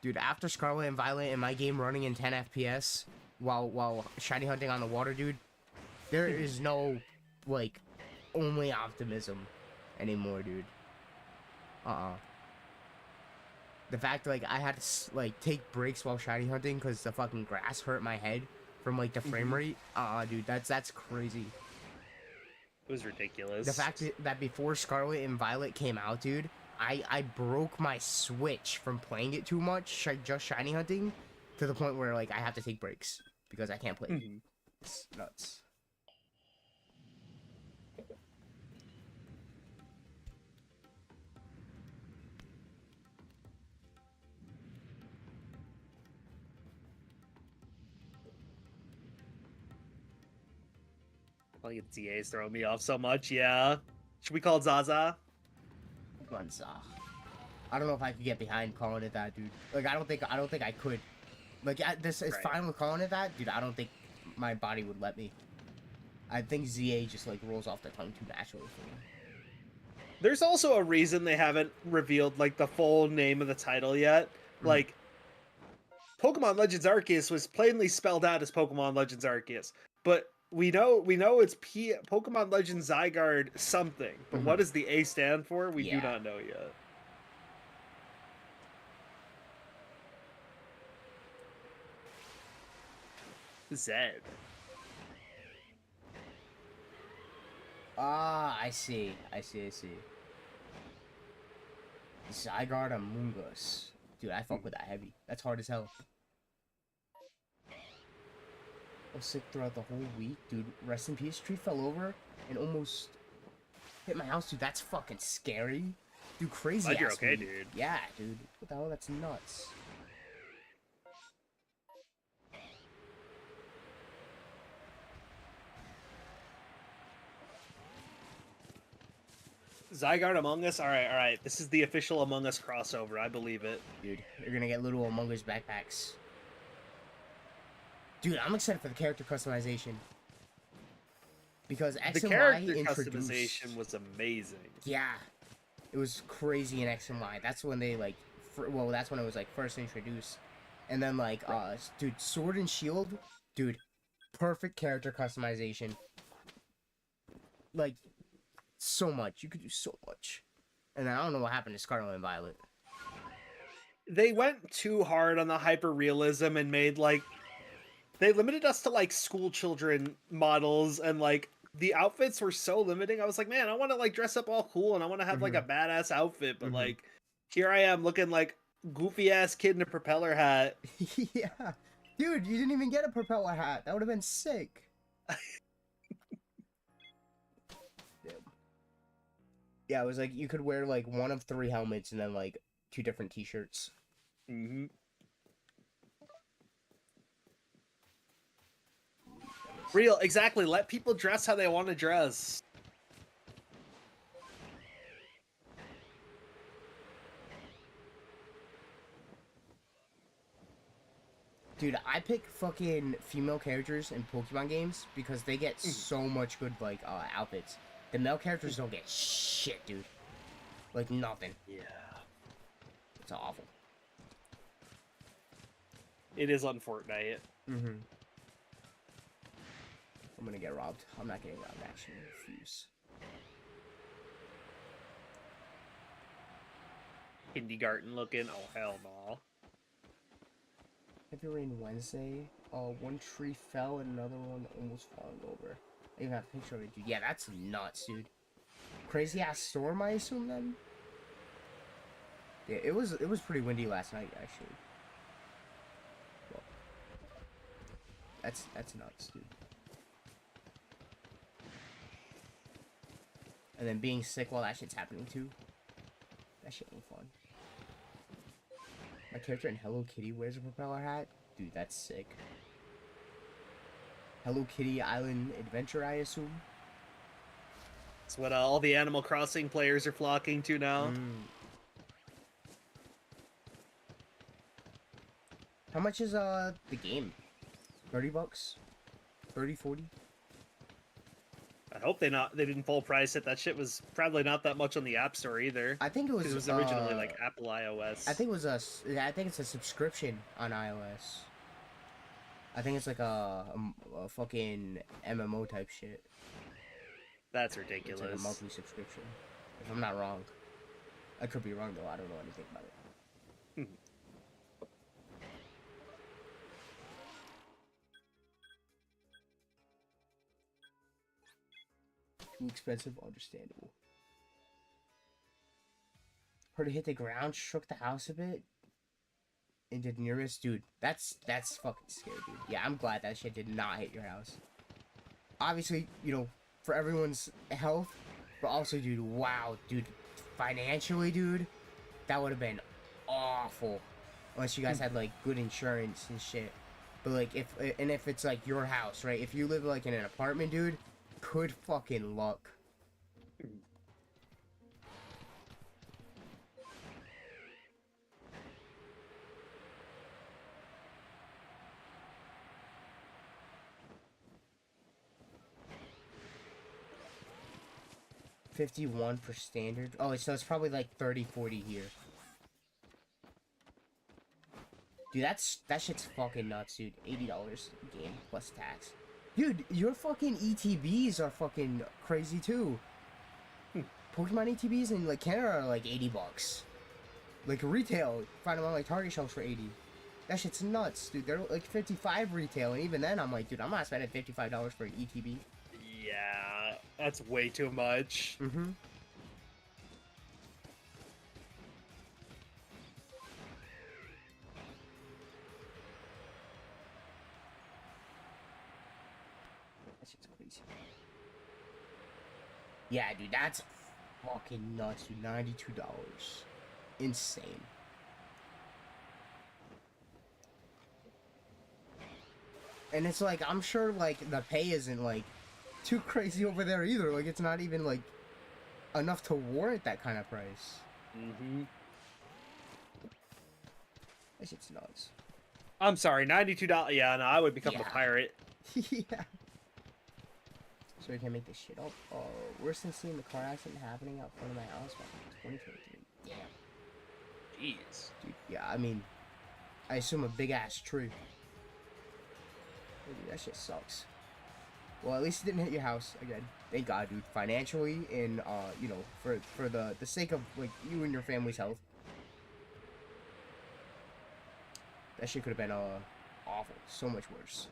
Dude, after Scarlet and Violet and my game running in 10 FPS while shiny hunting on the water, dude, there is no like only optimism anymore, dude. The fact, like, I had to like take breaks while shiny hunting because the fucking grass hurt my head from like the frame rate. Dude, that's crazy. It was ridiculous. The fact that before Scarlet and Violet came out, dude, I broke my Switch from playing it too much, just shiny hunting, to the point where like I have to take breaks because I can't play. It's nuts. Like, ZA's throwing me off so much, yeah. Should we call it Zaza? Come on, Zah. I don't know if I could get behind calling it that, dude. Like, I don't think I could. Like, this is fine with calling it that, dude. I don't think my body would let me. I think ZA just like rolls off the tongue too naturally for me. There's also a reason they haven't revealed like the full name of the title yet. Like Pokemon Legends Arceus was plainly spelled out as Pokemon Legends Arceus, but we know it's Pokemon Legends Zygarde something. But what does the A stand for? We do not know yet. Zed. Ah, I see. Zygarde Among Us. Dude, I fuck with that heavy. That's hard as hell. I was sick throughout the whole week, dude. Rest in peace. Tree fell over and almost hit my house, dude. That's fucking scary. Dude, crazy Glad you're ass okay, week. dude. Yeah, dude. What the hell? That's nuts. Zygarde Among Us? Alright. This is the official Among Us crossover. I believe it. Dude, you're gonna get little Among Us backpacks. Dude, I'm excited for the character customization. Because X The and Y character introduced... customization was amazing. Yeah. It was crazy in X and Y. That's when they, like... Well, that's when it was, like, first introduced. And then, like, dude, Sword and Shield... Dude, perfect character customization. Like, so much. You could do so much. And I don't know what happened to Scarlet and Violet. They went too hard on the hyper realism and made like they limited us to like school children models, and like the outfits were so limiting. I was like, man, I want to like dress up all cool and I want to have like a badass outfit, but like here I am looking like goofy ass kid in a propeller hat. Yeah. Dude, you didn't even get a propeller hat. That would have been sick. Yeah, it was like you could wear like one of 3 helmets and then like 2 different t-shirts. Real, exactly. Let people dress how they want to dress. Dude, I pick fucking female characters in Pokemon games because they get so much good like outfits. The male characters don't get shit, dude. Like nothing. Yeah. It's awful. It is on Fortnite. I'm gonna get robbed. I'm not getting robbed, actually. I refuse. Kindergarten looking. Oh, hell no. Heavy rain Wednesday. One tree fell and another one almost falling over. I even have a picture of it, dude. Yeah, that's nuts, dude. Crazy ass storm, I assume then. Yeah, it was pretty windy last night, actually. Well, that's nuts, dude. And then being sick while that shit's happening too. That shit ain't fun. My character in Hello Kitty wears a propeller hat. Dude, that's sick. Hello Kitty Island Adventure, I assume. It's what all the Animal Crossing players are flocking to now. How much is the game? $30? 30, 40? I hope they didn't full price it. That shit was probably not that much on the App Store either. I think it was. It was originally like Apple iOS. I think it's a subscription on iOS. I think it's like a fucking MMO type shit. That's ridiculous. It's like a monthly subscription. If I'm not wrong. I could be wrong though. I don't know anything about it. Too expensive, understandable. Heard it hit the ground, shook the house a bit. And did nearest, dude. That's fucking scary, dude. Yeah, I'm glad that shit did not hit your house. Obviously, you know, for everyone's health, but also, dude, wow, dude, financially, dude, that would have been awful. Unless you guys had like good insurance and shit. But like, if it's like your house, right? If you live like in an apartment, dude. Good fucking luck. 51 for standard. Oh, so it's probably like 30, 40 here. Dude, that shit's fucking nuts, dude. $80 game plus tax. Dude, your fucking ETBs are fucking crazy too. Pokemon ETBs in like Canada are like $80. Like retail, find them on like Target shelves for 80. That shit's nuts, dude. They're like 55 retail, and even then I'm like, dude, I'm not spending $55 for an ETB. Yeah, that's way too much. Mm-hmm. That shit's crazy. Yeah, dude, that's fucking nuts, dude. $92. Insane. And it's like, I'm sure, like, the pay isn't, like, too crazy over there either. Like, it's not even, like, enough to warrant that kind of price. Mm-hmm. That shit's nuts. I'm sorry, $92. Yeah, no, I would become a pirate. Yeah. So we can make this shit up. Oh, worse than seeing the car accident happening out front of my house back in 2023. Damn. Jeez. Dude, yeah, I mean, I assume a big-ass tree. Dude, that shit sucks. Well, at least it didn't hit your house again. Thank God, dude. Financially and, you know, for the sake of, like, you and your family's health. That shit could have been, awful. So much worse.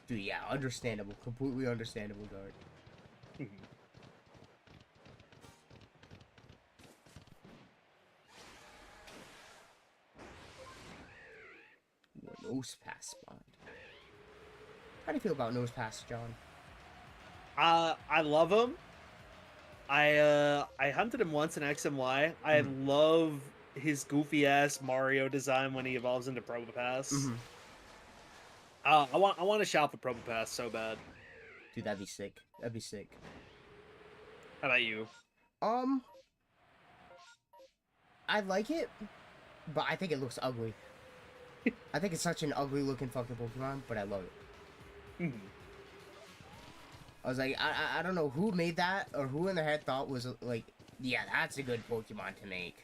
Dude, yeah, understandable. Completely understandable, guard. Nose pass spawned. How do you feel about nose pass, John? I love him. I hunted him once in XMY. I love his goofy ass Mario design when he evolves into Probopass. I want a Shalpha Probopass so bad. Dude, that'd be sick. That'd be sick. How about you? I like it, but I think it looks ugly. I think it's such an ugly looking fucking Pokemon, but I love it. I was like, I don't know who made that or who in their head thought was like, yeah, that's a good Pokemon to make.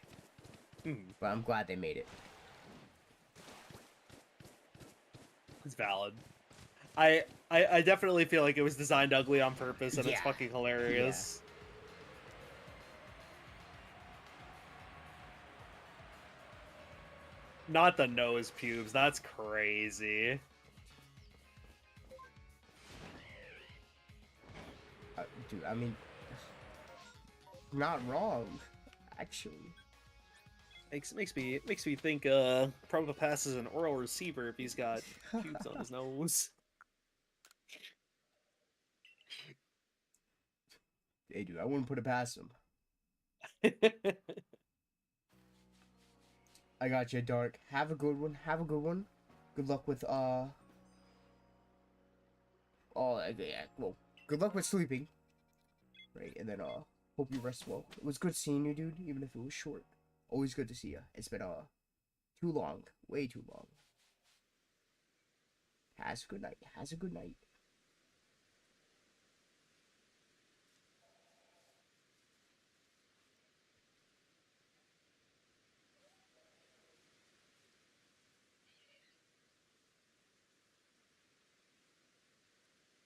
But I'm glad they made it. It's valid. I definitely feel like it was designed ugly on purpose, and it's fucking hilarious. Not the nose pubes. That's crazy. Dude, I mean, not wrong, actually. Makes me think Probopass is an oral receiver if he's got pubes on his nose. Hey, dude, I wouldn't put it past him. I got you, Dark. Have a good one. Have a good one. Good luck with, oh, yeah, well, good luck with sleeping. Right, and then, hope you rest well. It was good seeing you, dude, even if it was short. Always good to see you. It's been, too long. Way too long. Has a good night. Has a good night.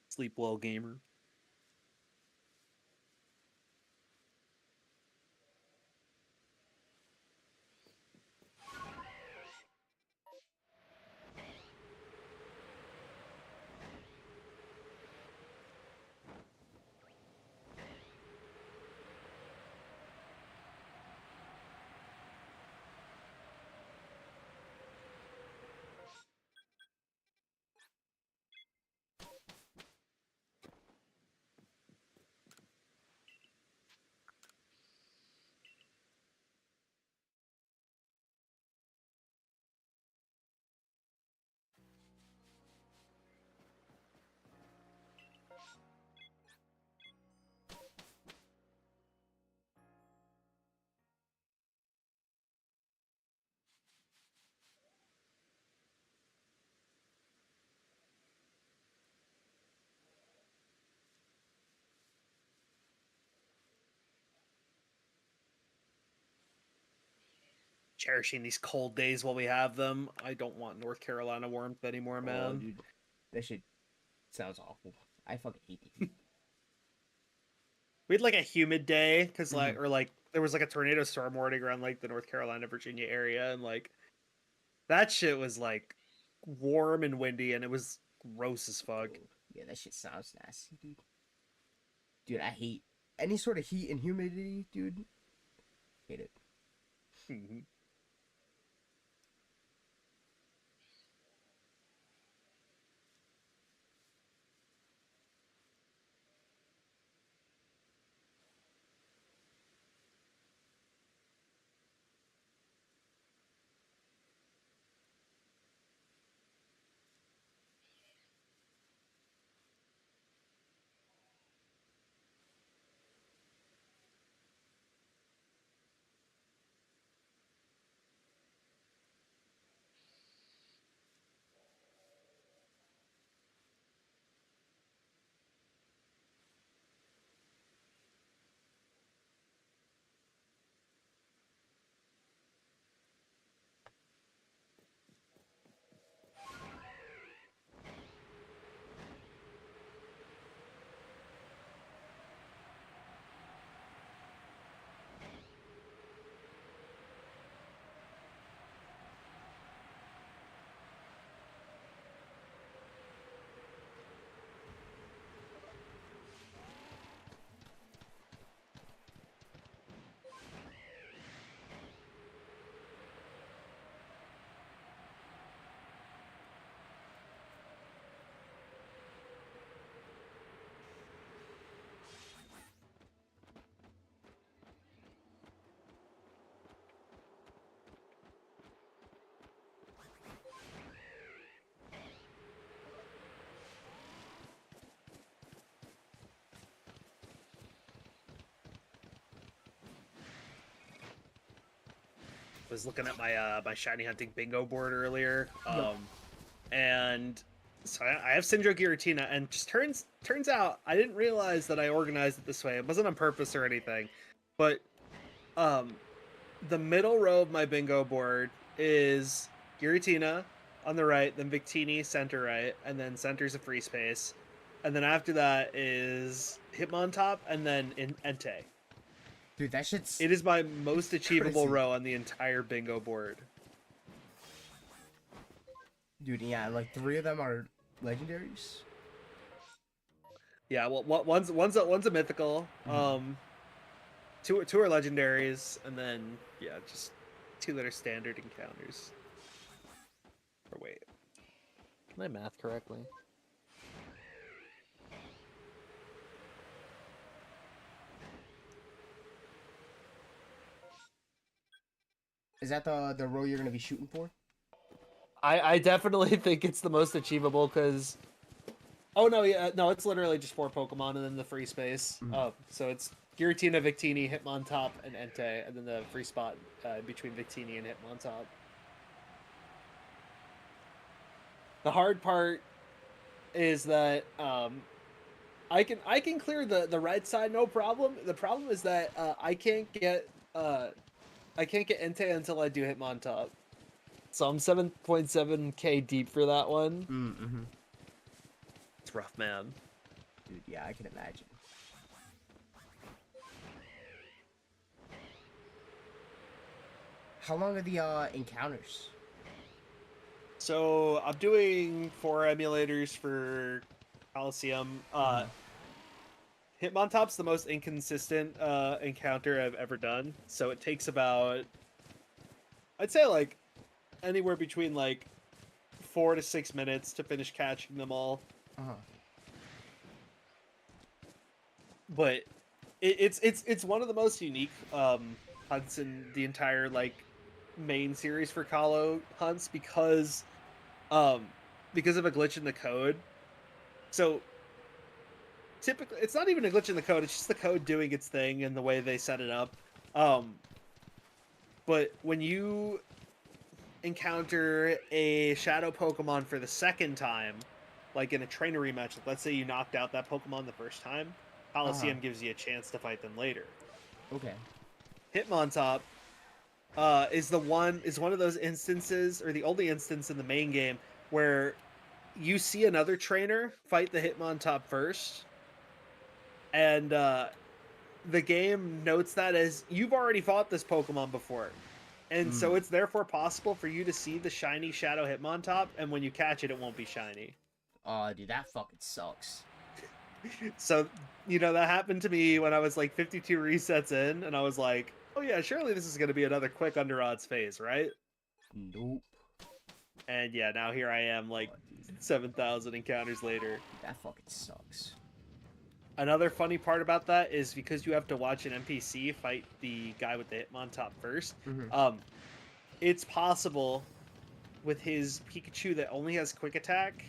Sleep well, gamer. cherishing these cold days while we have them. I don't want North Carolina warmth anymore, man. Oh, dude, that shit sounds awful. I fucking hate the heat. We had like a humid day because there was like a tornado storm warning around like the North Carolina, Virginia area, and like that shit was like warm and windy, and it was gross as fuck. Oh, yeah, that shit sounds nasty, dude. Dude, I hate any sort of heat and humidity, dude. Hate it. Mm-hmm. Was looking at my my shiny hunting bingo board earlier, and so I have Syndrome Giratina, and just turns out I didn't realize that I organized it this way. It wasn't on purpose or anything, but the middle row of my bingo board is Giratina on the right, then Victini center right, and then center's a free space, and then after that is Hitmontop, and then Entei. Dude, that shit's... It is my most achievable crazy. row on the entire bingo board. Dude, yeah, like 3 of them are legendaries. Yeah, well, one's a mythical. Two are legendaries, and then yeah, just 2 that are standard encounters. Or wait, can I math correctly? Is that the row you're gonna be shooting for? I definitely think it's the most achievable because. Oh no, yeah, no, it's literally just 4 Pokemon and then the free space. So it's Giratina, Victini, Hitmontop, and Entei, and then the free spot between Victini and Hitmontop. The hard part is that I can clear the right side no problem. The problem is that I can't get Entei until I do Hitmontop. So I'm 7.7k deep for that one. It's rough, man. Dude, yeah, I can imagine. How long are the encounters? So I'm doing 4 emulators for Coliseum. Hitmontop's the most inconsistent encounter I've ever done. So it takes about, I'd say like anywhere between like 4 to 6 minutes to finish catching them all. But it's one of the most unique hunts in the entire like main series for Colo hunts because of a glitch in the code. So typically it's not even a glitch in the code, it's just the code doing its thing and the way they set it up. But when you encounter a shadow Pokemon for the second time, like in a trainer rematch, let's say you knocked out that Pokemon the first time, Coliseum gives you a chance to fight them later. Okay. Hitmontop is one of those instances, or the only instance in the main game where you see another trainer fight the Hitmontop first, and the game notes that as you've already fought this Pokemon before, and so it's therefore possible for you to see the shiny Shadow Hitmontop, and when you catch it, it won't be shiny. Oh, dude, that fucking sucks. So, that happened to me when I was like 52 resets in, and I was like, oh yeah, surely this is going to be another quick under odds phase, right? Nope. And yeah, now here I am, like 7,000 encounters later. That fucking sucks. Another funny part about that is because you have to watch an NPC fight the guy with the Hitmontop first. It's possible with his Pikachu that only has quick attack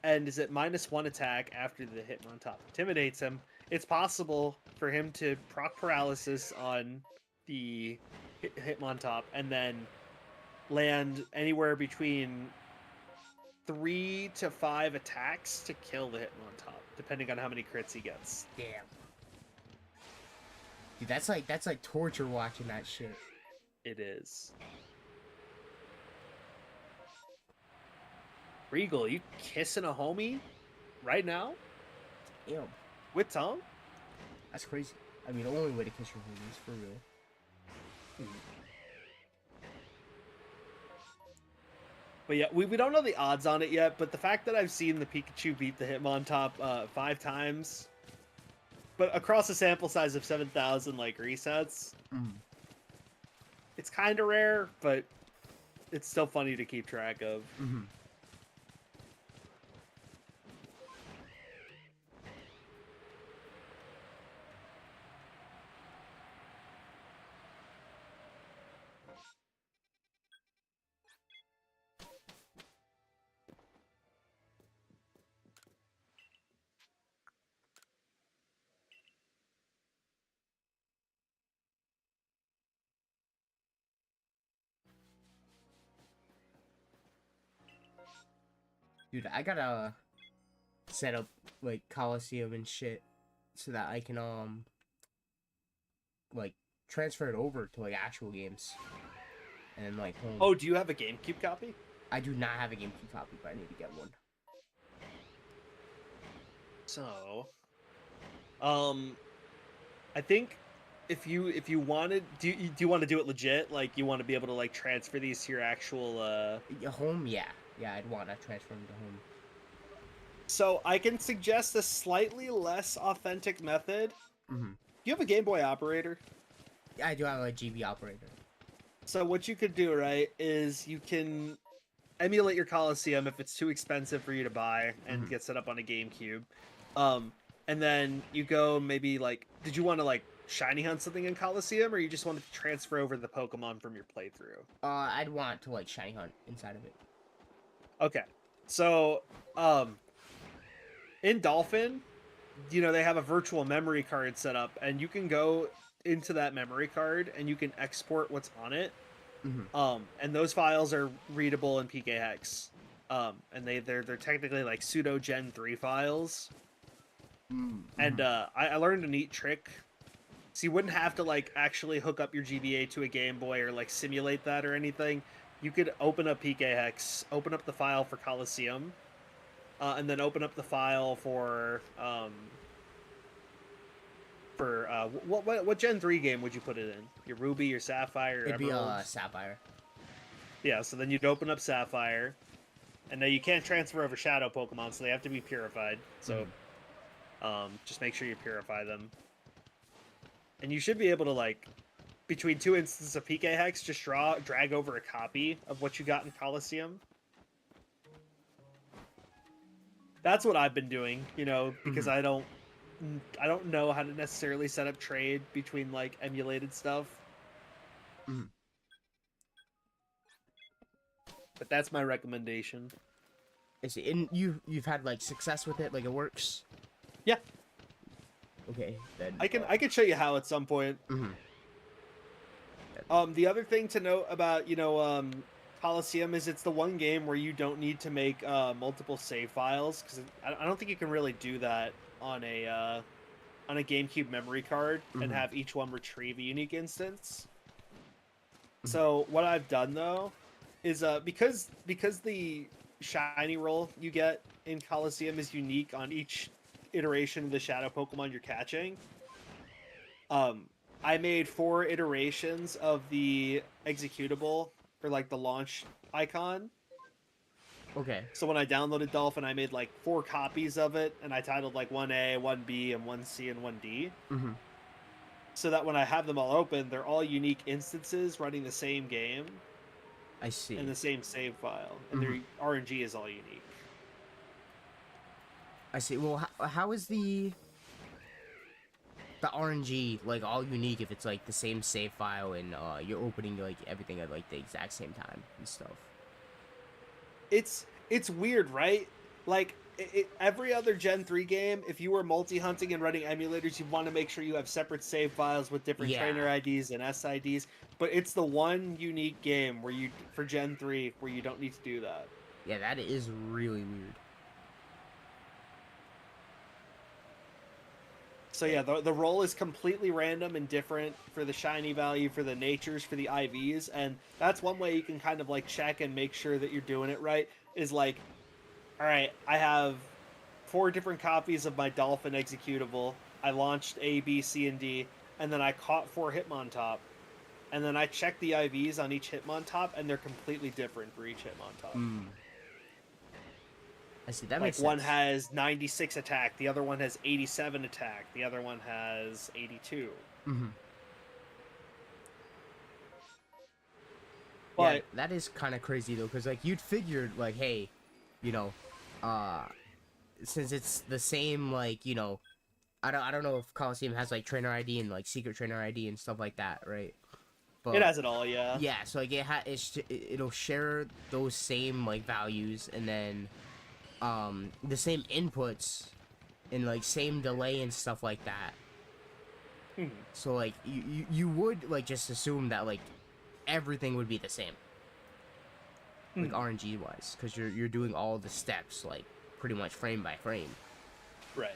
and is at -1 attack after the Hitmontop intimidates him. It's possible for him to proc paralysis on the Hitmontop and then land anywhere between 3 to 5 attacks to kill the Hitmontop, depending on how many crits he gets. Damn. Dude, that's like torture watching that shit. It is. Regal, you kissing a homie right now? Damn. With tongue? That's crazy. I mean, the only way to kiss your homies, for real. But yeah, we don't know the odds on it yet, but the fact that I've seen the Pikachu beat the Hitmontop 5 times, but across a sample size of 7,000 like resets, it's kind of rare, but it's still funny to keep track of. Dude, I gotta set up like Coliseum and shit so that I can like transfer it over to like actual games and like home. Oh, do you have a GameCube copy? I do not have a GameCube copy, but I need to get one. So, I think if you wanted, do you want to do it legit? Like, you want to be able to like transfer these to your actual home? Yeah, I'd want to transfer them to home. So I can suggest a slightly less authentic method. Do you have a Game Boy operator? Yeah, I do have a GB operator. So what you could do, right, is you can emulate your Coliseum if it's too expensive for you to buy and get set up on a GameCube. And then you go maybe like, did you want to like shiny hunt something in Coliseum, or you just wanted to transfer over the Pokemon from your playthrough? I'd want to like shiny hunt inside of it. Okay, so in Dolphin, they have a virtual memory card set up, and you can go into that memory card and you can export what's on it. And those files are readable in PKHex. And they're technically like pseudo Gen 3 files. And I learned a neat trick. So you wouldn't have to like actually hook up your GBA to a Game Boy or like simulate that or anything. You could open up PKHex, open up the file for Coliseum, and then open up the file for what Gen 3 game would you put it in? Your Ruby, your Sapphire, your It'd Emerald? be Sapphire. Yeah, so then you'd open up Sapphire, and now you can't transfer over Shadow Pokemon, so they have to be purified. So just make sure you purify them. And you should be able to, like, between 2 instances of PKHex, just drag over a copy of what you got in Coliseum. That's what I've been doing, because I don't know how to necessarily set up trade between like emulated stuff. But that's my recommendation. I see. And you've had like success with it, like it works? Yeah. Okay, then I can show you how at some point. The other thing to note about, Coliseum is it's the one game where you don't need to make multiple save files, because I don't think you can really do that on a GameCube memory card and have each one retrieve a unique instance. So what I've done though is because the shiny roll you get in Coliseum is unique on each iteration of the shadow Pokemon you're catching. I made 4 iterations of the executable for like the launch icon. Okay. So when I downloaded Dolphin, I made like 4 copies of it, and I titled like 1A, 1B, and 1C, and 1D. Mm-hmm. So that when I have them all open, they're all unique instances running the same game I see. and the same save file, and their RNG is all unique. I see. Well, how is the RNG like all unique if it's like the same save file and you're opening like everything at like the exact same time and stuff? It's weird, right? Like every other Gen 3 game, if you were multi-hunting and running emulators, you want to make sure you have separate save files with different trainer IDs and SIDs. But it's the one unique game where for Gen 3 where you don't need to do that. Yeah, that is really weird. So yeah, the roll is completely random and different for the shiny value, for the natures, for the IVs, and that's one way you can kind of like check and make sure that you're doing it right, is like, all right, I have 4 different copies of my Dolphin executable. I launched A, B, C, and D, and then I caught 4 Hitmontop, and then I checked the IVs on each Hitmontop, and they're completely different for each Hitmontop. I see. That like makes sense. one has 96 attack, the other one has 87 attack, the other one has 82. But yeah, that is kind of crazy though, because like you'd figured like, hey, you know, since it's the same, like, you know, I don't know if Coliseum has like trainer ID and like secret trainer ID and stuff like that, right? But it has it all, yeah. yeah, so like it'll share those same like values, and then the same inputs and like same delay and stuff like that. So like you would like just assume that like everything would be the same, like RNG wise, because you're doing all the steps like pretty much frame by frame. Right.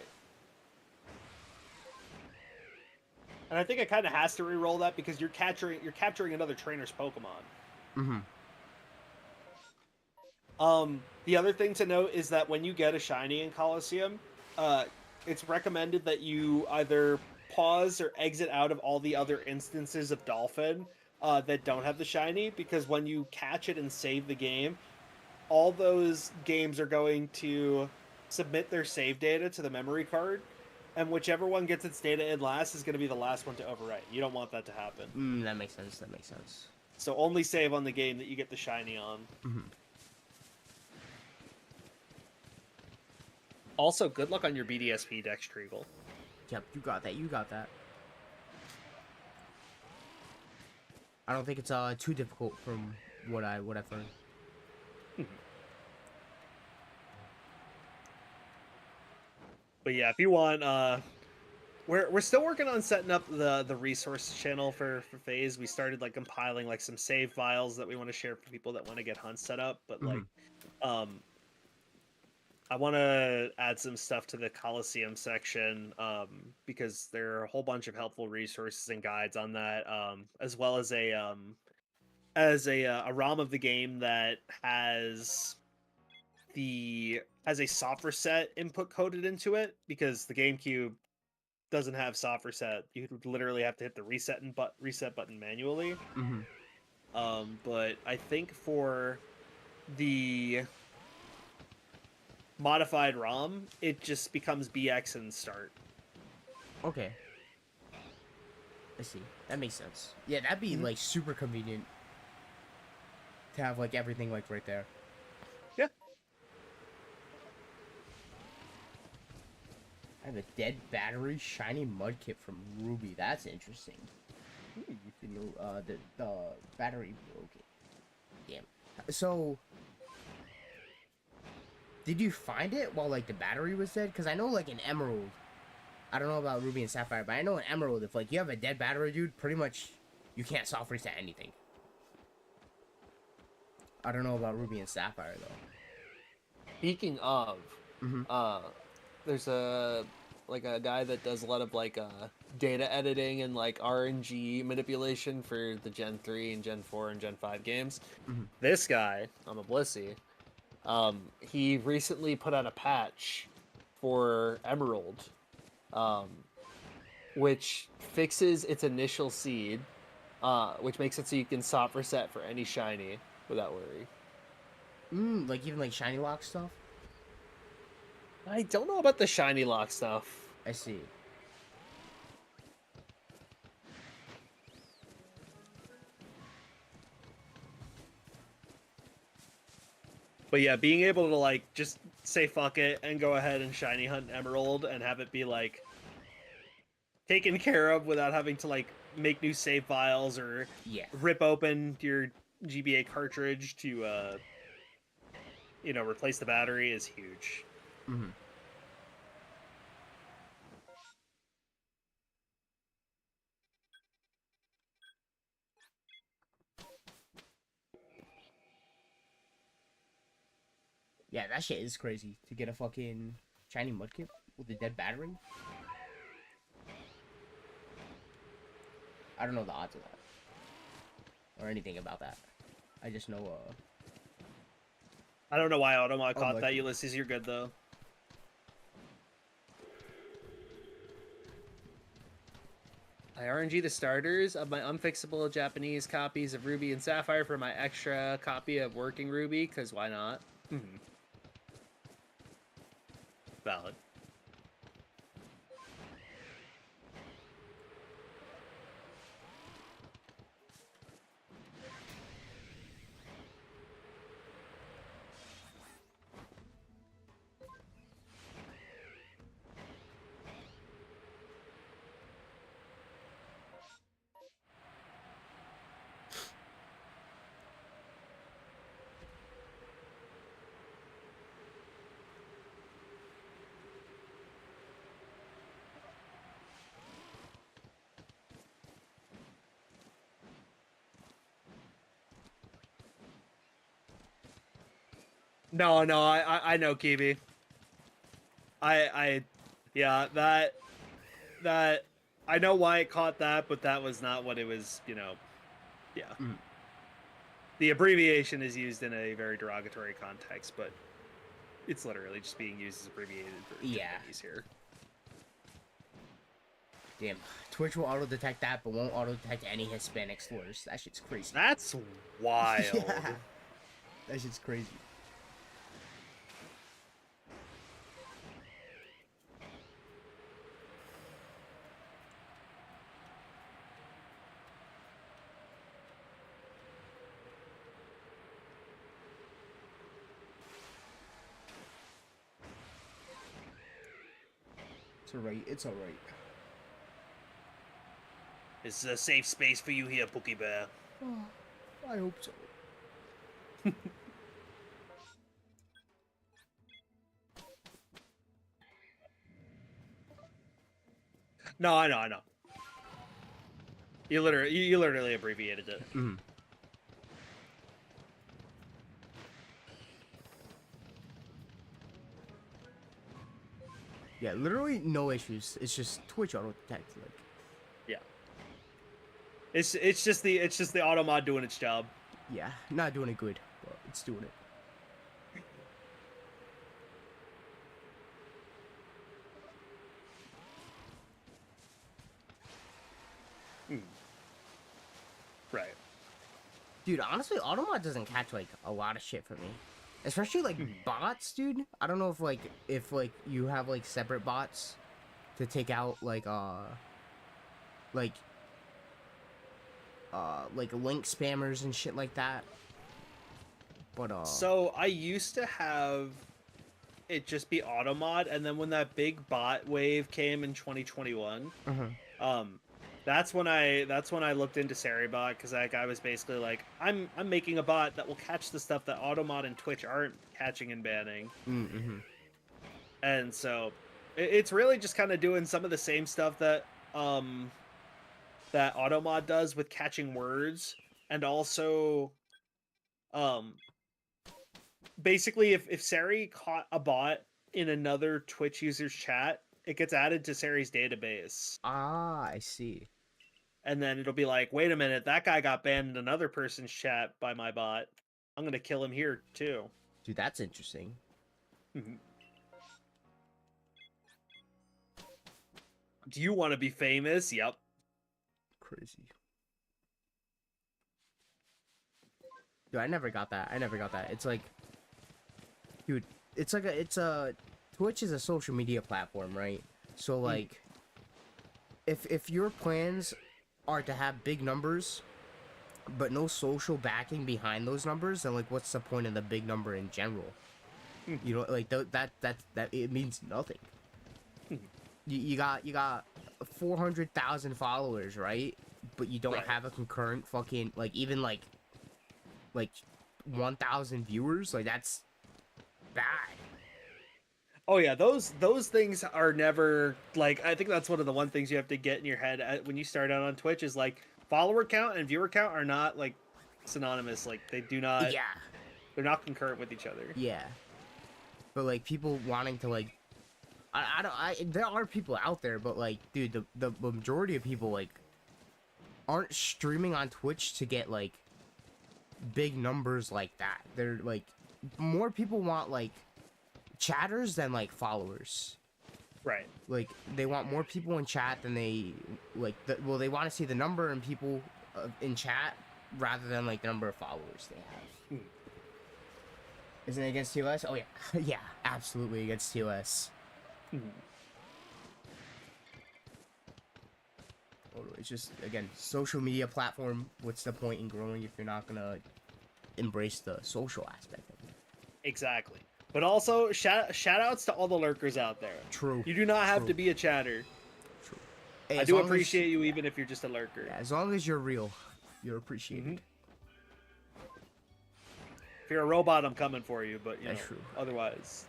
And I think it kind of has to re-roll that because you're capturing another trainer's Pokemon. The other thing to note is that when you get a shiny in Coliseum, it's recommended that you either pause or exit out of all the other instances of Dolphin that don't have the shiny, because when you catch it and save the game, all those games are going to submit their save data to the memory card, and whichever one gets its data in last is going to be the last one to overwrite. You don't want that to happen. That makes sense. That makes sense. So only save on the game that you get the shiny on. Also, good luck on your BDSP, Dex Treagle. Yep, you got that. You got that. I don't think it's too difficult from what I've learned. But yeah, if you want, we're still working on setting up the resource channel for Phase. We started like compiling like some save files that we want to share for people that want to get hunts set up. But like, I want to add some stuff to the Coliseum section because there are a whole bunch of helpful resources and guides on that, as well as a ROM of the game that has a soft reset input coded into it, because the GameCube doesn't have soft reset. You would literally have to hit the reset button manually. But I think for the modified ROM, it just becomes BX and start. Okay. I see. That makes sense. Yeah, that'd be like super convenient to have like everything like right there. Yeah. I have a dead battery shiny mudkip from Ruby. That's interesting. You know, the battery broke it. Damn. So, did you find it while like the battery was dead? Because I know like in Emerald, I don't know about Ruby and Sapphire, but I know in Emerald, if like you have a dead battery, dude, pretty much you can't soft reset anything. I don't know about Ruby and Sapphire though. Speaking of, there's a like a guy that does a lot of like data editing and like RNG manipulation for the Gen 3 and Gen 4 and Gen 5 games. Mm-hmm. This guy, Blissey, he recently put out a patch for Emerald, which fixes its initial seed, which makes it so you can soft reset for any shiny without worry. Like even like shiny lock stuff. I don't know about the shiny lock stuff. I see. But yeah, being able to like just say fuck it and go ahead and shiny hunt Emerald and have it be like taken care of without having to like make new save files or rip open your GBA cartridge to replace the battery is huge. Mm-hmm. Yeah, that shit is crazy to get a fucking shiny mudkip with a dead battery. I don't know the odds of that or anything about that. I just know I don't know why Automod caught that. Ulysses, you're good though. I RNG the starters of my unfixable Japanese copies of Ruby and Sapphire for my extra copy of Working Ruby, because why not? Mm-hmm. Valid. No, I know, Kibi. Yeah, that, I know why it caught that, but that was not what it was, yeah. Mm. The abbreviation is used in a very derogatory context, but it's literally just being used as abbreviated for here. Damn, Twitch will auto-detect that, but won't auto-detect any Hispanic slurs. That shit's crazy. That's wild. Yeah. That shit's crazy. It's alright, it's alright. This is a safe space for you here, Pookie Bear. Oh, I hope so. No, I know. You literally abbreviated it. Mm-hmm. Yeah, literally no issues. It's just Twitch auto detect. Like, yeah, it's just the auto mod doing its job. Yeah, not doing it good, but it's doing it. Right. Dude, honestly, Automod doesn't catch like a lot of shit for me. Especially like bots, dude. I don't know if you have like separate bots to take out like link spammers and shit like that. But so I used to have it just be Automod, and then when that big bot wave came in 2021, that's when I looked into Seribot, because that guy was basically like, I'm making a bot that will catch the stuff that Automod and Twitch aren't catching and banning. Mm-hmm. And so it's really just kind of doing some of the same stuff that that Automod does with catching words, and also basically if Sari caught a bot in another Twitch user's chat, it gets added to Sari's database. Ah, I see. And then it'll be like, wait a minute, that guy got banned in another person's chat by my bot. I'm gonna kill him here too. Dude, that's interesting. Do you want to be famous? Yep. Crazy. Dude, I never got that. It's like, dude, it's a Twitch is a social media platform, right? So like, if your plans are to have big numbers, but no social backing behind those numbers, then like, what's the point of the big number in general? You know, like that it means nothing. You got 400,000 followers, right? But you don't have a concurrent fucking like even like 1,000 viewers. Like that's bad. Oh yeah, those things are never like. I think that's one of the one things you have to get in your head when you start out on Twitch is like follower count and viewer count are not like synonymous. Like they do not. Yeah. They're not concurrent with each other. Yeah. But like people wanting to like, there are people out there, but like, dude, the majority of people like aren't streaming on Twitch to get like big numbers like that. They're like, more people want like chatters than like followers. Right. Like they want more people in chat than they like. They want to see the number of people in chat rather than like the number of followers they have. Isn't it against TOS? Oh yeah, yeah, absolutely against TOS. It's just again social media platform. What's the point in growing if you're not gonna embrace the social aspect of it? Exactly. But also shout outs to all the lurkers out there. True. You do not have to be a chatter. True. Hey, I do appreciate you even if you're just a lurker. Yeah, as long as you're real, you're appreciated. If you're a robot, I'm coming for you, but That's true. Otherwise.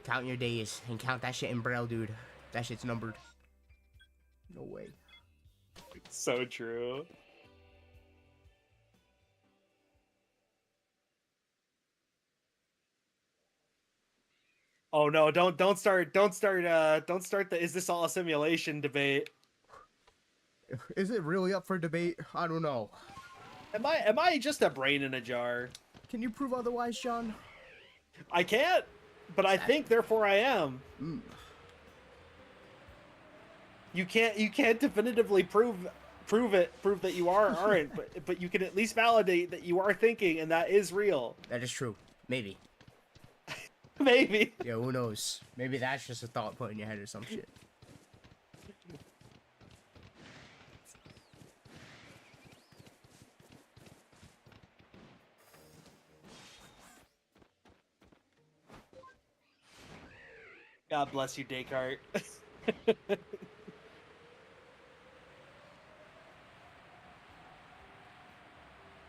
Count your days and count that shit in Braille, dude. That shit's numbered. No way. So true. Oh no, don't start the is this all a simulation debate. Is it really up for debate? I don't know. Am I just a brain in a jar? Can you prove otherwise, John? I can't, but I think therefore I am. You can't definitively prove that you are or aren't, but you can at least validate that you are thinking and that is real. That is true. Maybe. Maybe. Yeah, who knows? Maybe that's just a thought put in your head or some shit. God bless you, Descartes.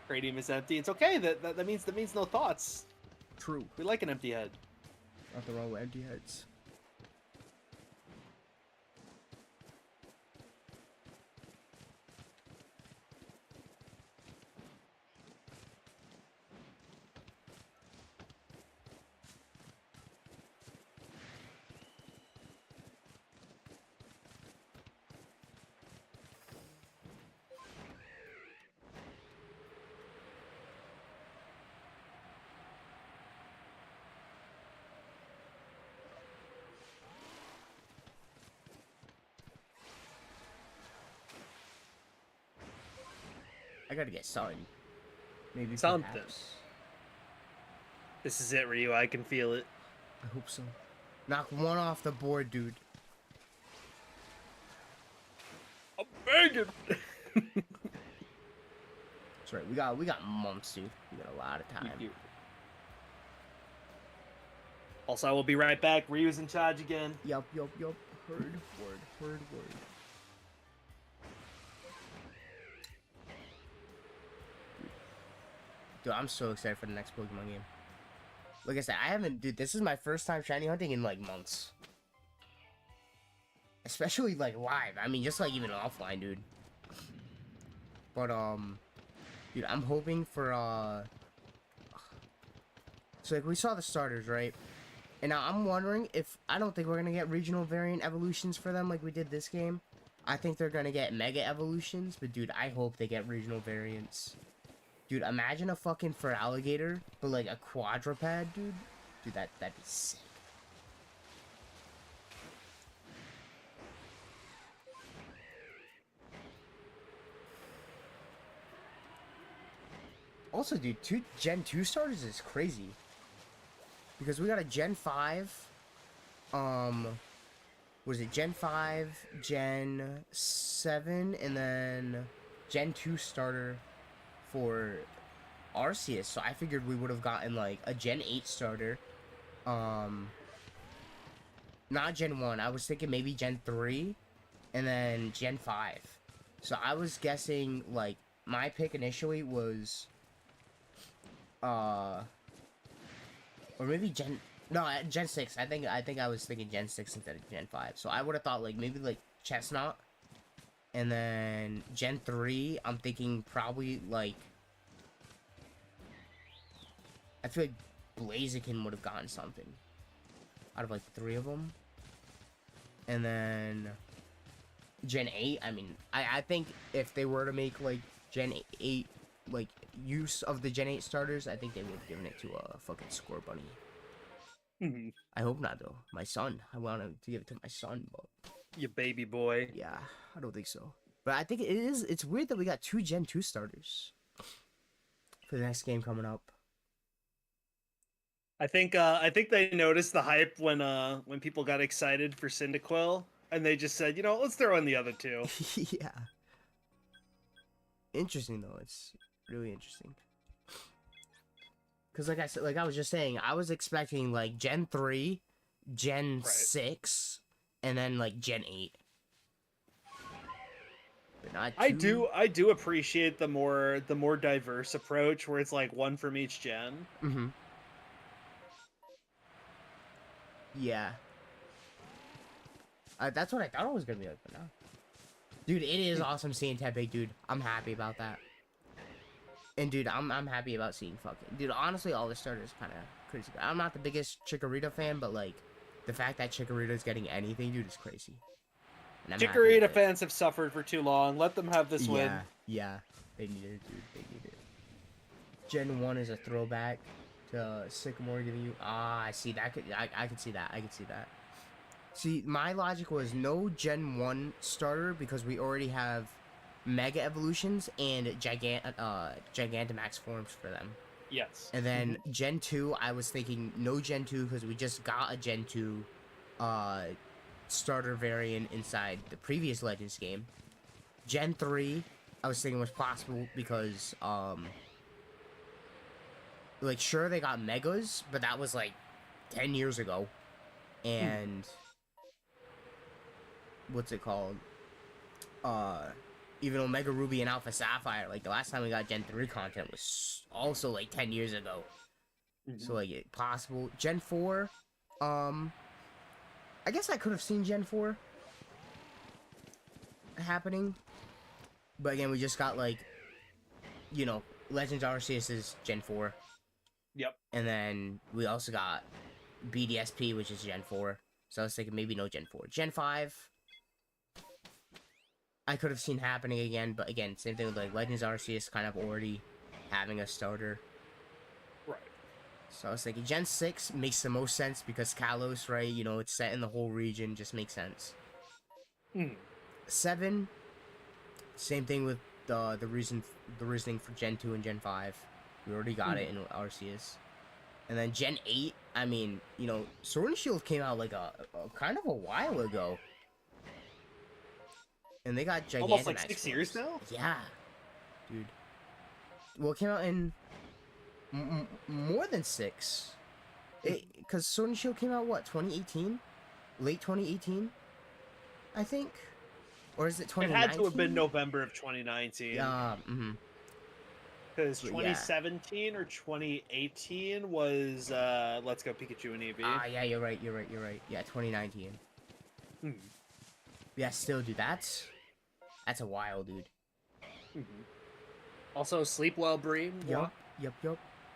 Cranium is empty. It's okay. That means no thoughts. True. We like an empty head. Nothing wrong with empty heads. I gotta get something. Maybe something. Perhaps. This is it, Ryu. I can feel it. I hope so. Knock one off the board, dude. I'm begging. That's right. We got months, dude. We got a lot of time. Also, I will be right back. Ryu's in charge again. Yup. Heard word. Dude, I'm so excited for the next Pokemon game. Like I said, dude, this is my first time shiny hunting in like months. Especially like live. I mean, just like even offline, dude. But, dude, I'm hoping for, so like we saw the starters, right? And now I'm wondering if... I don't think we're going to get regional variant evolutions for them like we did this game. I think they're going to get mega evolutions. But, dude, I hope they get regional variants. Dude, imagine a fucking Feraligatr, but like a quadruped, dude. Dude, that'd be sick. Also, dude, Gen 2 starters is crazy. Because we got a Gen 5, was it Gen 5, Gen 7, and then Gen 2 starter for Arceus. So I figured we would have gotten, like, a Gen 8 starter. Not Gen 1. I was thinking maybe Gen 3, and then Gen 5. So I was guessing, like, my pick initially was... or maybe Gen 6. I think I was thinking Gen 6 instead of Gen 5. So I would have thought like maybe like Chestnut. And then Gen 3, I'm thinking probably like I feel like Blaziken would have gotten something out of like 3 of them. And then Gen 8, I mean, I think if they were to make like Gen 8 like use of the Gen 8 starters, I think they would have given it to a fucking Score Bunny. I hope not though. My son. I wanted to give it to my son, but You baby boy. yeah, I don't think so. But I think it's weird that we got 2 Gen 2 starters for the next game coming up. I think they noticed the hype when people got excited for Cyndaquil, and they just said, you know, let's throw in the other 2. Yeah. Interesting though. It's really interesting. Cause like I said, like I was just saying, I was expecting like Gen 3, Gen 6, and then like Gen 8. But not two. I do appreciate the more diverse approach where it's like 1 from each gen. Mm-hmm. Yeah. That's what I thought it was gonna be like, but no. Dude, it is awesome seeing Tepe, dude. I'm happy about that. And dude, I'm happy about seeing fucking... Dude, honestly, all the starters kind of crazy. I'm not the biggest Chikorita fan, but like, the fact that Chikorita's getting anything, dude, is crazy. Chikorita fans have suffered for too long. Let them have this win. Yeah. They need it, dude. They need it. Gen 1 is a throwback to Sycamore giving you... I see. I could see that. I could see that. See, my logic was no Gen 1 starter because we already have Mega Evolutions and Gigantamax forms for them. Yes. And then Gen 2, I was thinking no Gen 2 because we just got a Gen 2 starter variant inside the previous Legends game. Gen 3, I was thinking was possible because, like, sure, they got Megas, but that was, like, 10 years ago. And... what's it called? Even Omega Ruby and Alpha Sapphire, like the last time we got Gen 3 content was also like 10 years ago. So like it possible. Gen 4, I guess I could have seen Gen 4 happening. But again, we just got like, you know, Legends Arceus is Gen 4. Yep. And then we also got BDSP, which is Gen 4. So I was thinking maybe no Gen 4. Gen 5, I could have seen happening again, but again, same thing with like Legends Arceus kind of already having a starter. Right. So I was thinking Gen 6 makes the most sense because Kalos, right? You know, it's set in the whole region, just makes sense. 7, same thing with the reasoning for Gen 2 and Gen 5. We already got it in Arceus. And then Gen 8, I mean, you know, Sword and Shield came out like a kind of a while ago. And they got Gigantamax. Almost like 6 years now? Yeah. Dude. Well, it came out in more than 6. Because Sword and Shield came out, what, 2018? Late 2018? I think? Or is it 2019? It had to have been November of 2019. Because 2017 or 2018 was Let's Go Pikachu and Eevee. Yeah, you're right. Yeah, 2019. Yeah, still, dude, that's a while, dude. Also, sleep well, Bream. Yup.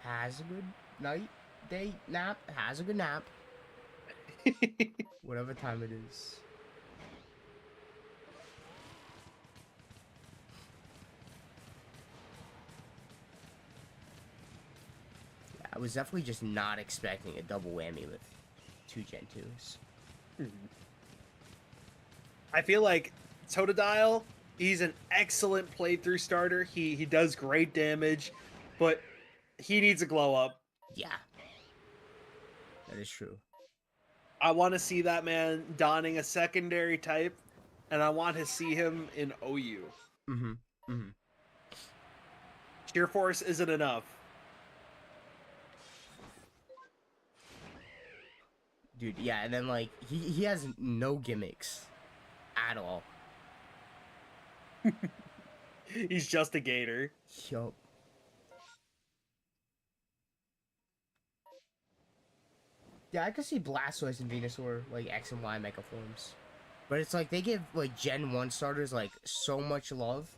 Has a good night, day, nap. Has a good nap. Whatever time it is. Yeah, I was definitely just not expecting a double whammy with 2 Gen 2s. I feel like Totodile, he's an excellent playthrough starter. He does great damage, but he needs a glow up. Yeah. That is true. I want to see that man donning a secondary type, and I want to see him in OU. Mm-hmm. Mm-hmm. Sheer Force isn't enough. Dude, yeah, and then like he has no gimmicks at all. He's just a gator. Yup. Yeah, I could see Blastoise and Venusaur like X and Y Mecha forms. But it's like they give like Gen 1 starters like so much love,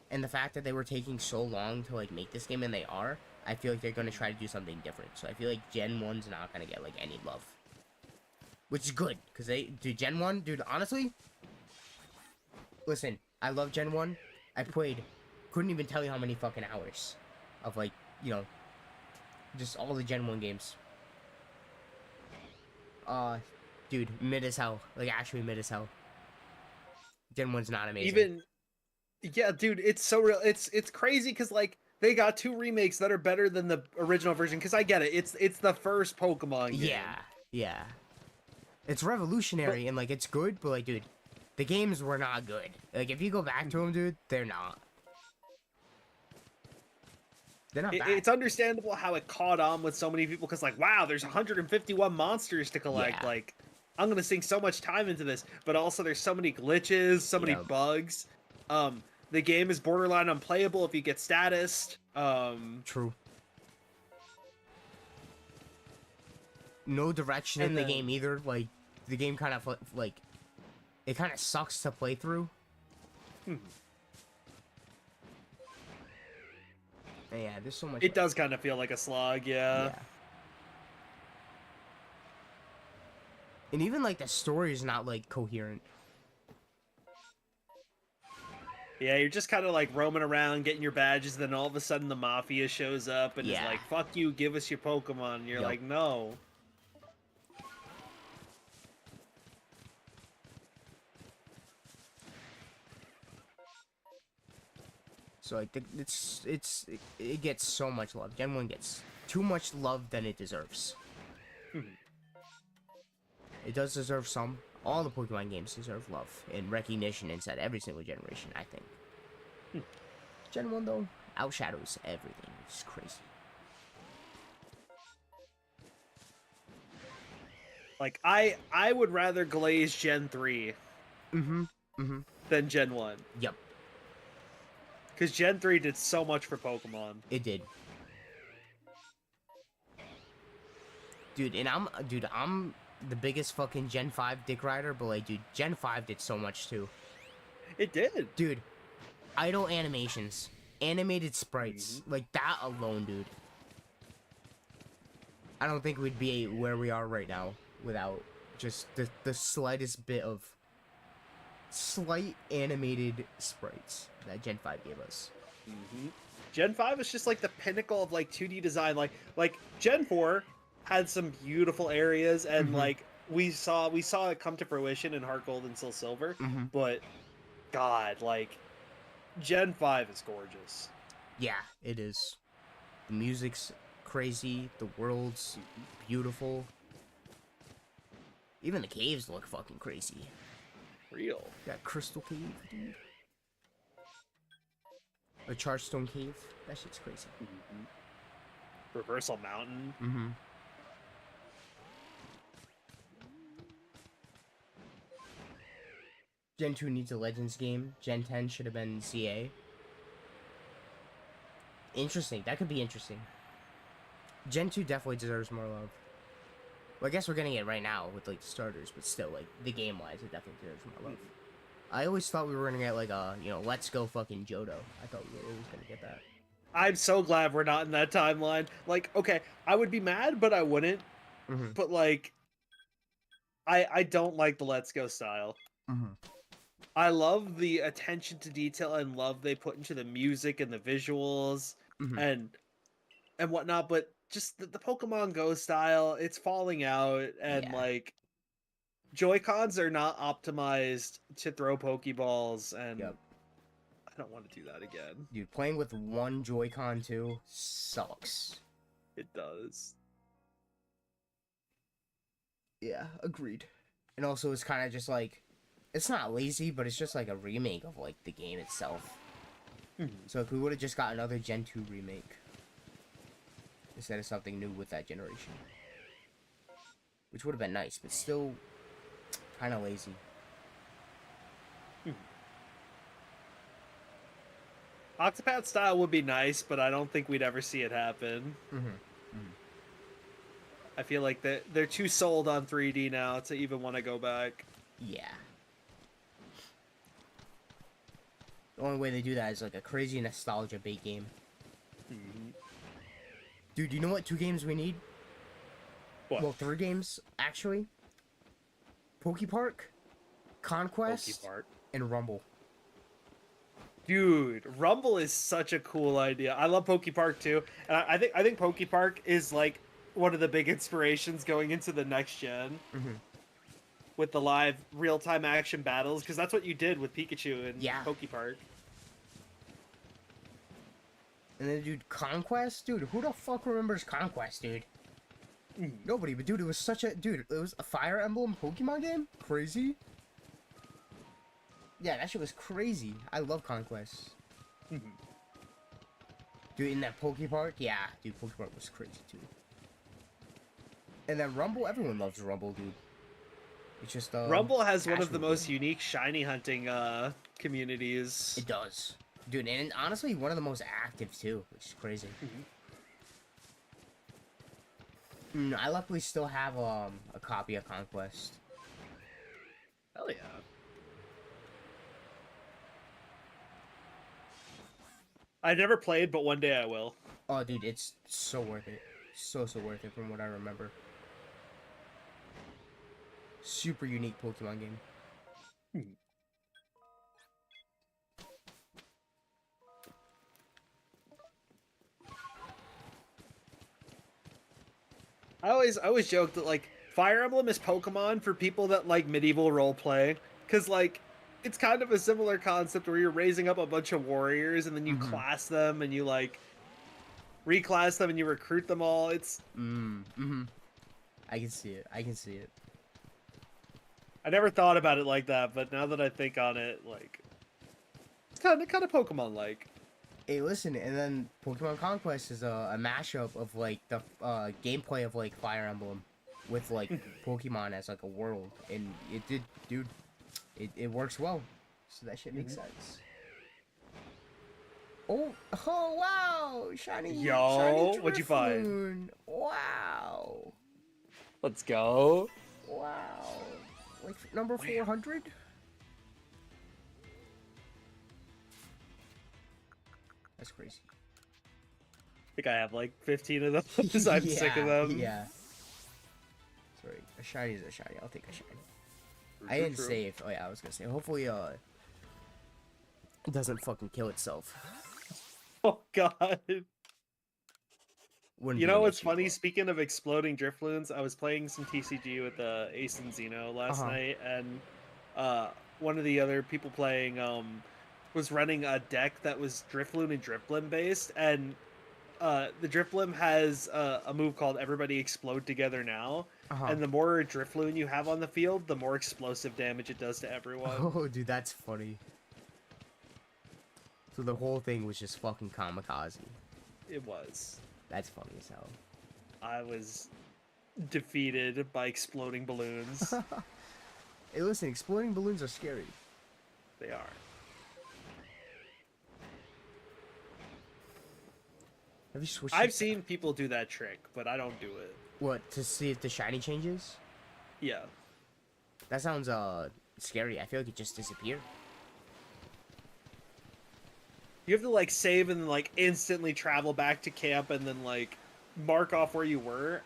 and the fact that they were taking so long to like make this game, and they are, I feel like they're gonna try to do something different. So I feel like Gen 1's not gonna get like any love. Which is good, because dude, Gen 1, dude, honestly, listen, I love Gen 1. I played, couldn't even tell you how many fucking hours of, like, you know, just all the Gen 1 games. Dude, mid as hell. Like, actually mid as hell. Gen 1's not amazing. Yeah, dude, it's so real. It's crazy, because, like, they got 2 remakes that are better than the original version, because I get it. It's the first Pokemon game. Yeah, yeah. It's revolutionary, and, like, it's good, but, like, dude, the games were not good. Like, if you go back to them, dude, they're not. They're not bad. It's understandable how it caught on with so many people, because, like, wow, there's 151 monsters to collect. Yeah. Like, I'm going to sink so much time into this. But also, there's so many glitches, so many bugs. The game is borderline unplayable if you get statused. True. No direction in the game either. Like, the game kind of, like, it kind of sucks to play through. Yeah, there's so much. It does kind of feel like a slog, yeah. And even, like, the story is not, like, coherent. Yeah, you're just kind of, like, roaming around, getting your badges, then all of a sudden the Mafia shows up and is like, fuck you, give us your Pokemon. And you're like, no. So, like, it gets so much love. Gen 1 gets too much love than it deserves. It does deserve some. All the Pokemon games deserve love and recognition inside every single generation, I think. Gen 1, though, outshadows everything. It's crazy. Like, I would rather glaze Gen 3 than Gen 1. Yep. Because Gen 3 did so much for Pokemon. It did. Dude, and I'm the biggest fucking Gen 5 dick rider, but, like, dude, Gen 5 did so much, too. It did. Dude, idle animations, animated sprites, like, that alone, dude. I don't think we'd be where we are right now without just the slightest bit of slight animated sprites that Gen 5 gave us. Gen 5 is just, like, the pinnacle of, like, 2D design. Like Gen 4 had some beautiful areas, and like we saw it come to fruition in Heart Gold and Soul Silver. But God, like, Gen 5 is gorgeous. Yeah, it is. The music's crazy. The world's beautiful. Even the caves look fucking crazy. Real. That Crystal Cave, dude. The Charstone Cave. That shit's crazy. Reversal Mountain. Gen 2 needs a Legends game. Gen 10 should have been CA. Interesting. That could be interesting. Gen 2 definitely deserves more love. Well, I guess we're getting it right now with, like, the starters, but still, like, the game-wise, it definitely deserves more love. I always thought we were gonna get, like, a, you know, let's go fucking Johto. I thought we were always gonna get that. I'm so glad we're not in that timeline. Like, okay, I would be mad, but I wouldn't. But, like, I don't like the Let's Go style. Mm-hmm. I love the attention to detail and love they put into the music and the visuals Mm-hmm. and whatnot, but just the Pokemon Go style, it's falling out, and Yeah. like Joy-Cons are not optimized to throw Pokeballs, and Yep. I don't want to do that again. Dude, playing with one Joy-Con too sucks. It does. Yeah, agreed. And also, it's kind of just like, it's not lazy, but it's just like a remake of like the game itself. So if we would have just got another Gen 2 remake instead of something new with that generation, which would have been nice, but still kind of lazy. Octopath style would be nice, but I don't think we'd ever see it happen. I feel like they're too sold on 3D now to even want to go back. Yeah. The only way they do that is like a crazy nostalgia bait game. Dude, you know what 2 games we need? What? Well, 3 games, actually. Pokepark, Conquest, Pokepark. and Rumble. Dude, Rumble is such a cool idea. I love Pokepark too, and I think Pokepark is like one of the big inspirations going into the next gen with the live real-time action battles, because that's what you did with Pikachu and Pokepark. And then, dude, Conquest? Dude, who the fuck remembers Conquest, dude? Nobody, but dude, it was such a... Dude, it was a Fire Emblem Pokemon game? Crazy. Yeah, that shit was crazy. I love Conquest. Dude, in that Pokepark? Yeah, dude, Pokepark was crazy, too. And then Rumble, everyone loves Rumble, dude. It's just, Rumble has one of the most unique shiny hunting communities. It does. Dude, and honestly, one of the most active, too, which is crazy. I luckily still have a copy of Conquest. Hell yeah. I've never played, but one day I will. Oh, dude, it's so worth it. So worth it from what I remember. Super unique Pokemon game. I always joke that like Fire Emblem is Pokemon for people that like medieval role play, because like it's kind of a similar concept where you're raising up a bunch of warriors and then you class them and you like reclass them and you recruit them all. It's I can see it. I can see it. I never thought about it like that, but now that I think on it, like it's kind of Pokemon like. Hey, listen, and then Pokemon Conquest is a mashup of like the gameplay of like Fire Emblem with like Pokemon as like a world, and it did, dude, it works well, so that shit makes sense. Oh wow, shiny! Yo, shiny what'd you find? Wow, Let's go. wow, like number 400. That's crazy. I think I have like 15 of those. I'm sick of them. Yeah. Sorry, a shiny is a shiny. I'll take a shiny. I didn't save. Oh yeah, I was gonna say. Hopefully, it doesn't fucking kill itself. Oh god. Wouldn't You be know an what's issue, funny? but- Speaking of exploding Drifloons, I was playing some TCG with Ace and Zeno last night, and one of the other people playing was running a deck that was Drifloon and Drifblim based, and the Drifblim has a move called Everybody Explode Together Now, and the more Drifloon you have on the field, the more explosive damage it does to everyone. Oh, dude, that's funny. So the whole thing was just fucking kamikaze. It was. That's funny as hell. I was defeated by exploding balloons. Hey, listen, exploding balloons are scary. They are. Have you switched? I've seen people do that trick, but I don't do it. What, to see if the shiny changes? Yeah. That sounds scary. I feel like it just disappeared. You have to like save and like instantly travel back to camp and then like mark off where you were,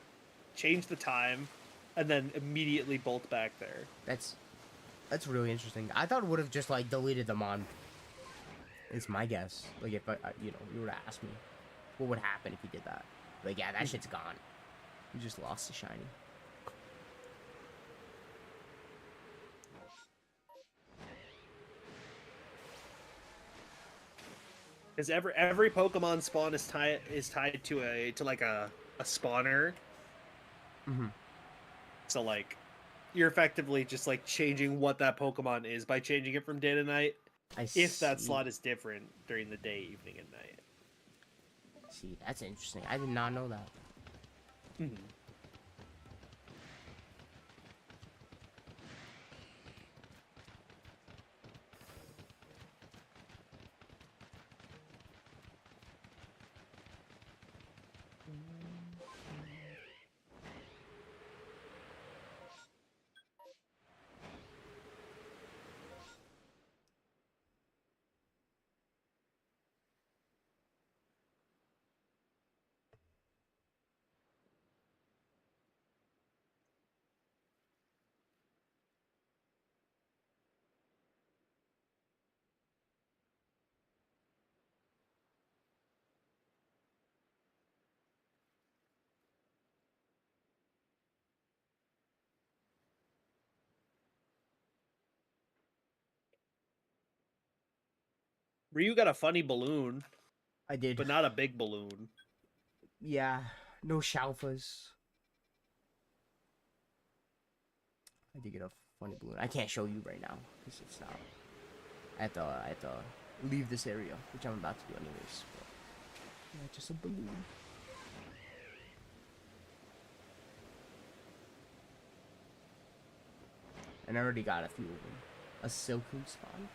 change the time, and then immediately bolt back there. That's really interesting. I thought it would have just like deleted them on. It's my guess. Like if you were to ask me, what would happen if you did that? Like yeah, that shit's gone. You just lost the shiny. Because every Pokemon spawn is tied to like a spawner. Mm-hmm. So like, you're effectively just like changing what that Pokemon is by changing it from day to night. If that slot is different during the day, evening, and night. See, that's interesting. I did not know that. Mm-hmm. Ryu got a funny balloon. I did. But not a big balloon. Yeah, no Shalphas. I did get a funny balloon. I can't show you right now because it's not. I have to leave this area, which I'm about to do anyways. But, yeah, just a balloon. And I already got a few of them. A Silcoon spawn.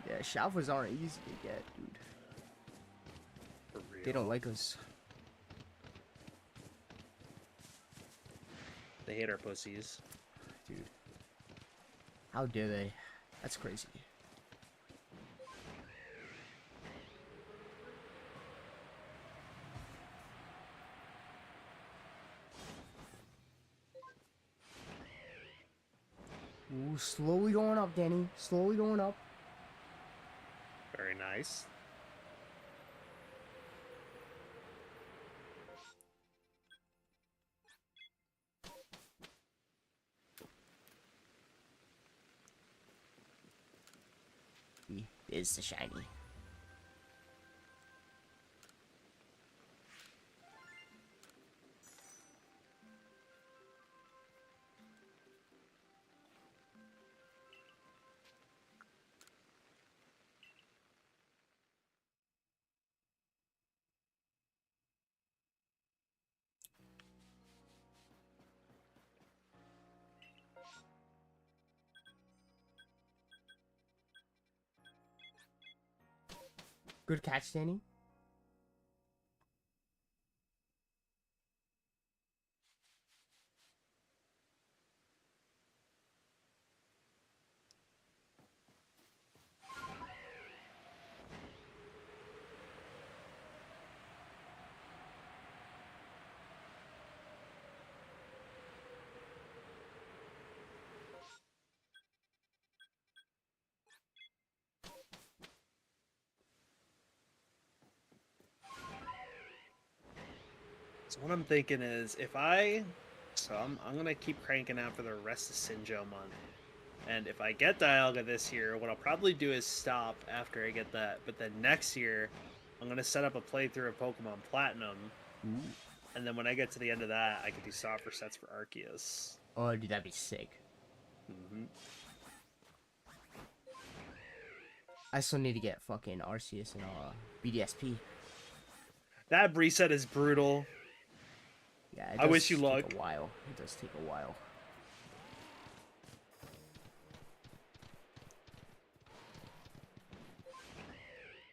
Yeah, Shalphas aren't easy to get, dude. For real. They don't like us. They hate our pussies. Dude. How dare they? That's crazy. Ooh, slowly going up, Danny. Slowly going up. Very nice. He is the shiny. Good catch, Danny. So what I'm thinking is, I'm gonna keep cranking out for the rest of Sinjo month, and if I get Dialga this year, what I'll probably do is stop after I get that. But then next year, I'm gonna set up a playthrough of Pokemon Platinum, and then when I get to the end of that, I can do software sets for Arceus. Oh, dude, that'd be sick. Mm-hmm. I still need to get fucking Arceus and BDSP. That reset is brutal. Yeah, I wish you luck. It does take a while. It does take a while.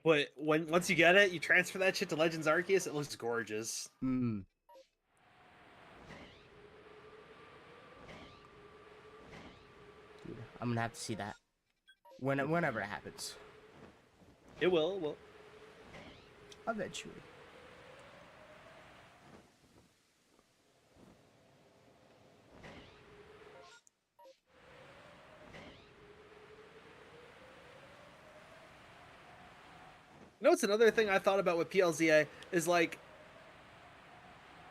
But once you get it, you transfer that shit to Legends Arceus, it looks gorgeous. Hmm. I'm gonna have to see that whenever it happens. It will. It will. Eventually. You know what's another thing I thought about with PLZA is like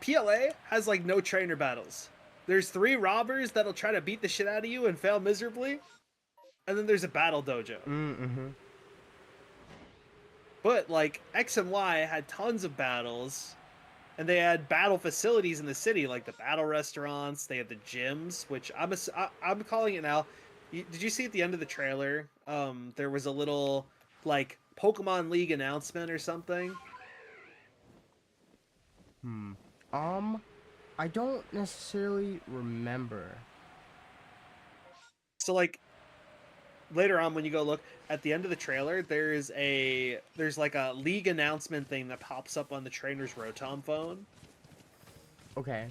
PLA has like no trainer battles. There's 3 robbers that'll try to beat the shit out of you and fail miserably, and then there's a battle dojo. Mm-hmm. But like X and Y had tons of battles, and they had battle facilities in the city, like the battle restaurants. They had the gyms, which I'm calling it now. Did you see at the end of the trailer? There was a little like Pokemon League announcement or something. I don't necessarily remember. So like later on when you go look at the end of the trailer, there's like a league announcement thing that pops up on the trainer's Rotom phone. Okay.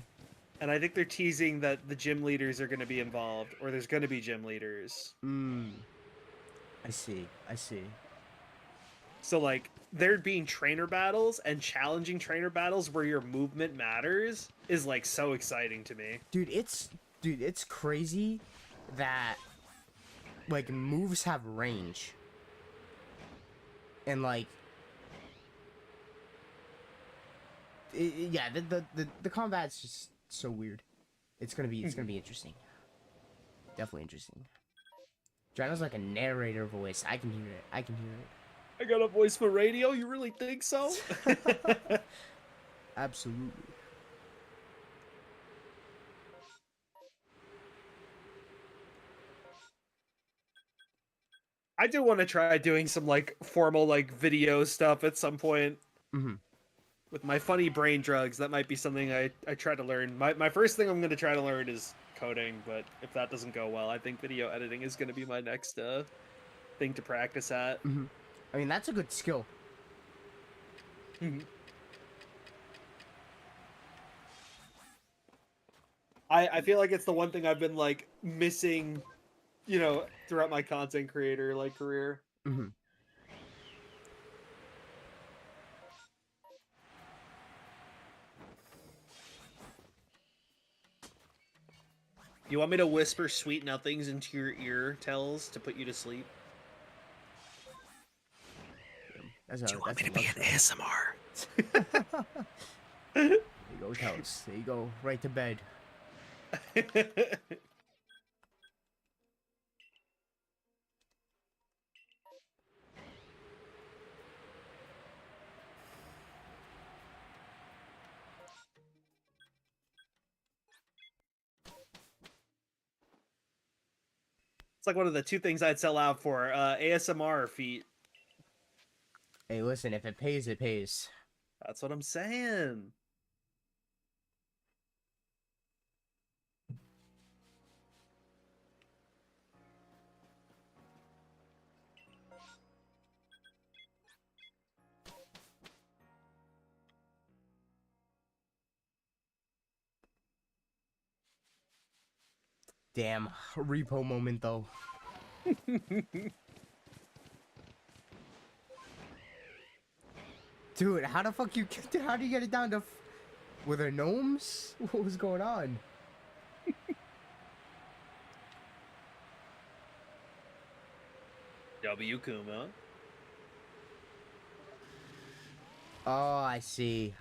And I think they're teasing that the gym leaders are going to be involved, or there's going to be gym leaders. I see. So like there being trainer battles and challenging trainer battles where your movement matters is like so exciting to me. Dude, it's crazy that like moves have range. And like yeah, the combat's just so weird. It's gonna be interesting. Definitely interesting. Drano's like a narrator voice. I can hear it. I got a voice for radio? You really think so? Absolutely. I do want to try doing some like formal like video stuff at some point. With my funny brain drugs. That might be something I try to learn. My first thing I'm going to try to learn is coding, but if that doesn't go well, I think video editing is going to be my next thing to practice at. I mean, that's a good skill. I feel like it's the one thing I've been like missing, you know, throughout my content creator like career. You want me to whisper sweet nothings into your ear tells to put you to sleep? Do you want me to be an ASMR? There you go, Tells. There you go. Right to bed. It's like one of the 2 things I'd sell out for, ASMR or feet. Hey, listen, if it pays, it pays. That's what I'm saying. Damn, repo moment though. Dude, how the fuck you how do you get it down to were there gnomes? What was going on? W Kuma. Oh, I see.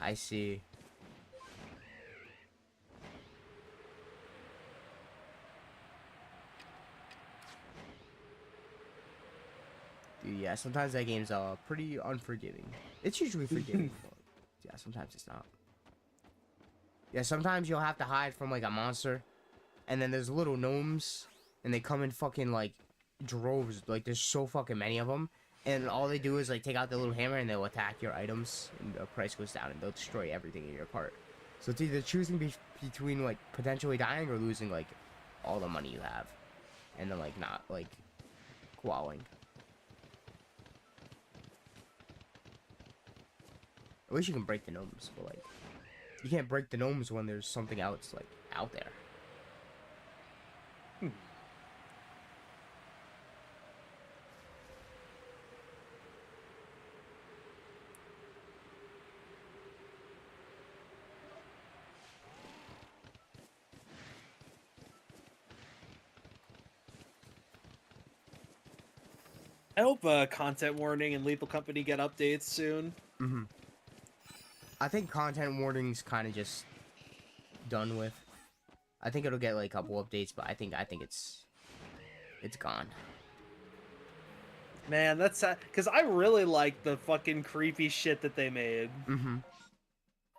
Dude, yeah, sometimes that game's pretty unforgiving. It's usually forgiving, but yeah, sometimes it's not. Yeah, sometimes you'll have to hide from like a monster, and then there's little gnomes, and they come in fucking like droves. Like there's so fucking many of them, and all they do is like take out the little hammer and they'll attack your items, and the price goes down, and they'll destroy everything in your cart. So it's either choosing between like potentially dying or losing like all the money you have, and then like not like qualling. I wish you can break the gnomes, but like you can't break the gnomes when there's something else like out there. I hope Content Warning and Lethal Company get updates soon. Mm-hmm. I think content warning's kind of just done with. I think it'll get like a couple updates, but I think it's gone. Man, that's sad. Because I really like the fucking creepy shit that they made. Mm-hmm.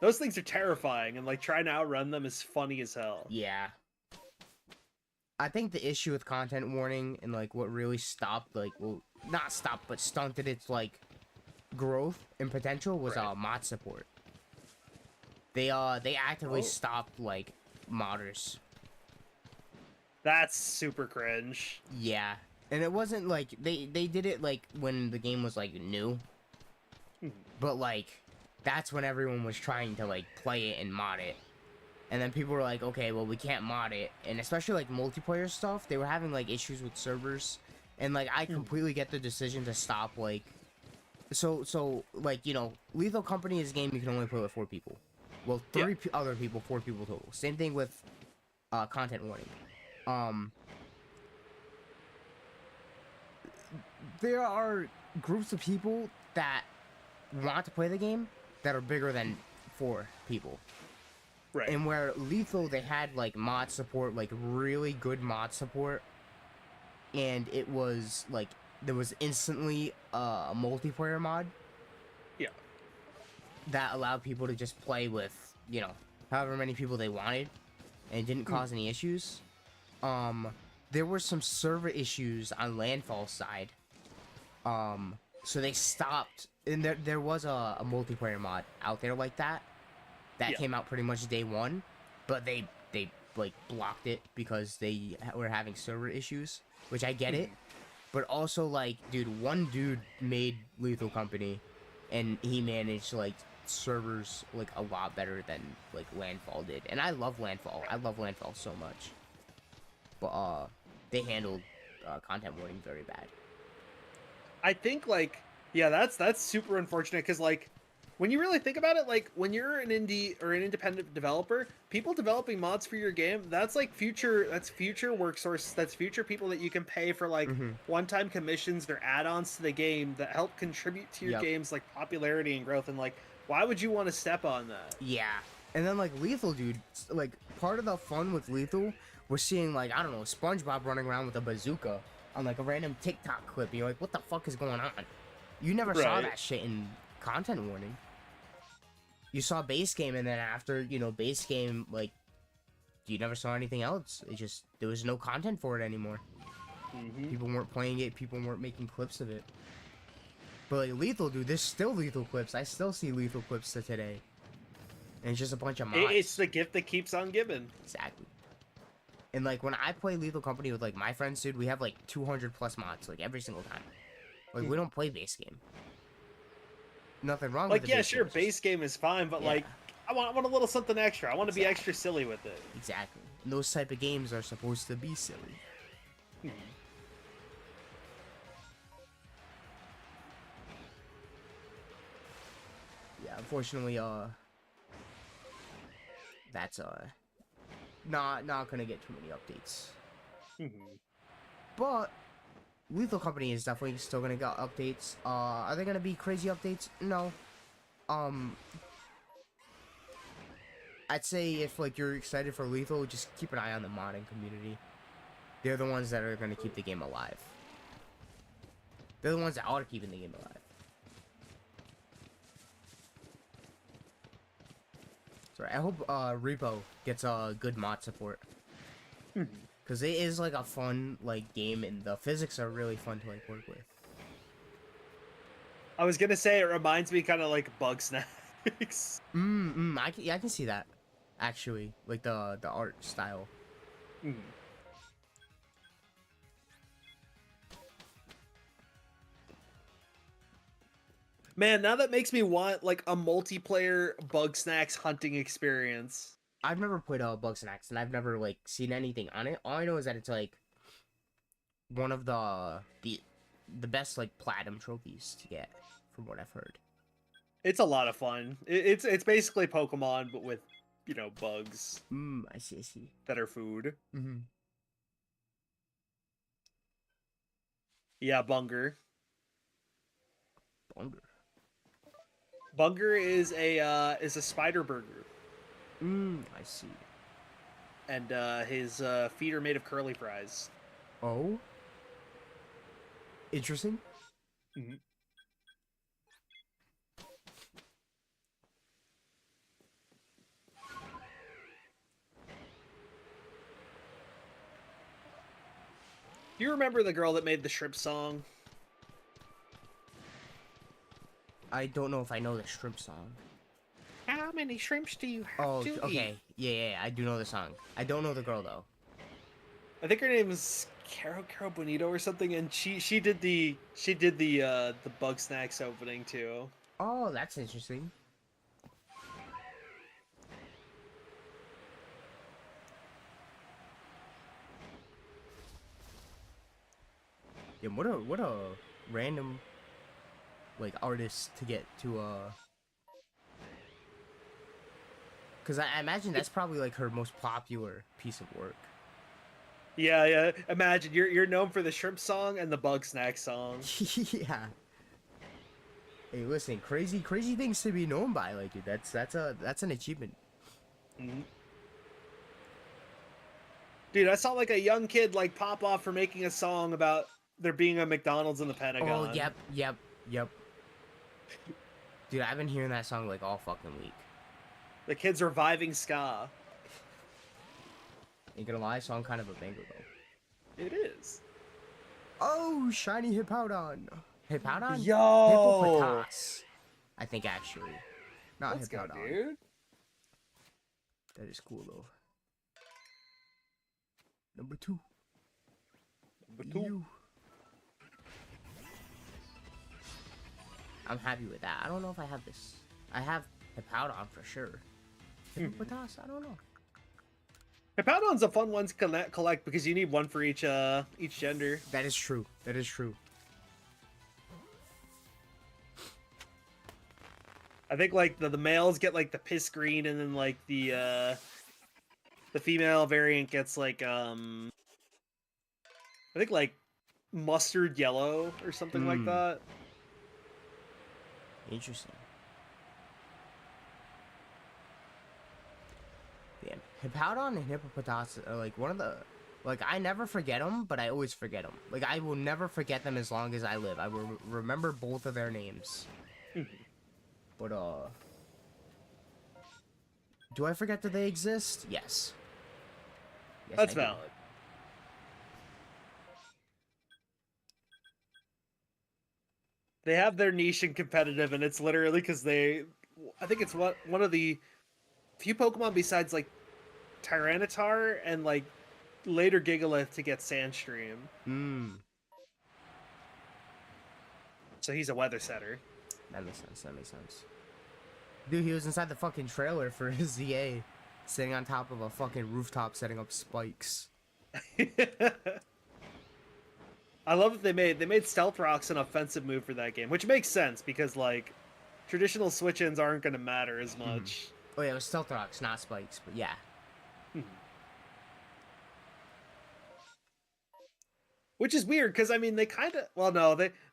Those things are terrifying, and like trying to outrun them is funny as hell. Yeah. I think the issue with content warning and like what really stopped, like, well, not stopped, but stunted its like growth and potential was mod support. They actively stopped like modders. That's super cringe. Yeah. And it wasn't like they did it like when the game was like new. But like that's when everyone was trying to like play it and mod it. And then people were like, okay, well, we can't mod it. And especially like multiplayer stuff, they were having like issues with servers. And like I completely get the decision to stop like so like, you know, Lethal Company is a game you can only play with 4 people. Well, 3 other people, 4 people total. Same thing with content warning. There are groups of people that want to play the game that are bigger than 4 people. Right. And where Lethal, they had like mod support, like really good mod support, and it was like there was instantly a multiplayer mod. Yeah. That allowed people to just play with, you know, however many people they wanted, and it didn't cause any issues. There were some server issues on Landfall's side. So they stopped, and there was a multiplayer mod out there like that came out pretty much day 1, but they like blocked it because they were having server issues, which I get it. But also, like, dude, one dude made Lethal Company, and he managed like servers like a lot better than like Landfall did. And I love Landfall. I love Landfall so much. But they handled content warning very bad. I think like that's super unfortunate because like when you really think about it, like when you're an indie or an independent developer, people developing mods for your game, that's future work source, that's future people that you can pay for like one-time commissions or add-ons to the game that help contribute to your game's like popularity and growth. And like, why would you want to step on that? Yeah. And then like Lethal, dude, like part of the fun with Lethal was seeing like, I don't know, SpongeBob running around with a bazooka on like a random TikTok clip. You're like, what the fuck is going on? You never saw that shit in content warning. You saw base game, and then after, you know, base game, like, you never saw anything else. It just, there was no content for it anymore. People weren't playing it, people weren't making clips of it. But like, Lethal, dude, there's still Lethal clips. I still see Lethal clips to today. And it's just a bunch of mods. It's the gift that keeps on giving. Exactly. And like, when I play Lethal Company with like my friends, dude, we have like 200 plus mods, like every single time. Like, we don't play base game. Nothing wrong with like, the yeah, sure, base game is fine, but like, I want a little something extra. I want to be extra silly with it. Exactly. And those type of games are supposed to be silly. Yeah, unfortunately, that's not gonna get too many updates. But Lethal Company is definitely still gonna get updates. Are they gonna be crazy updates? No. I'd say if like you're excited for Lethal, just keep an eye on the modding community. They're the ones that are gonna keep the game alive. They're the ones that are keeping the game alive. Sorry, I hope Repo gets good mod support. Because it is like a fun like game, and the physics are really fun to like work with. I was gonna say it reminds me kind of like Bug Snacks. I can see that. Actually, like the art style. Man, now that makes me want like a multiplayer Bug Snacks hunting experience. I've never played Bugs and Axe, and I've never like seen anything on it. All I know is that it's like one of the best like platinum trophies to get, from what I've heard. It's a lot of fun. It's basically Pokemon, but with, you know, bugs. I see. That are food. Yeah, Bunger. Bunger? Bunger is a spider burger, I see. and his feet are made of curly fries. Oh, interesting. Mm-hmm. Do you remember the girl that made the shrimp song? I don't know if I know the shrimp song. How many shrimps do you have Oh, to eat? okay. Yeah, I do know the song. I don't know the girl though. I think her name is Caro Bonito or something, and she did the Bug Snacks opening too. Oh, that's interesting. Yeah, what a random like artist to get to because I imagine that's probably like her most popular piece of work. Yeah. Imagine you're known for the shrimp song and the Bug Snack song. Yeah. Hey, listen, crazy things to be known by, like, dude. That's an achievement. Mhm. Dude, I saw like a young kid like pop off for making a song about there being a McDonald's in the Pentagon. Oh, yep. Dude, I've been hearing that song like all fucking week. The kid's reviving ska. Ain't gonna lie, song kind of a banger though. It is. Oh, shiny Hippowdon. Hippowdon? Yo! Hippopotas. I think actually. Not Let's go, Hippowdon. dude. That is cool though. Number 2. Number 2. You. I'm happy with that. I don't know if I have this. I have Hippowdon for sure. Hippopotas? I don't know. Hippowdon's a fun one to collect because you need one for each gender. That is true. That is true. I think like the males get like the piss green, and then like the female variant gets like I think like mustard yellow or something like that. Interesting. Damn. Hippowdon and Hippopotas are like one of the... Like, I never forget them, but I always forget them. Like, I will never forget them as long as I live. I will remember both of their names. But, do I forget that they exist? Yes. Yes, That's I do. valid. They have their niche in competitive, and it's literally because I think it's one of the few Pokemon besides like Tyranitar and like later Gigalith to get Sandstream. So he's a weather setter. That makes sense. Dude, he was inside the fucking trailer for his ZA, sitting on top of a fucking rooftop setting up spikes. I love that they made Stealth Rocks an offensive move for that game, which makes sense because like traditional switch-ins aren't going to matter as much. Oh yeah, it was Stealth Rocks, not spikes, but yeah. Which is weird because I mean they kind of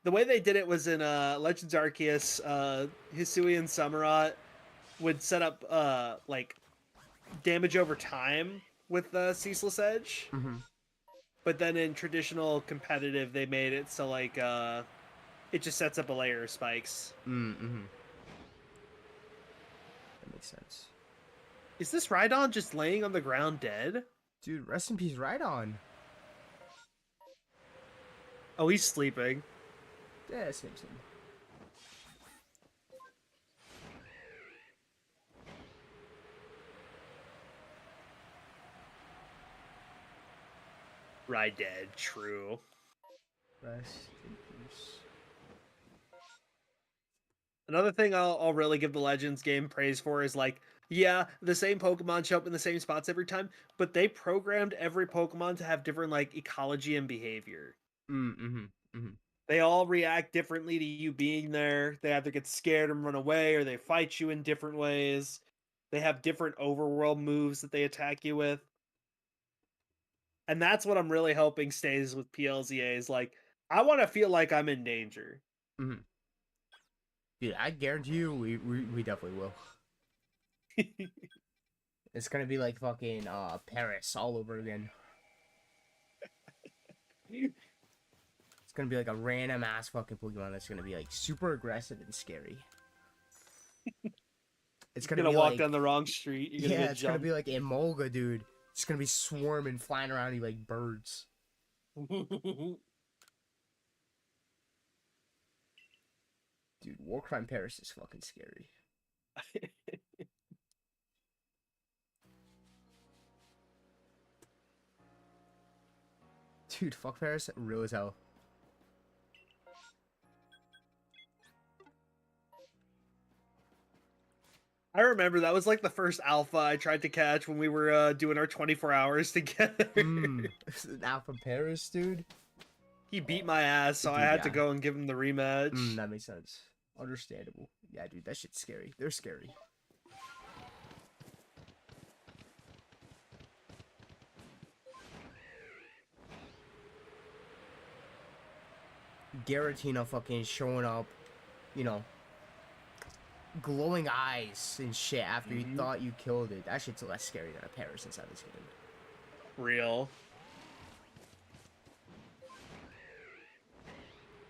the way they did it was in Legends Arceus, Hisui and Samurott would set up like damage over time with Ceaseless Edge. But then in traditional competitive, they made it so like it just sets up a layer of spikes. That makes sense. Is this Rhydon just laying on the ground dead? Dude, rest in peace, Rhydon. Oh, he's sleeping. Yeah, same. Ride dead, true. Rest in peace. Another thing I'll really give the Legends game praise for is like, yeah, the same Pokemon show up in the same spots every time, but they programmed every Pokemon to have different like ecology and behavior. They all react differently to you being there. They either get scared and run away, or they fight you in different ways. They have different overworld moves that they attack you with. And that's what I'm really hoping stays with PLZA is like, I want to feel like I'm in danger. Dude, I guarantee you, we definitely will. It's gonna be like fucking Paris all over again. It's gonna be like a random ass fucking Pokemon that's gonna be like super aggressive and scary. It's You're gonna gonna be walk like down the wrong street. You're gonna yeah, get it's gonna jumped. be like Emolga, dude. It's gonna be swarming, flying around you like birds. Dude, Warcry Paris is fucking scary. Dude, fuck Paris, real as hell. I remember that was like the first alpha I tried to catch when we were doing our 24 hours together. Alpha Paris, dude. He beat my ass, so I Dude, had to yeah. go and give him the rematch. That makes sense. Understandable. Yeah, dude, that shit's scary. They're scary. Garatina fucking showing up, you know, glowing eyes and shit after you thought you killed it. That shit's less scary than a Paris inside this game. Real.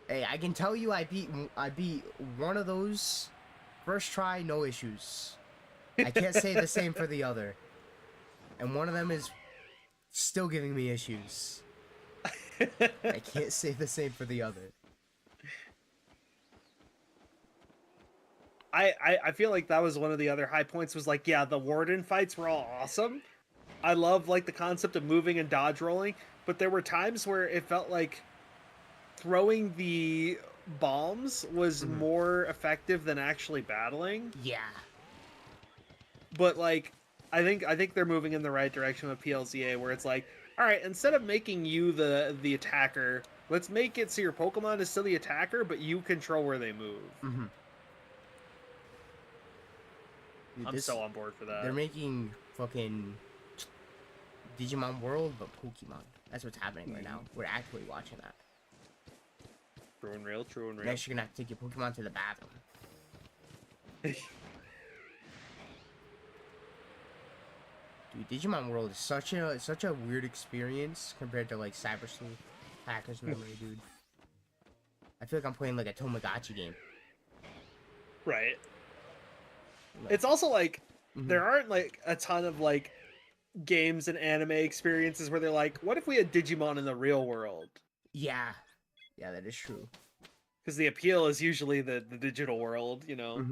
Hey, I can tell you I beat one of those first try, no issues. I can't say the same for the other. And one of them is still giving me issues. I can't say the same for the other. I feel like that was one of the other high points was like, yeah, the Warden fights were all awesome. I love like the concept of moving and dodge rolling, but there were times where it felt like throwing the bombs was more effective than actually battling. Yeah. But like I think they're moving in the right direction with PLZA where it's like, all right, instead of making you the attacker, let's make it so your Pokemon is still the attacker, but you control where they move. Dude, I'm so on board for that. They're making fucking Digimon World, but Pokemon. That's what's happening right now. We're actually watching that. True and real, true and real. Next, you're gonna have to take your Pokemon to the bathroom. Dude, Digimon World is such a weird experience compared to like Cyber Sleuth, Hacker's Memory, dude. I feel like I'm playing like a Tamagotchi game. Right. Like, It's also like there aren't like a ton of like games and anime experiences where they're like, what if we had Digimon in the real world? yeah, yeah, that is true. Because the appeal is usually the digital world, you know.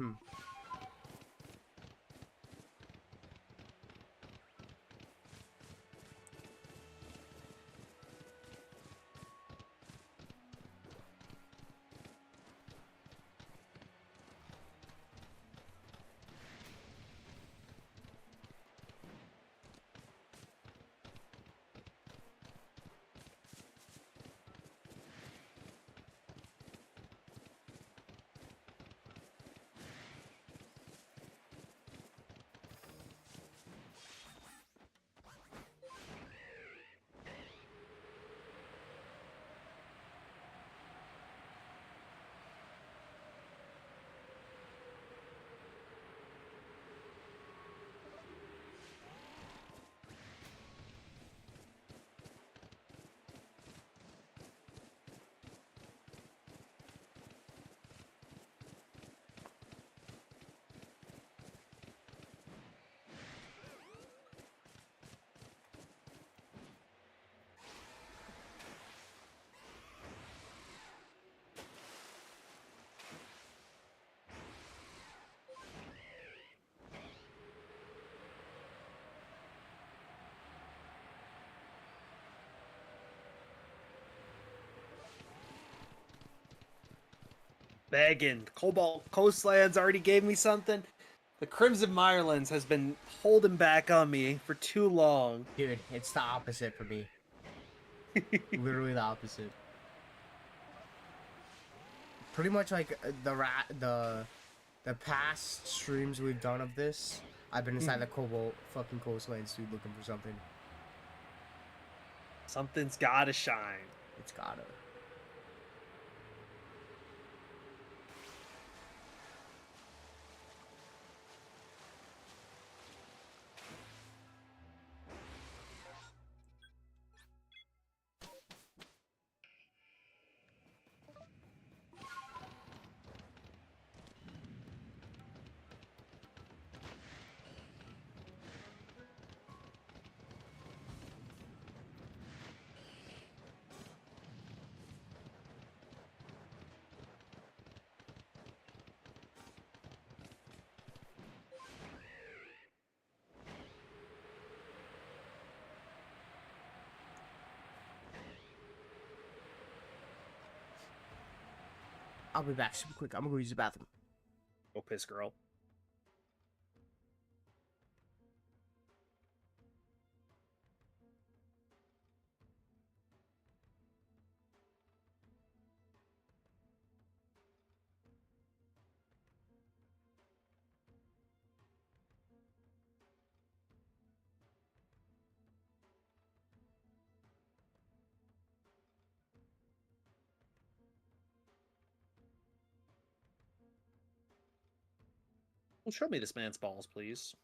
Begging. Cobalt Coastlands already gave me something. The Crimson Mirelands has been holding back on me for too long. Dude, it's the opposite for me. Literally the opposite. Pretty much like the past streams we've done of this, I've been inside the Cobalt fucking Coastlands, dude, looking for something. Something's gotta shine. It's gotta. I'll be back super quick. I'm gonna go use the bathroom. Go piss, girl. Well, show me this man's balls, please.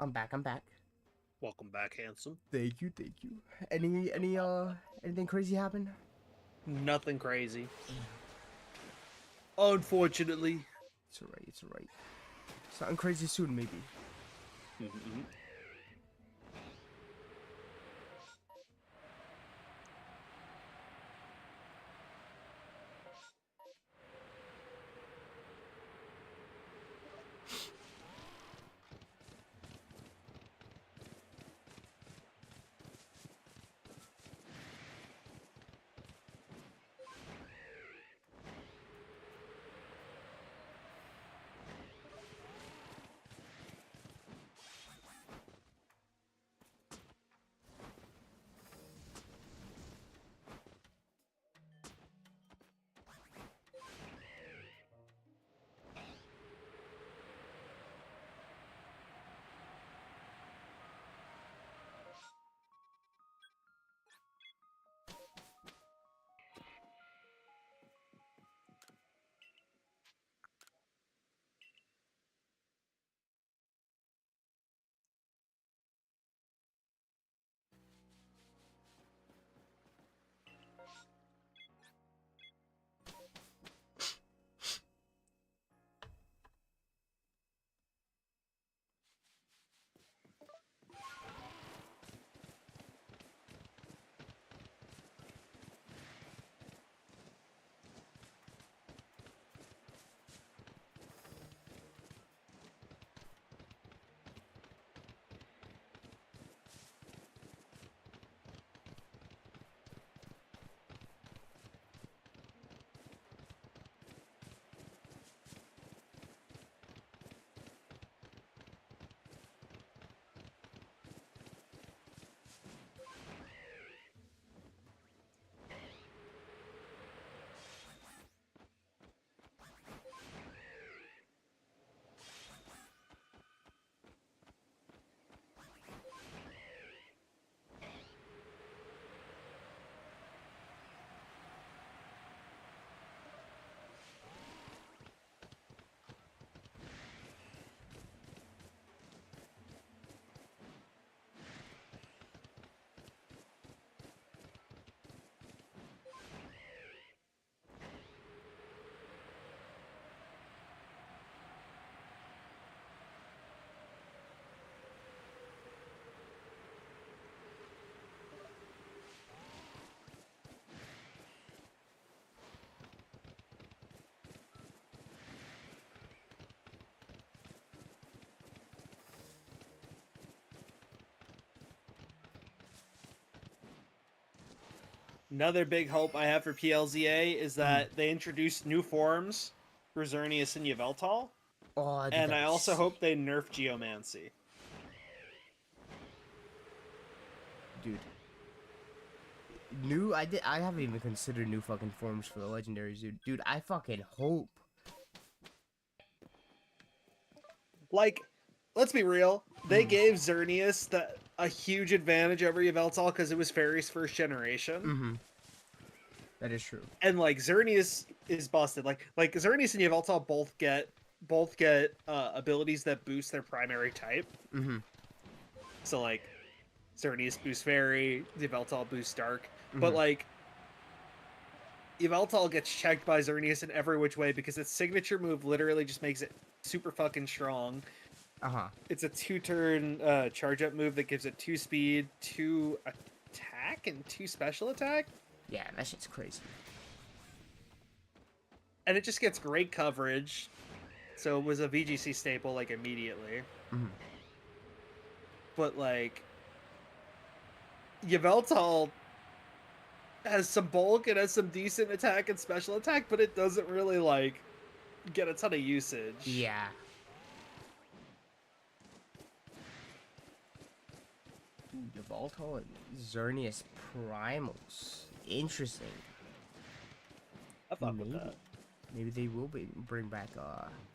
I'm back. I'm back. Welcome back, handsome. Thank you. Thank you. Anything crazy happen? Nothing crazy. Unfortunately. It's alright. It's alright. Something crazy soon, maybe. Mm-hmm. Another big hope I have for PLZA is that they introduce new forms for Xerneas and Yveltal. Oh, dude, And I that'd be also sick. hope they nerf Geomancy. Dude. I haven't even considered new fucking forms for the legendaries, dude. Dude, I fucking hope. Like, let's be real. They gave Xerneas a huge advantage over Yveltal because it was Fairy's first generation. Mm-hmm. That is true. And like Xerneas is busted. Like Xerneas and Yveltal both get abilities that boost their primary type. Mm-hmm. So like Xerneas boosts Fairy, Yveltal boosts Dark. Mm-hmm. But like Yveltal gets checked by Xerneas in every which way because its signature move literally just makes it super fucking strong. Uh-huh. It's a 2-turn charge up move that gives it 2 speed, 2 attack, and 2 special attack. Yeah, that shit's crazy. And it just gets great coverage. So it was a VGC staple like immediately. Mm-hmm. But like Yveltal has some bulk, it has some decent attack and special attack, but it doesn't really like get a ton of usage. Yeah. Ooh, Yveltal and Xerneas Primals. Interesting. I fuck Maybe. with that. Maybe they will bring back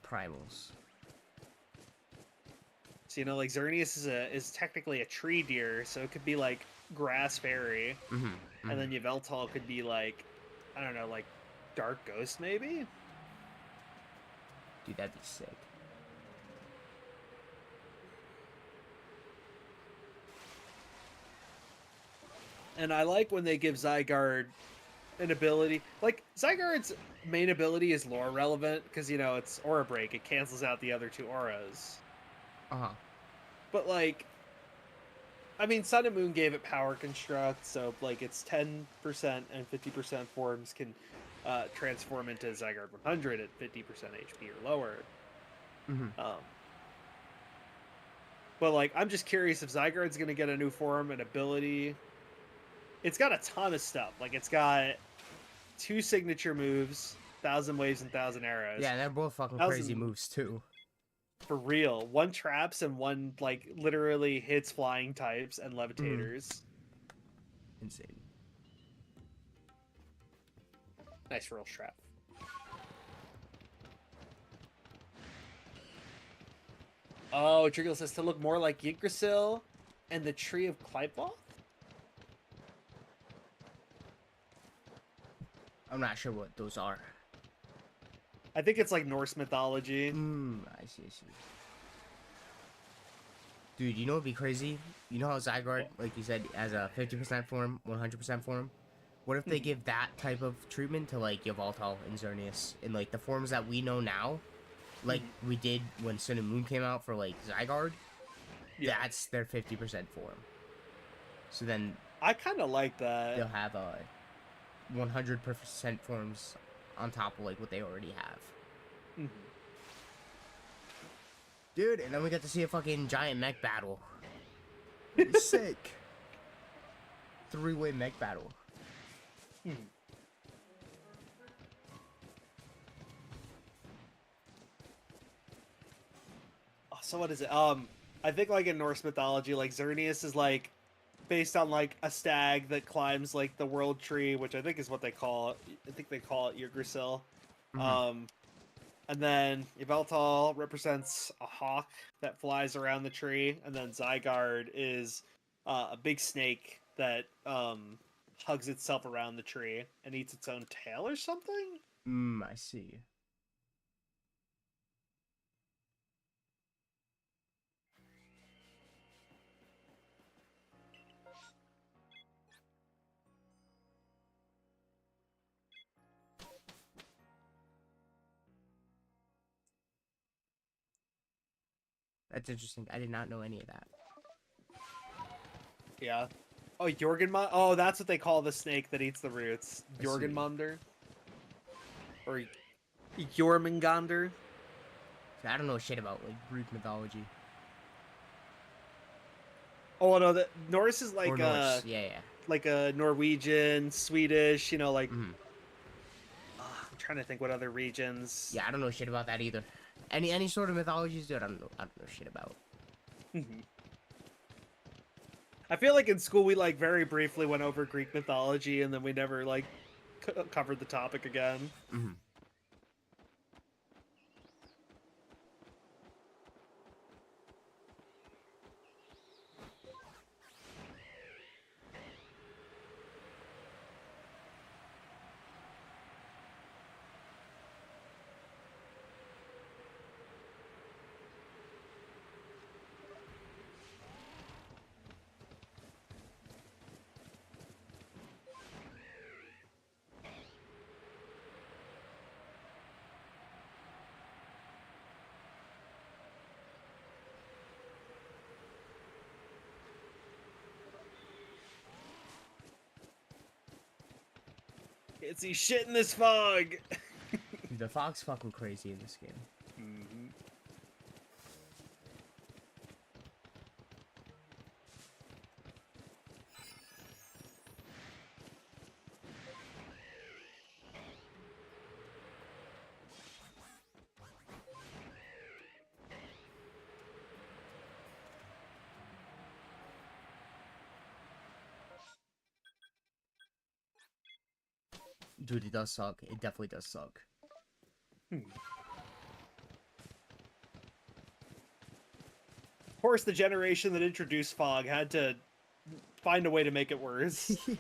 Primals. So you know, like Xerneas is technically a tree deer, so it could be like grass fairy, Mm-hmm. and then Yveltal could be like, I don't know, like dark ghost maybe. Dude, that'd be sick. And I like when they give Zygarde an ability. Like, Zygarde's main ability is lore relevant, because, you know, it's Aura Break. It cancels out the other 2 auras. Uh-huh. But, like, I mean, Sun and Moon gave it Power Construct, so, like, it's 10% and 50% forms can transform into Zygarde 100 at 50% HP or lower. Mm-hmm. But, like, I'm just curious if Zygarde's going to get a new form and ability. It's got a ton of stuff. Like, it's got 2 signature moves, 1,000 Waves and 1,000 Arrows. Yeah, they're both fucking 1,000 crazy moves, too. For real. 1 traps and 1, like, literally hits flying types and levitators. Insane. Nice roll trap. Oh, Trickle says to look more like Yggdrasil and the Tree of Kleipvoth? I'm not sure what those are. I think it's like Norse mythology. I see. Dude, you know what'd be crazy? You know how Zygarde, like you said, has a 50% form, 100% form? What if they give that type of treatment to, like, Yveltal and Xerneas in, like, the forms that we know now? Like we did when Sun and Moon came out for, like, Zygarde? Yeah. That's their 50% form. So then I kind of like that. they'll have 100% forms on top of, like, what they already have. Mhm. Dude, and then we get to see a fucking giant mech battle. It's sick. 3-way mech battle. Mhm. Oh, so what is it? I think like in Norse mythology, like Xerneas is like based on like a stag that climbs like the world tree, which I think is what they call it. I think they call it Yggdrasil. And then Yveltal represents a hawk that flies around the tree, and then Zygarde is a big snake that hugs itself around the tree and eats its own tail or something. I see. That's interesting. I did not know any of that. Yeah. Oh, Jorgenmund. Oh, that's what they call the snake that eats the roots. I see. Jorgenmunder. Or Jormungandr. I don't know shit about, like, Greek mythology. Oh no, the Norse is like Or Norse. Yeah. like a Norwegian, Swedish, you know, like Mhm. I'm trying to think what other regions. Yeah, I don't know shit about that either. Any sort of mythologies, dude, I don't know shit about. I feel like in school we like very briefly went over Greek mythology and then we never like covered the topic again. Hmm. Can't see shit in this fog. Dude, the fog's fucking crazy in this game. Mm-hmm. Dude, it does suck. It definitely does suck. Of course, the generation that introduced fog had to find a way to make it worse. Yeah.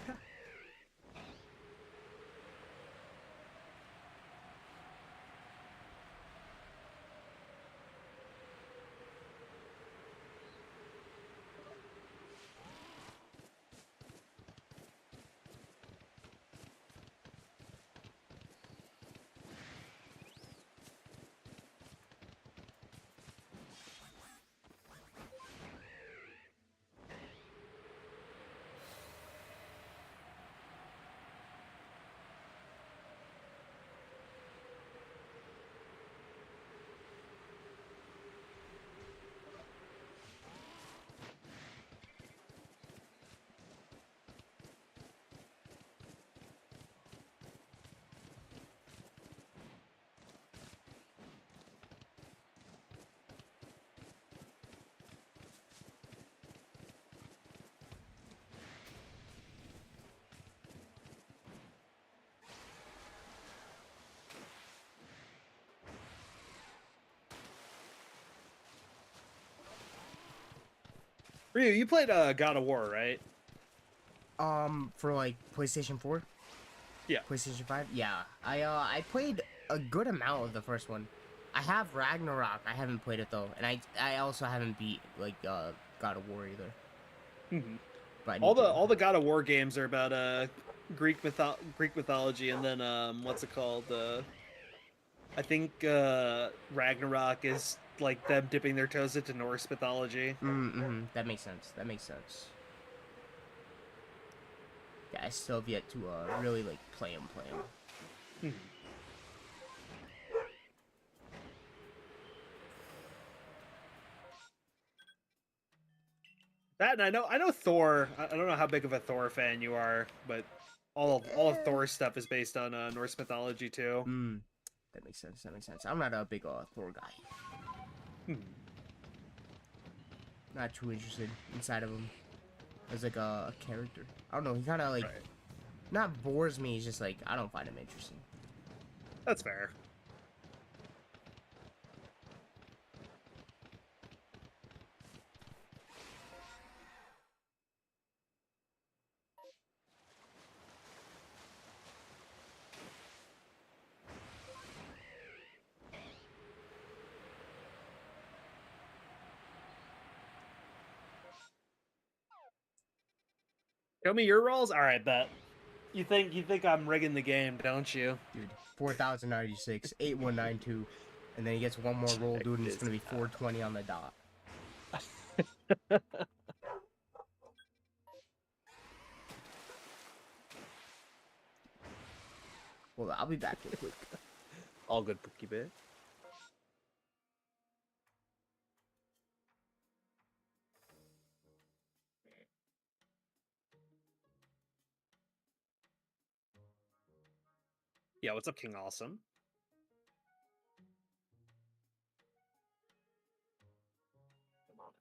Ryu, you played God of War, right? For like PlayStation 4? Yeah. PlayStation 5? Yeah. I played a good amount of the first one. I have Ragnarok. I haven't played it though, and I also haven't beat like God of War either. Mm-hmm. But I need to. All the God of War games are about Greek mythology, and then what's it called? I think Ragnarok is like them dipping their toes into Norse mythology. Mm-hmm. That makes sense. That makes sense. Yeah, I still have yet to really like play them. Hmm. That and I know Thor. I don't know how big of a Thor fan you are, but all of Thor's stuff is based on Norse mythology too. Mm. That makes sense. That makes sense. I'm not a big Thor guy. Hmm. Not too interested inside of him as like a character. I don't know. He kind of like Right. not bores me. He's just like I don't find him interesting. That's fair. Show me your rolls. All right, bet. You think I'm rigging the game, don't you? Dude, 4096, 8192, and then he gets one more roll, dude, and it's gonna be 420 on the dot. Well, I'll be back real quick. All good, Pookie Bit. Yeah, what's up, King Awesome? Come on.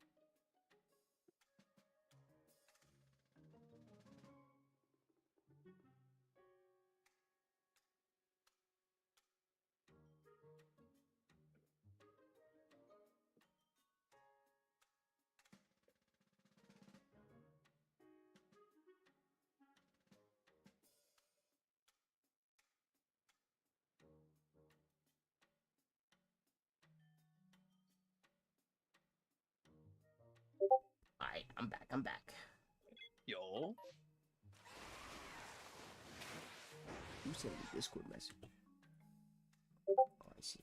Alright, I'm back. I'm back. Yo. Who sent me a Discord message? Oh, I see.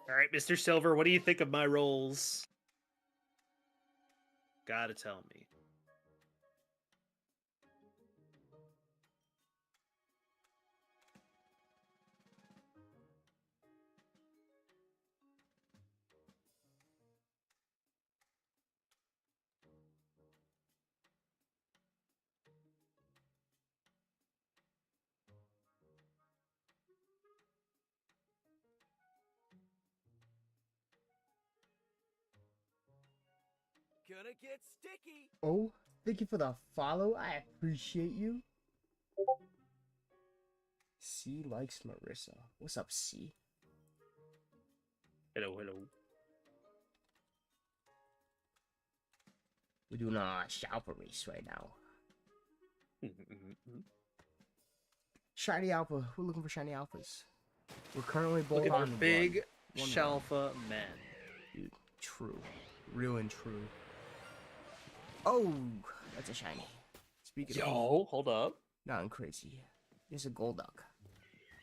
All right, Mr. Silver, what do you think of my rolls? Gotta tell me. Gonna get sticky. Oh, thank you for the follow. I appreciate you. C likes Marissa. What's up, C? Hello, hello. We're doing a Shalpha race right now. Shiny Alpha. We're looking for shiny alphas. We're currently both Looking on for big one Shalpha men. Dude, true. Real and true. Oh, that's a shiny. Speaking of, Yo, hold up. nothing crazy. There's a gold duck.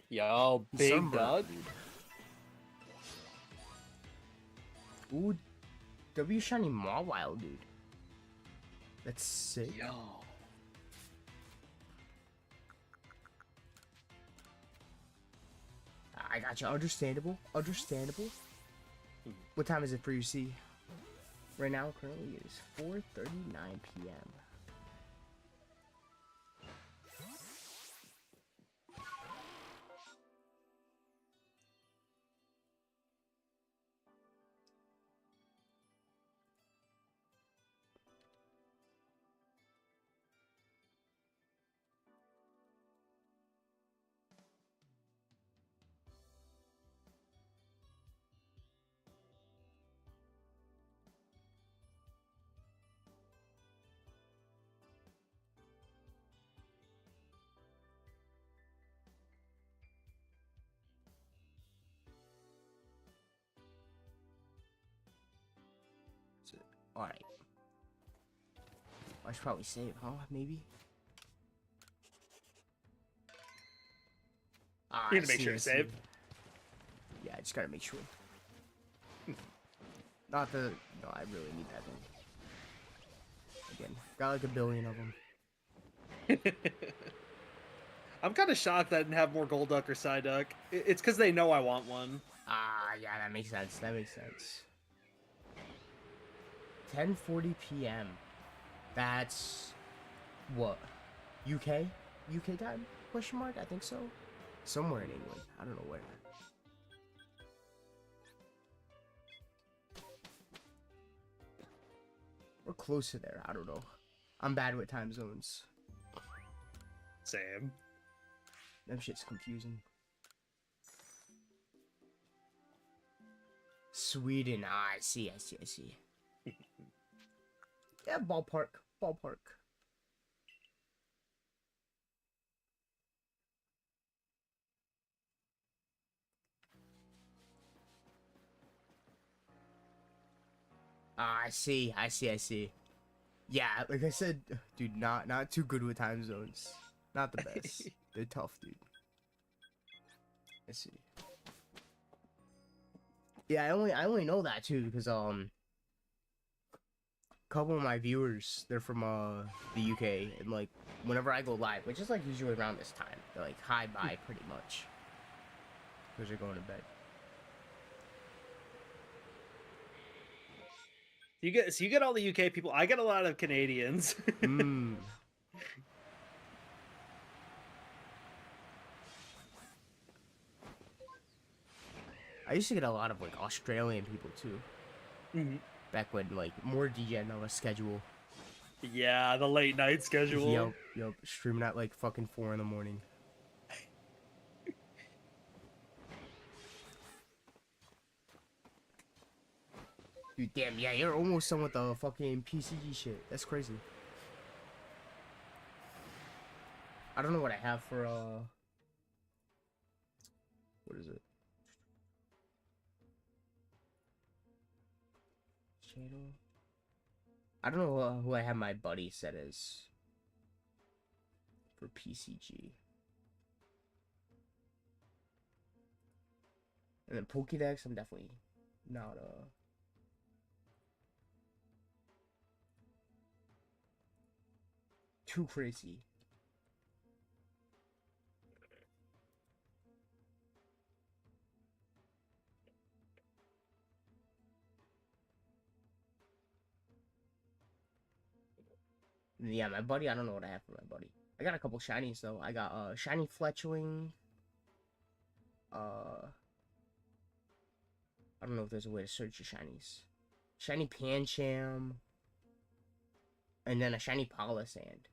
Yo, big Sunbird, dog. dude. Ooh, W shiny Mawile, dude. That's sick. Yo. I got you. Understandable. Understandable. What time is it for you, C? Right now, currently, it is 4:39 p.m. Alright. I should probably save, huh? Maybe? Ah, You need to make sure to save. Yeah, I just gotta make sure. Not the... No, I really need that thing. Again, got like a billion of them. I'm kind of shocked I didn't have more Gold Duck or Psyduck. It's because they know I want one. Ah, yeah, that makes sense. That makes sense. 10:40 p.m. That's... what? UK? UK time? Question mark? I think so. Somewhere in England. I don't know where. We're close to there. I don't know. I'm bad with time zones. Same. Them shit's confusing. Sweden. Ah, I see. Yeah, ballpark. Ah, I see. Yeah, like I said, dude, not too good with time zones. Not the best. They're tough, dude. I see. Yeah, I only know that too because a couple of my viewers, they're from the UK, and like whenever I go live, which is like usually around this time, they're like hi bye pretty much because they're going to bed. You get all the UK people. I get a lot of Canadians. I used to get a lot of like Australian people too. Back when like more DJing on a schedule. Yeah, the late night schedule. Yup. Streaming at like fucking 4 in the morning. Dude, damn, yeah, you're almost done with the fucking PCG shit. That's crazy. I don't know what I have for, what is it? Channel? I don't know who I have my buddy set as for PCG. And then Pokédex, I'm definitely not, too crazy. Yeah, my buddy, I don't know what I have for my buddy. I got a couple shinies though. I got shiny Fletchling. I don't know if there's a way to search your shinies. Shiny Pancham. And then a shiny Palisand.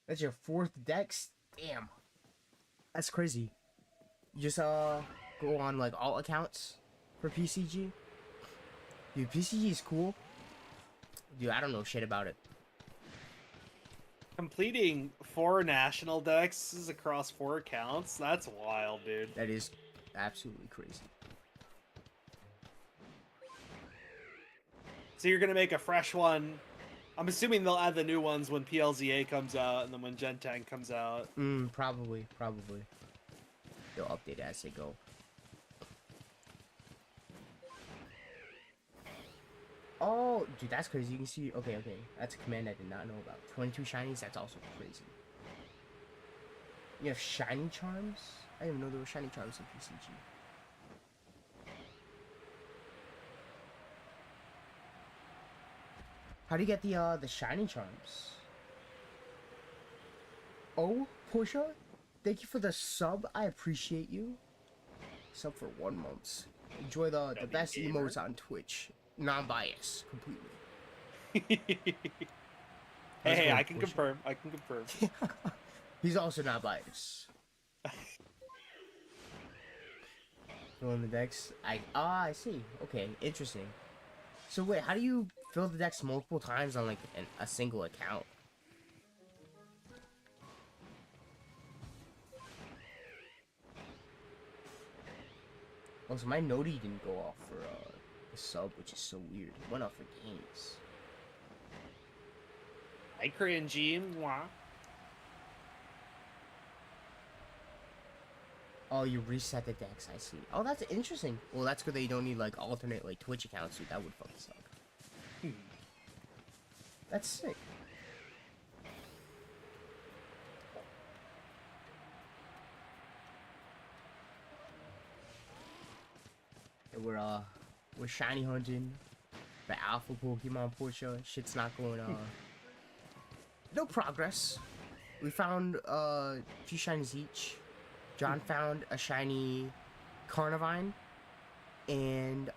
That's your 4th dex? Damn. That's crazy. You just go on like all accounts for PCG. Dude, PCG is cool. Dude, I don't know shit about it. Completing 4 national decks across 4 accounts? That's wild, dude. That is absolutely crazy. So you're gonna make a fresh one. I'm assuming they'll add the new ones when PLZA comes out and then when Gen 10 comes out. Probably. They'll update as they go. Oh, dude, that's crazy. You can see, okay. That's a command I did not know about. 22 shinies, that's also crazy. You have shiny charms? I didn't even know there were shiny charms in PCG. How do you get the shiny charms? Oh, Portia, thank you for the sub. I appreciate you. Sub for 1 month. Enjoy the best emotes on Twitch. Non-bias, completely. Hey, I can confirm. He's also not biased. Filling the decks. I see. Okay, interesting. So wait, how do you fill the decks multiple times on like a single account? Also, my Noti didn't go off for the sub, which is so weird. It went off for games. Hi, cringy. Mwah. Oh, you reset the decks. I see. Oh, that's interesting. Well, that's good that you don't need like alternate like Twitch accounts, dude. That would fucking suck. That's sick. And we're shiny hunting the alpha Pokemon Porsche. Shit's not going no progress. We found a few shinies each. John found a shiny Carnivine and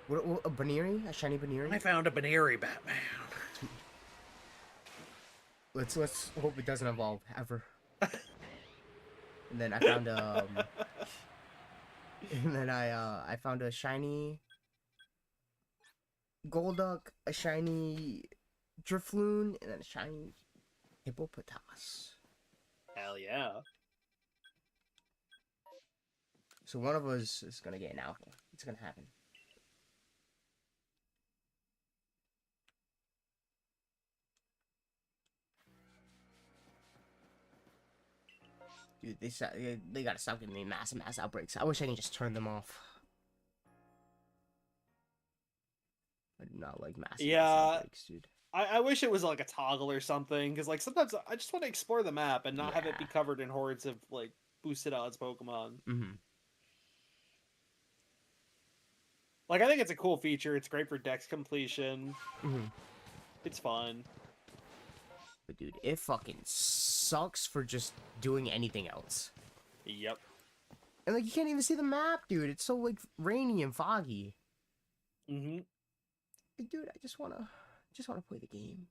what a Baneri, a shiny Baneri. I found a Baneri Batman. Let's hope it doesn't evolve ever. And then I found and then I found a shiny Golduck, a shiny Drifloon, and then a shiny Hippopotas. Hell yeah. So one of us is gonna get an alpha. It's gonna happen. Dude, they gotta stop giving me mass outbreaks. I wish I could just turn them off. I do not like mass outbreaks, dude. I wish it was like a toggle or something, because like sometimes I just want to explore the map and not have it be covered in hordes of like boosted odds Pokemon. Like, I think it's a cool feature. It's great for dex completion. It's fun. But dude, it fucking sucks for just doing anything else. Yep. And like you can't even see the map, dude. It's so like rainy and foggy. Like, dude, I just wanna play the game.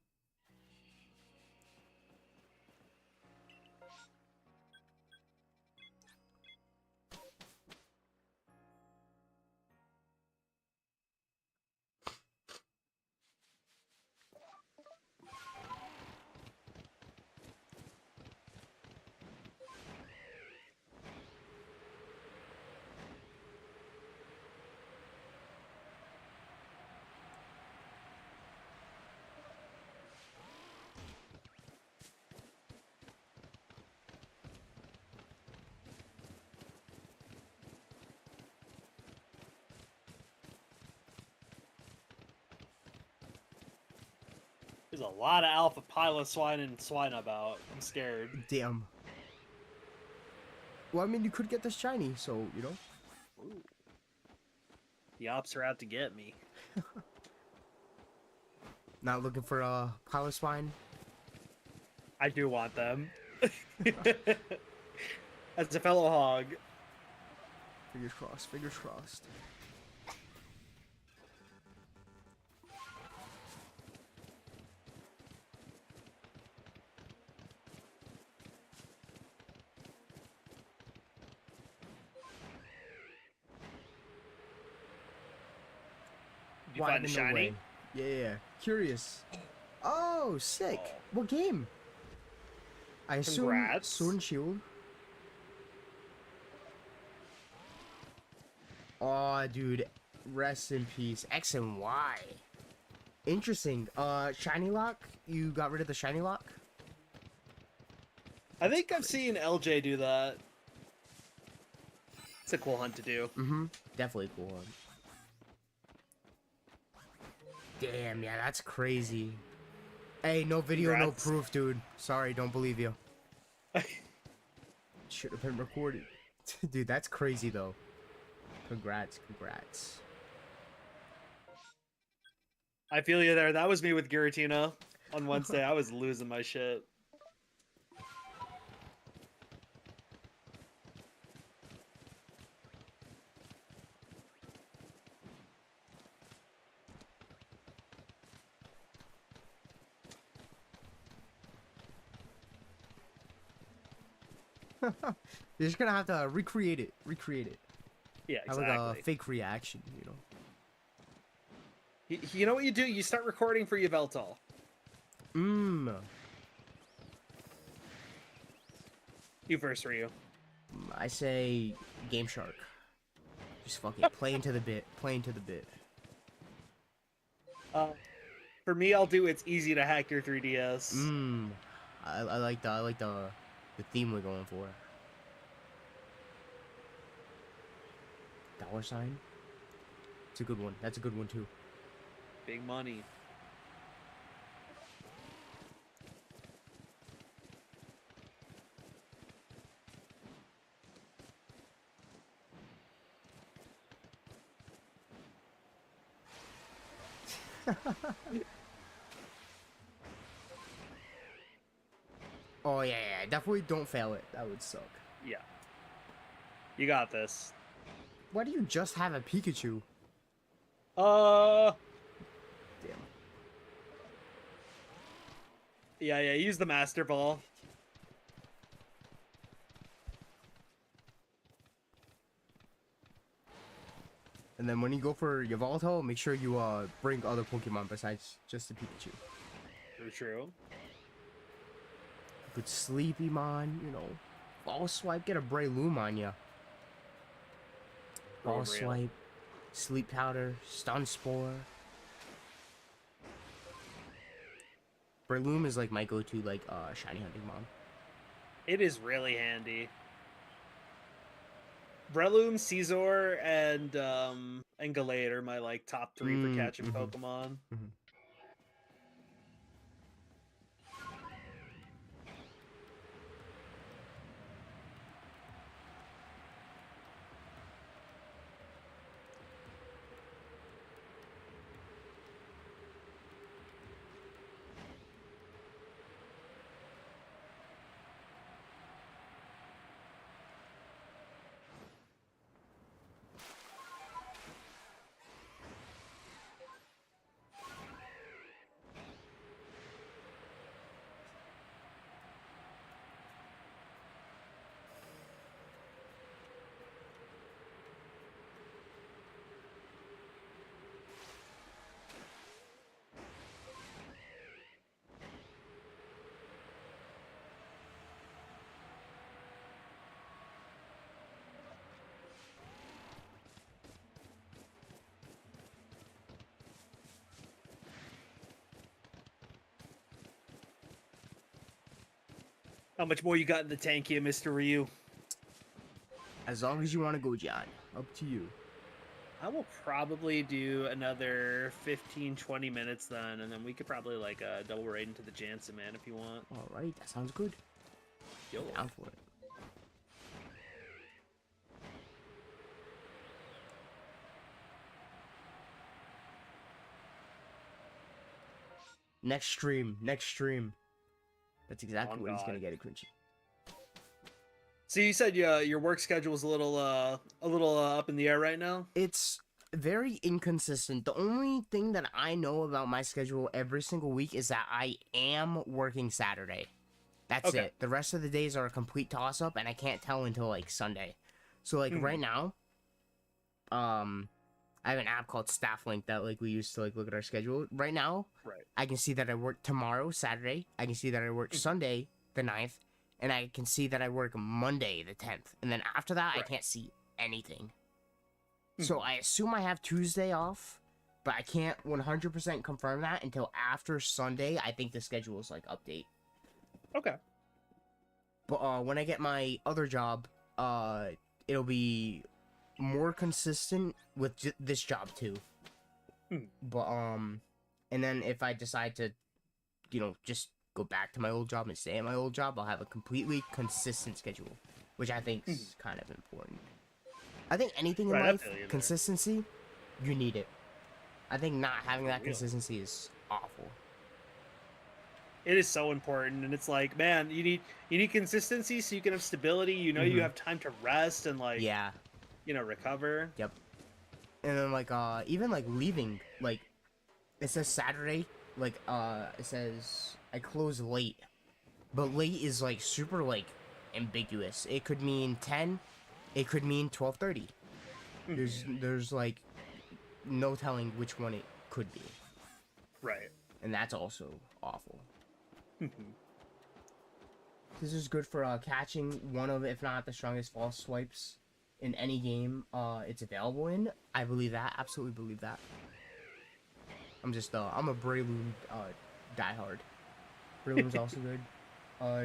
There's a lot of alpha Piloswine and swine about. I'm scared. Damn. Well, I mean, you could get this shiny, so, you know. Ooh. The ops are out to get me. Not looking for a Piloswine? I do want them. As a fellow hog. Fingers crossed, fingers crossed. Did you find a shiny? Yeah. Curious. Oh, sick. Oh. What game? I assume Congrats. Sword and Shield. Oh, dude. Rest in peace. X and Y. Interesting. Shiny Lock? You got rid of the Shiny Lock? I think I've seen LJ do that. It's a cool hunt to do. Definitely cool one. Damn, yeah, that's crazy. Hey, no video, Congrats. no proof, dude. Sorry, don't believe you. Should have been recorded. Dude, that's crazy, though. Congrats, congrats. I feel you there. That was me with Giratina on Wednesday. I was losing my shit. You're just gonna have to recreate it. Yeah, Have exactly. like a fake reaction, you know? You know what you do? You start recording for Yveltal. You first, Ryu. I say Game Shark. Just fucking play into the bit. Play into the bit. For me, I'll do It's Easy to Hack Your 3DS. I like the theme we're going for. $. It's a good one. That's a good one too. Big money. Oh yeah, yeah, definitely don't fail it. That would suck. Yeah. You got this. Why do you just have a Pikachu? Damn. Damn. Yeah, use the Master Ball. And then when you go for your Volatile, make sure you bring other Pokemon besides just the Pikachu. True. Good Sleepymon, you know. Ball Swipe, get a Breloom on ya. Ball Real. Swipe, Sleep Powder, Stun Spore. Breloom is like my go-to like shiny hunting mon. It is really handy. Breloom, Caesar, and Gallade are my like top 3 for catching Pokemon. How much more you got in the tank here, Mr. Ryu? As long as you want to go, John. Up to you. I will probably do another 15-20 minutes then, and then we could probably like double raid into the Jansen, man, if you want. Alright, that sounds good. Yo. Down for it. Next stream. That's exactly what he's gonna get at Crunchy. So you said your work schedule is a little up in the air right now? It's very inconsistent. The only thing that I know about my schedule every single week is that I am working Saturday. That's it. The rest of the days are a complete toss-up, and I can't tell until, like, Sunday. So, like, right now, I have an app called StaffLink that, like, we use to, like, look at our schedule. Right now, I can see that I work tomorrow, Saturday. I can see that I work Sunday, the 9th. And I can see that I work Monday, the 10th. And then after that, I can't see anything. So I assume I have Tuesday off, but I can't 100% confirm that until after Sunday. I think the schedule is, like, update. Okay. But when I get my other job, it'll be more consistent with this job, too. But, and then if I decide to, you know, just go back to my old job and stay at my old job, I'll have a completely consistent schedule, which I think is kind of important. I think anything in life, consistency, you need it. I think not having that consistency is awful. It is so important, and it's like, man, you need consistency so you can have stability. You know, you have time to rest and like, you know, recover. Yep. And then like even like leaving, like it says Saturday, like it says I close late, but late is like super like ambiguous. It could mean 10, it could mean 12:30. There's like no telling which one it could be. Right. And that's also awful. This is good for catching one of, if not the strongest false swipes in any game it's available in. I believe that. Absolutely believe that. I'm a Breloom diehard. Breloom's also good.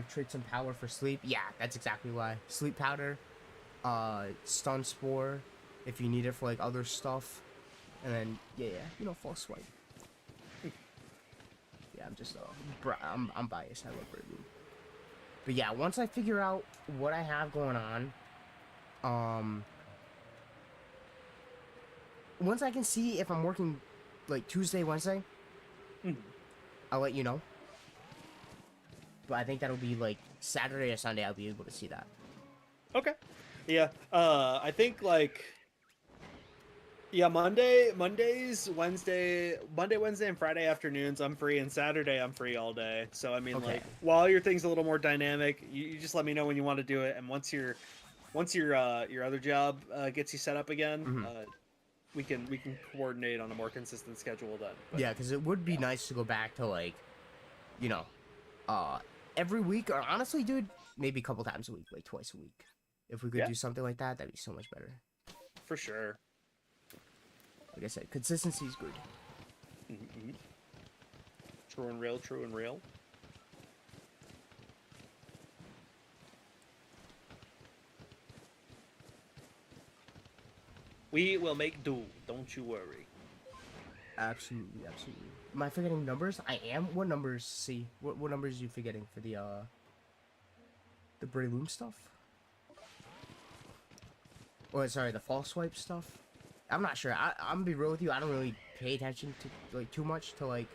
Trade some power for sleep. Yeah, that's exactly why. Sleep powder, stun spore, if you need it for like other stuff. And then yeah, you know, false swipe. Yeah, I'm just I'm biased. I love Breloom. But yeah, once I figure out what I have going on, once I can see if I'm working like Tuesday, Wednesday, I'll let you know. But I think that'll be like Saturday or Sunday. I'll be able to see that. Okay. Yeah. I think like. Yeah, Wednesday, and Friday afternoons I'm free, and Saturday I'm free all day. So I mean, Okay. like, while your thing's a little more dynamic, you just let me know when you want to do it, and once your other job gets you set up again, we can coordinate on a more consistent schedule then. But, Yeah, because it would be nice to go back to like, you know, every week, or honestly, dude, maybe a couple times a week, like twice a week. If we could do something like that, that'd be so much better. For sure. Like I said, consistency is good. True and real, true and real. We will make do, don't you worry. Absolutely, absolutely. Am I forgetting numbers? I am. What numbers? See, what numbers are you forgetting for the Breloom stuff? Or sorry, the false swipe stuff. I'm not sure. I'm gonna be real with you. I don't really pay attention to like too much to like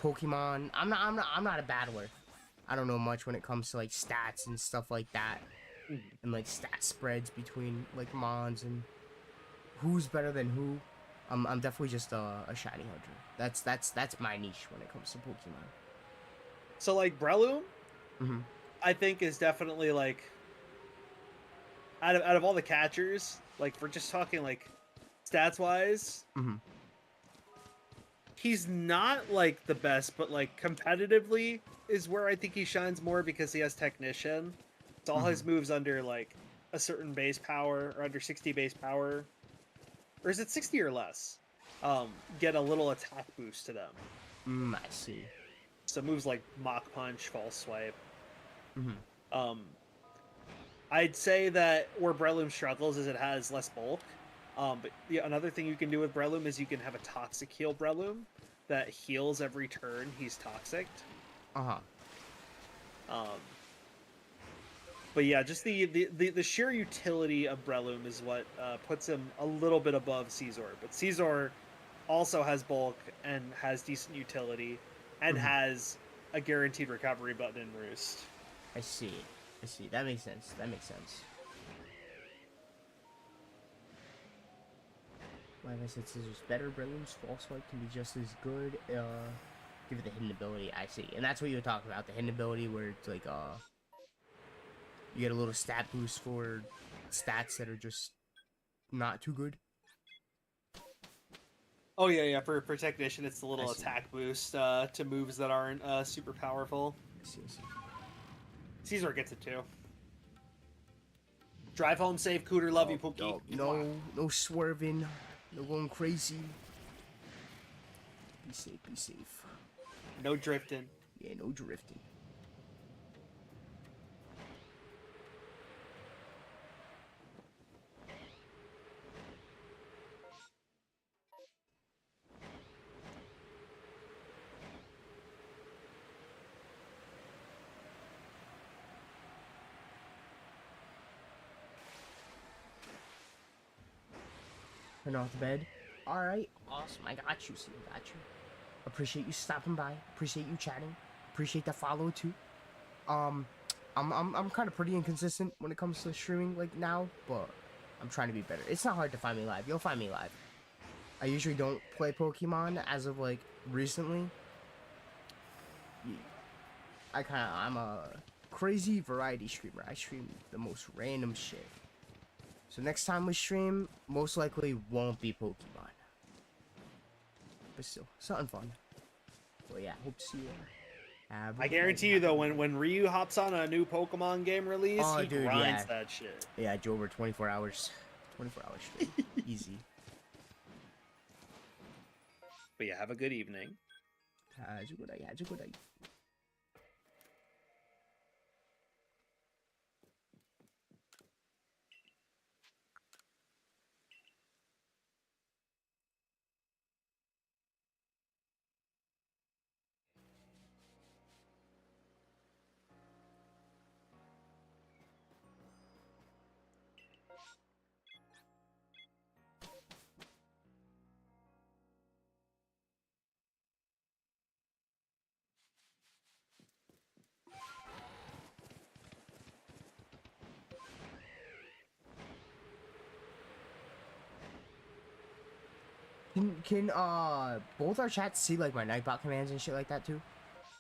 Pokemon. I'm not a battler. I don't know much when it comes to like stats and stuff like that, and like stat spreads between like Mons and who's better than who. I'm definitely just a shiny hunter. That's my niche when it comes to Pokemon. So like Breloom, I think is definitely like out of all the catchers, like we're just talking like stats wise, he's not like the best, but like competitively is where I think he shines more because he has Technician. So all his moves under like a certain base power or under 60 base power, or is it 60 or less? Get a little attack boost to them. I see. So moves like Mach Punch, False Swipe. I'd say that where Breloom struggles is it has less bulk. But yeah, another thing you can do with Breloom is you can have a Toxic Heal Breloom that heals every turn he's toxic. But yeah, just the sheer utility of Breloom is what puts him a little bit above Caesar. But Caesar also has bulk and has decent utility and has a guaranteed recovery button in Roost. I see. That makes sense. Like I said, Scissors better. Breloom's false swipe can be just as good. Give it the hidden ability. I see, and that's what you were talking about. The hidden ability where it's like you get a little stat boost for stats that are just not too good. Oh yeah. For Technician, it's the little attack boost to moves that aren't super powerful. I see. Caesar gets it too. Drive home safe, Cooter. Love you, Pookie. No swerving. No going crazy. Be safe. No drifting. Yeah, no drifting. Turn off the bed. Alright, awesome. I got you, Steve. Got you. Appreciate you stopping by. Appreciate you chatting. Appreciate the follow too. I'm kind of pretty inconsistent when it comes to streaming like now, but I'm trying to be better. It's not hard to find me live. You'll find me live. I usually don't play Pokemon as of like recently. I'm a crazy variety streamer. I stream the most random shit. So next time we stream, most likely won't be Pokemon. But still, something fun. Well, yeah, hope to see you. I guarantee you though, when Ryu hops on a new Pokemon game release, he grinds that shit. Yeah, I drove over 24 hours. 24 hours straight. Easy. But yeah, have a good evening. Can both our chats see like my Nightbot commands and shit like that too?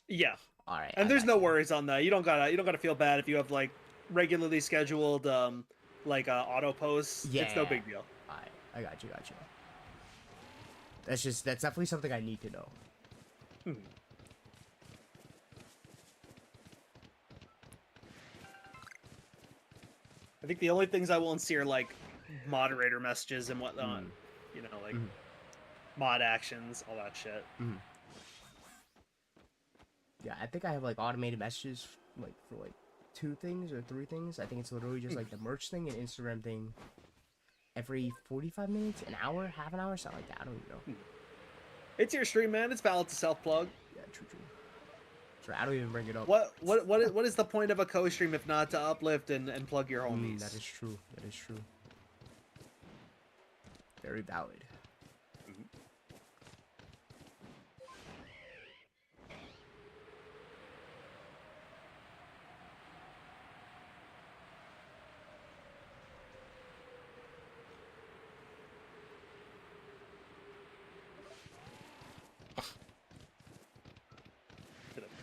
Yeah. All right. And I there's got no you. worries on that. You don't gotta feel bad if you have like regularly scheduled auto posts. Yeah. It's no big deal. All right. I got you. Got you. That's definitely something I need to know. Hmm. I think the only things I won't see are like moderator messages and whatnot. You know, like mod actions, all that shit. Yeah, I think I have like automated messages like for like 2 things or 3 things. I think it's literally just like the merch thing and Instagram thing. Every 45 minutes, an hour, half an hour, something like that. I don't even know. It's your stream, man. It's valid to self plug. Yeah, true. Sorry, I don't even bring it up. What is the point of a co-stream if not to uplift and plug your homies? That is true. That is true. Very valid.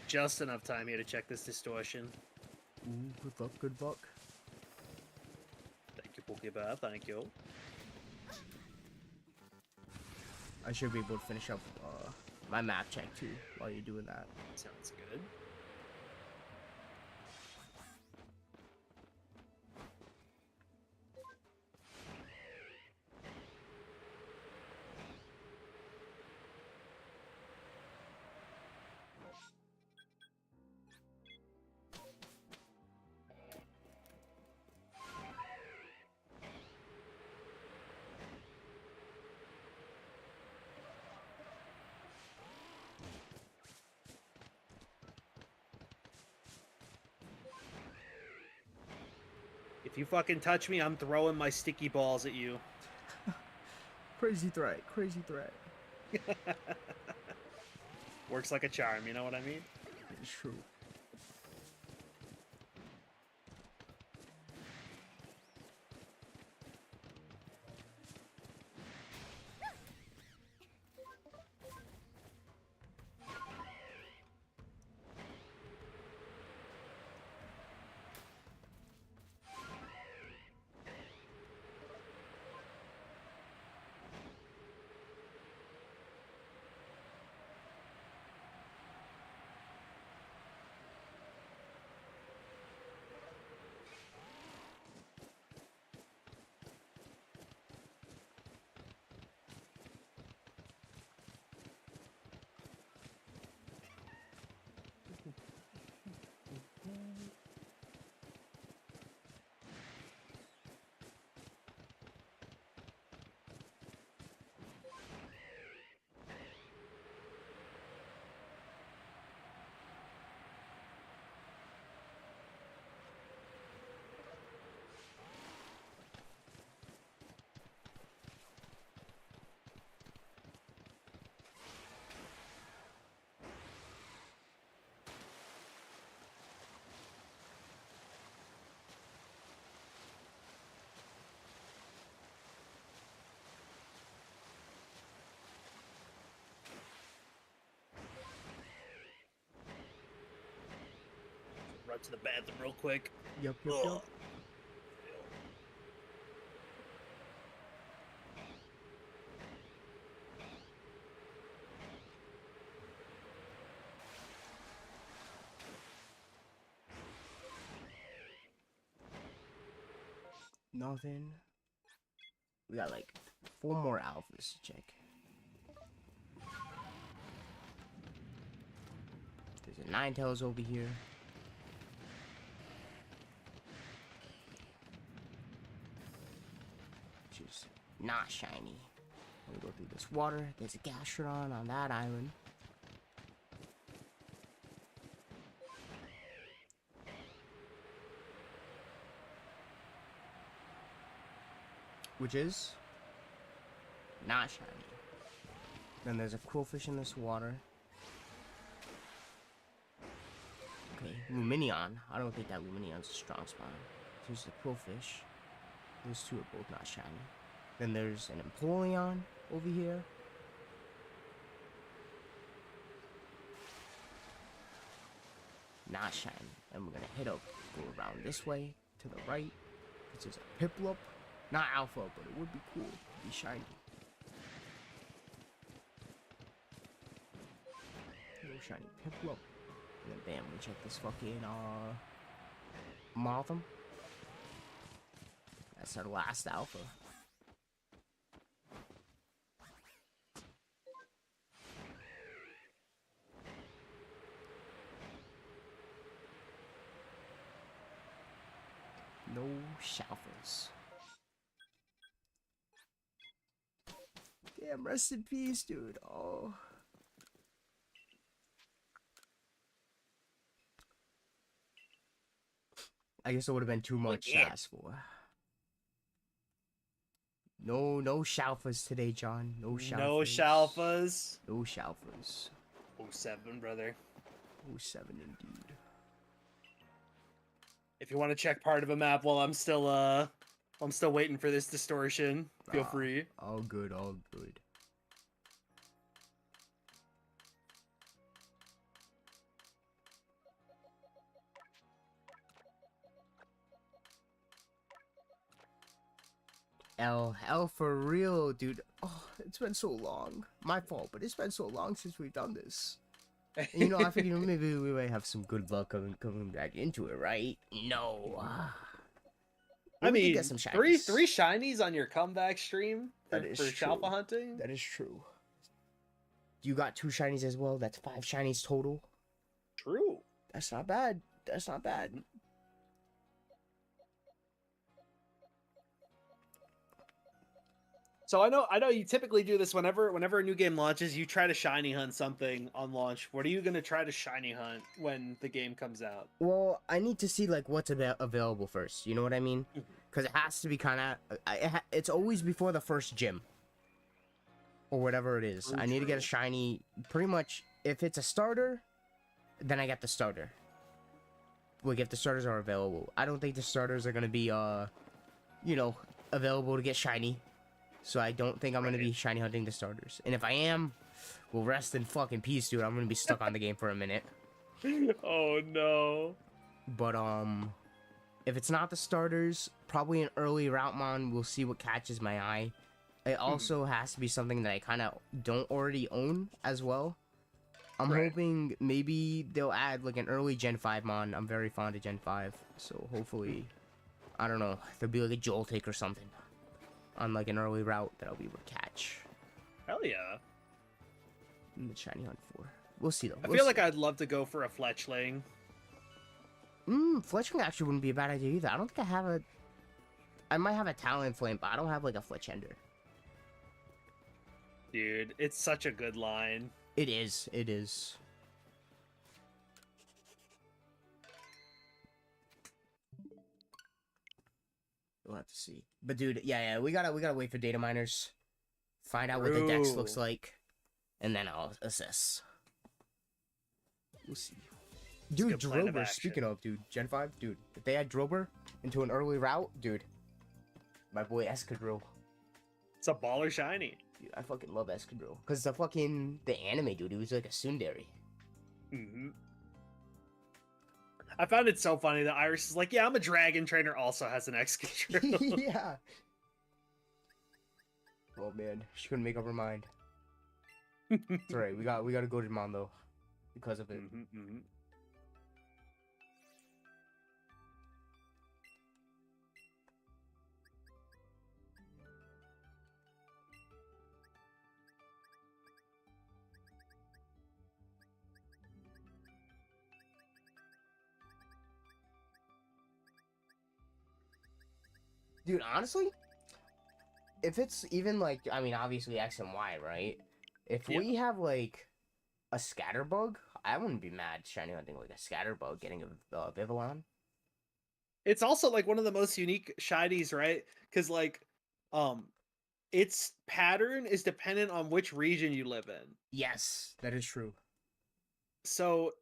Just enough time here to check this distortion. Ooh, good luck, good luck. Thank you, Pokeball. Thank you. I should be able to finish up my map check too while you're doing that. Sounds good. If you fucking touch me, I'm throwing my sticky balls at you. Crazy threat, crazy threat. Works like a charm, you know what I mean? It's true. Run to the bathroom real quick. Yup. Ugh. Nothing. We got like 4 more alphas to check. There's a Ninetales over here. Which is not shiny. Let me go through this water. There's a Gastrodon on that island. Which is not shiny. Then there's a Quillfish in this water. Okay, Luminion. I don't think that Luminion's a strong spawn. There's the Quillfish. Those 2 are both not shiny. Then there's an Empoleon over here. not shiny. And we're gonna go around this way to the right. This is a Piplup. Not alpha, but it would be cool to be shiny. No shiny Piplup. And then bam, we check this fucking Motham. That's our last alpha. No Shalphas. Damn, rest in peace, dude. Oh. I guess it would have been too much to ask for. No Shalphas today, John. No Shalphas. No Shalphas. No Shalphas. 07, brother. 07 indeed. If you want to check part of a map while I'm still waiting for this distortion, feel free. All good, all good. L for real, dude. Oh, it's been so long. My fault, but it's been so long since we've done this. And, you know, I figured maybe we might have some good luck coming back into it, right? No. I mean, get some three shinies on your comeback stream for Shalpha hunting? That is true. You got 2 shinies as well. That's 5 shinies total. True. That's not bad. That's not bad. So I know you typically do this whenever a new game launches, you try to shiny hunt something on launch. What are you going to try to shiny hunt when the game comes out? Well, I need to see like what's available first. You know what I mean? Because it has to be kind of it's always before the first gym or whatever it is. I need to get a shiny pretty much. If it's a starter, then I get the starter. Like if the starters are available. I don't think the starters are going to be you know, available to get shiny. So I don't think I'm going to be shiny hunting the starters. And if I am, well, rest in fucking peace, dude. I'm going to be stuck on the game for a minute. Oh, no. But, if it's not the starters, probably an early route mon. We'll see what catches my eye. It also has to be something that I kind of don't already own as well. I'm hoping maybe they'll add, like, an early Gen 5 mon. I'm very fond of Gen 5. So hopefully, I don't know, there'll be, like, a Joltik or something on like an early route that I'll be able to catch. Hell yeah. And the shiny hunt for. We'll see though. I feel like I'd love to go for a Fletchling. Fletchling actually wouldn't be a bad idea either. I don't think I have a. I might have a Talonflame, but I don't have like a Fletchender. Dude, it's such a good line. It is. It is. We'll have to see. But dude, yeah, we gotta wait for data miners. Find out what the dex looks like. And then I'll assess. We'll see. Dude, Drober, speaking of, dude, Gen 5, dude, if they add Drober into an early route, dude, my boy Escadrille. It's a baller shiny. Dude, I fucking love Escadrille. Because the anime, dude, he was like a tsundere. Mm-hmm. I found it so funny that Iris is like, yeah, I'm a dragon trainer, also has an Excadrill. Yeah. Oh man, she couldn't make up her mind. It's alright, we got to go to Mon though. Because of it. Dude, honestly, if it's even like, I mean, obviously X and Y, right? If we have like a Scatterbug, I wouldn't be mad shiny hunting like a Scatterbug, getting a Vivillon. It's also like one of the most unique shinies, right? Because like, its pattern is dependent on which region you live in. Yes, that is true. So,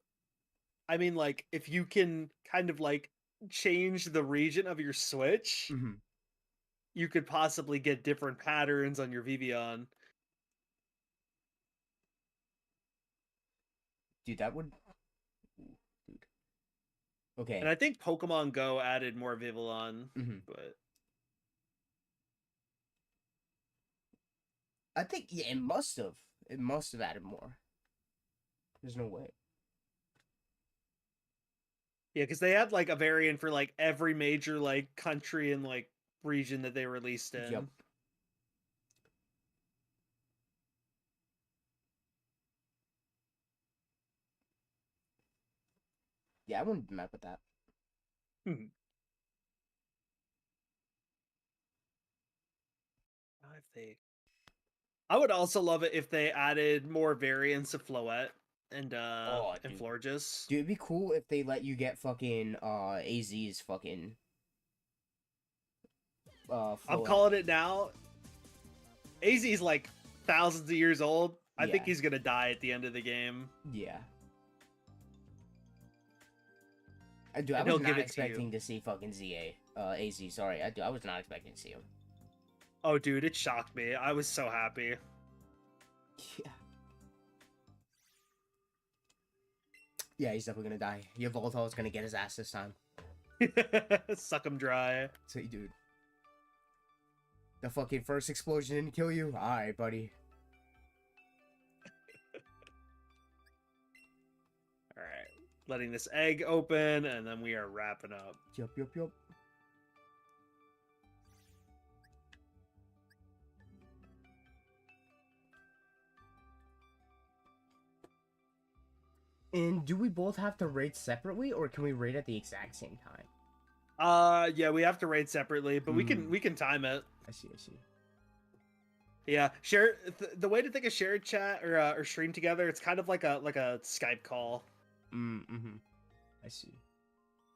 I mean, like, if you can kind of like change the region of your switch, you could possibly get different patterns on your Vivian. Dude, that would... Dude. Okay. And I think Pokemon Go added more Vivillon, Mhm. but I think yeah, it must have. It must have added more. There's no way. yeah, because they had like a variant for like every major like country and like region that they released in. Yep. Yeah, I wouldn't be mad with that. Hmm. If they, I would also love it if they added more variants of Floette and Oh, dude. Florges. Dude, it'd be cool if they let you get fucking AZ's fucking I'm Floette. calling it now. AZ's like thousands of years old. I think Yeah. he's gonna die at the end of the game. Yeah. Dude, I And was he'll give not it to you. expecting to see fucking AZ, sorry. I was not expecting to see him. Oh, dude, it shocked me. I was so happy. Yeah. Yeah, he's definitely gonna die. Your Voltol's gonna get his ass this time. Suck him dry. Say, dude. The fucking first explosion didn't kill you? Alright, buddy. Alright. Letting this egg open, and then we are wrapping up. Yup. And do we both have to rate separately, or can we rate at the exact same time? Yeah, we have to rate separately, but we can time it. I see. Yeah, share the way to think of shared chat or stream together. It's kind of like a Skype call. I see.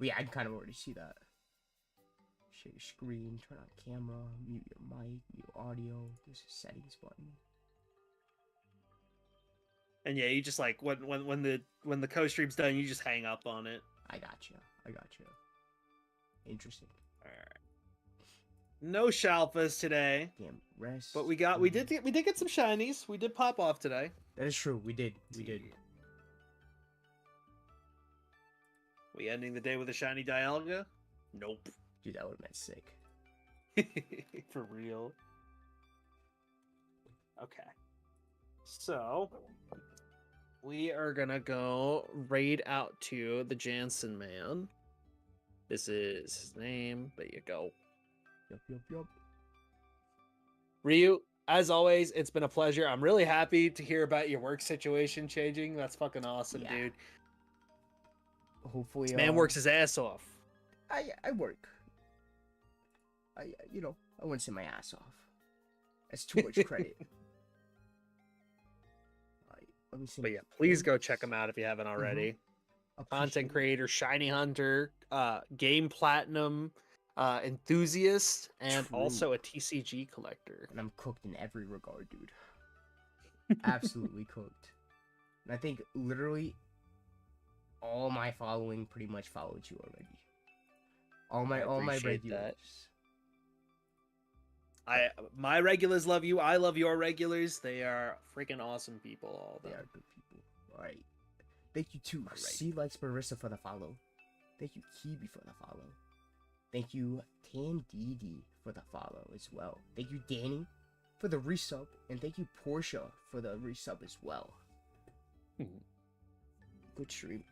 Well, yeah, I kind of already see that. Share your screen, turn on camera, mute your mic, mute audio. There's a settings button. And yeah, you just like when the co-stream's done, you just hang up on it. I got you. Interesting. All right. No Shalphas today, Damn, rest. but we did get some shinies. We did pop off today. That is true. We did. We ending the day with a shiny Dialga? Nope. Dude, that would have been sick. For real. Okay. So we are gonna go raid out to the Jansen man. This is his name. There you go. Yup. Ryu, as always, it's been a pleasure. I'm really happy to hear about your work situation changing. That's fucking awesome, Yeah. dude. Hopefully, This man works his ass off. I work. I wouldn't say my ass off. That's too much credit. Alright, let me see. But yeah, please go check him out if you haven't already. Content creator, shiny hunter, game platinum enthusiast, and True. also a TCG collector. And I'm cooked in every regard, dude. Absolutely cooked. And I think literally all my following pretty much followed you already. All my appreciate regulars. My regulars love you. I love your regulars. They are freaking awesome people. All of They them. are good people. Alright. Thank you to Alright. C Likes Marissa for the follow. Thank you Kibi for the follow. Thank you Tandidi for the follow as well. Thank you Danny for the resub. And thank you Portia for the resub as well. Good stream.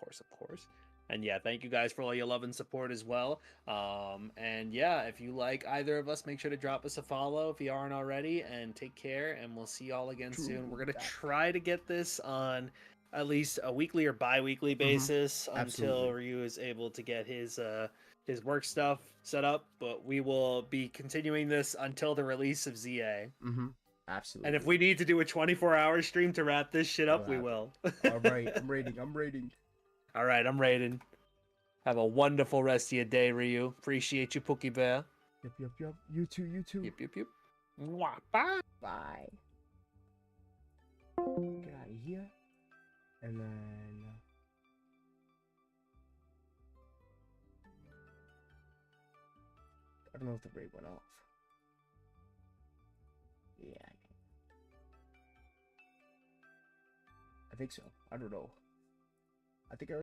Of course. And yeah, thank you guys for all your love and support as well. And yeah, if you like either of us, make sure to drop us a follow if you aren't already. And take care, and we'll see y'all again soon. We're gonna try to get this on at least a weekly or bi-weekly basis until Absolutely. Ryu is able to get his work stuff set up. But we will be continuing this until the release of ZA. Absolutely. And if we need to do a 24-hour stream to wrap this shit up, we will. Alright, I'm rating. All right, I'm rating. Have a wonderful rest of your day, Ryu. Appreciate you, Pookie Bear. Yup. You too. Yep. Mwah, bye. Bye. Get out of here. And then... I don't know if the raid went off. Yeah. I think so. I don't know. I think I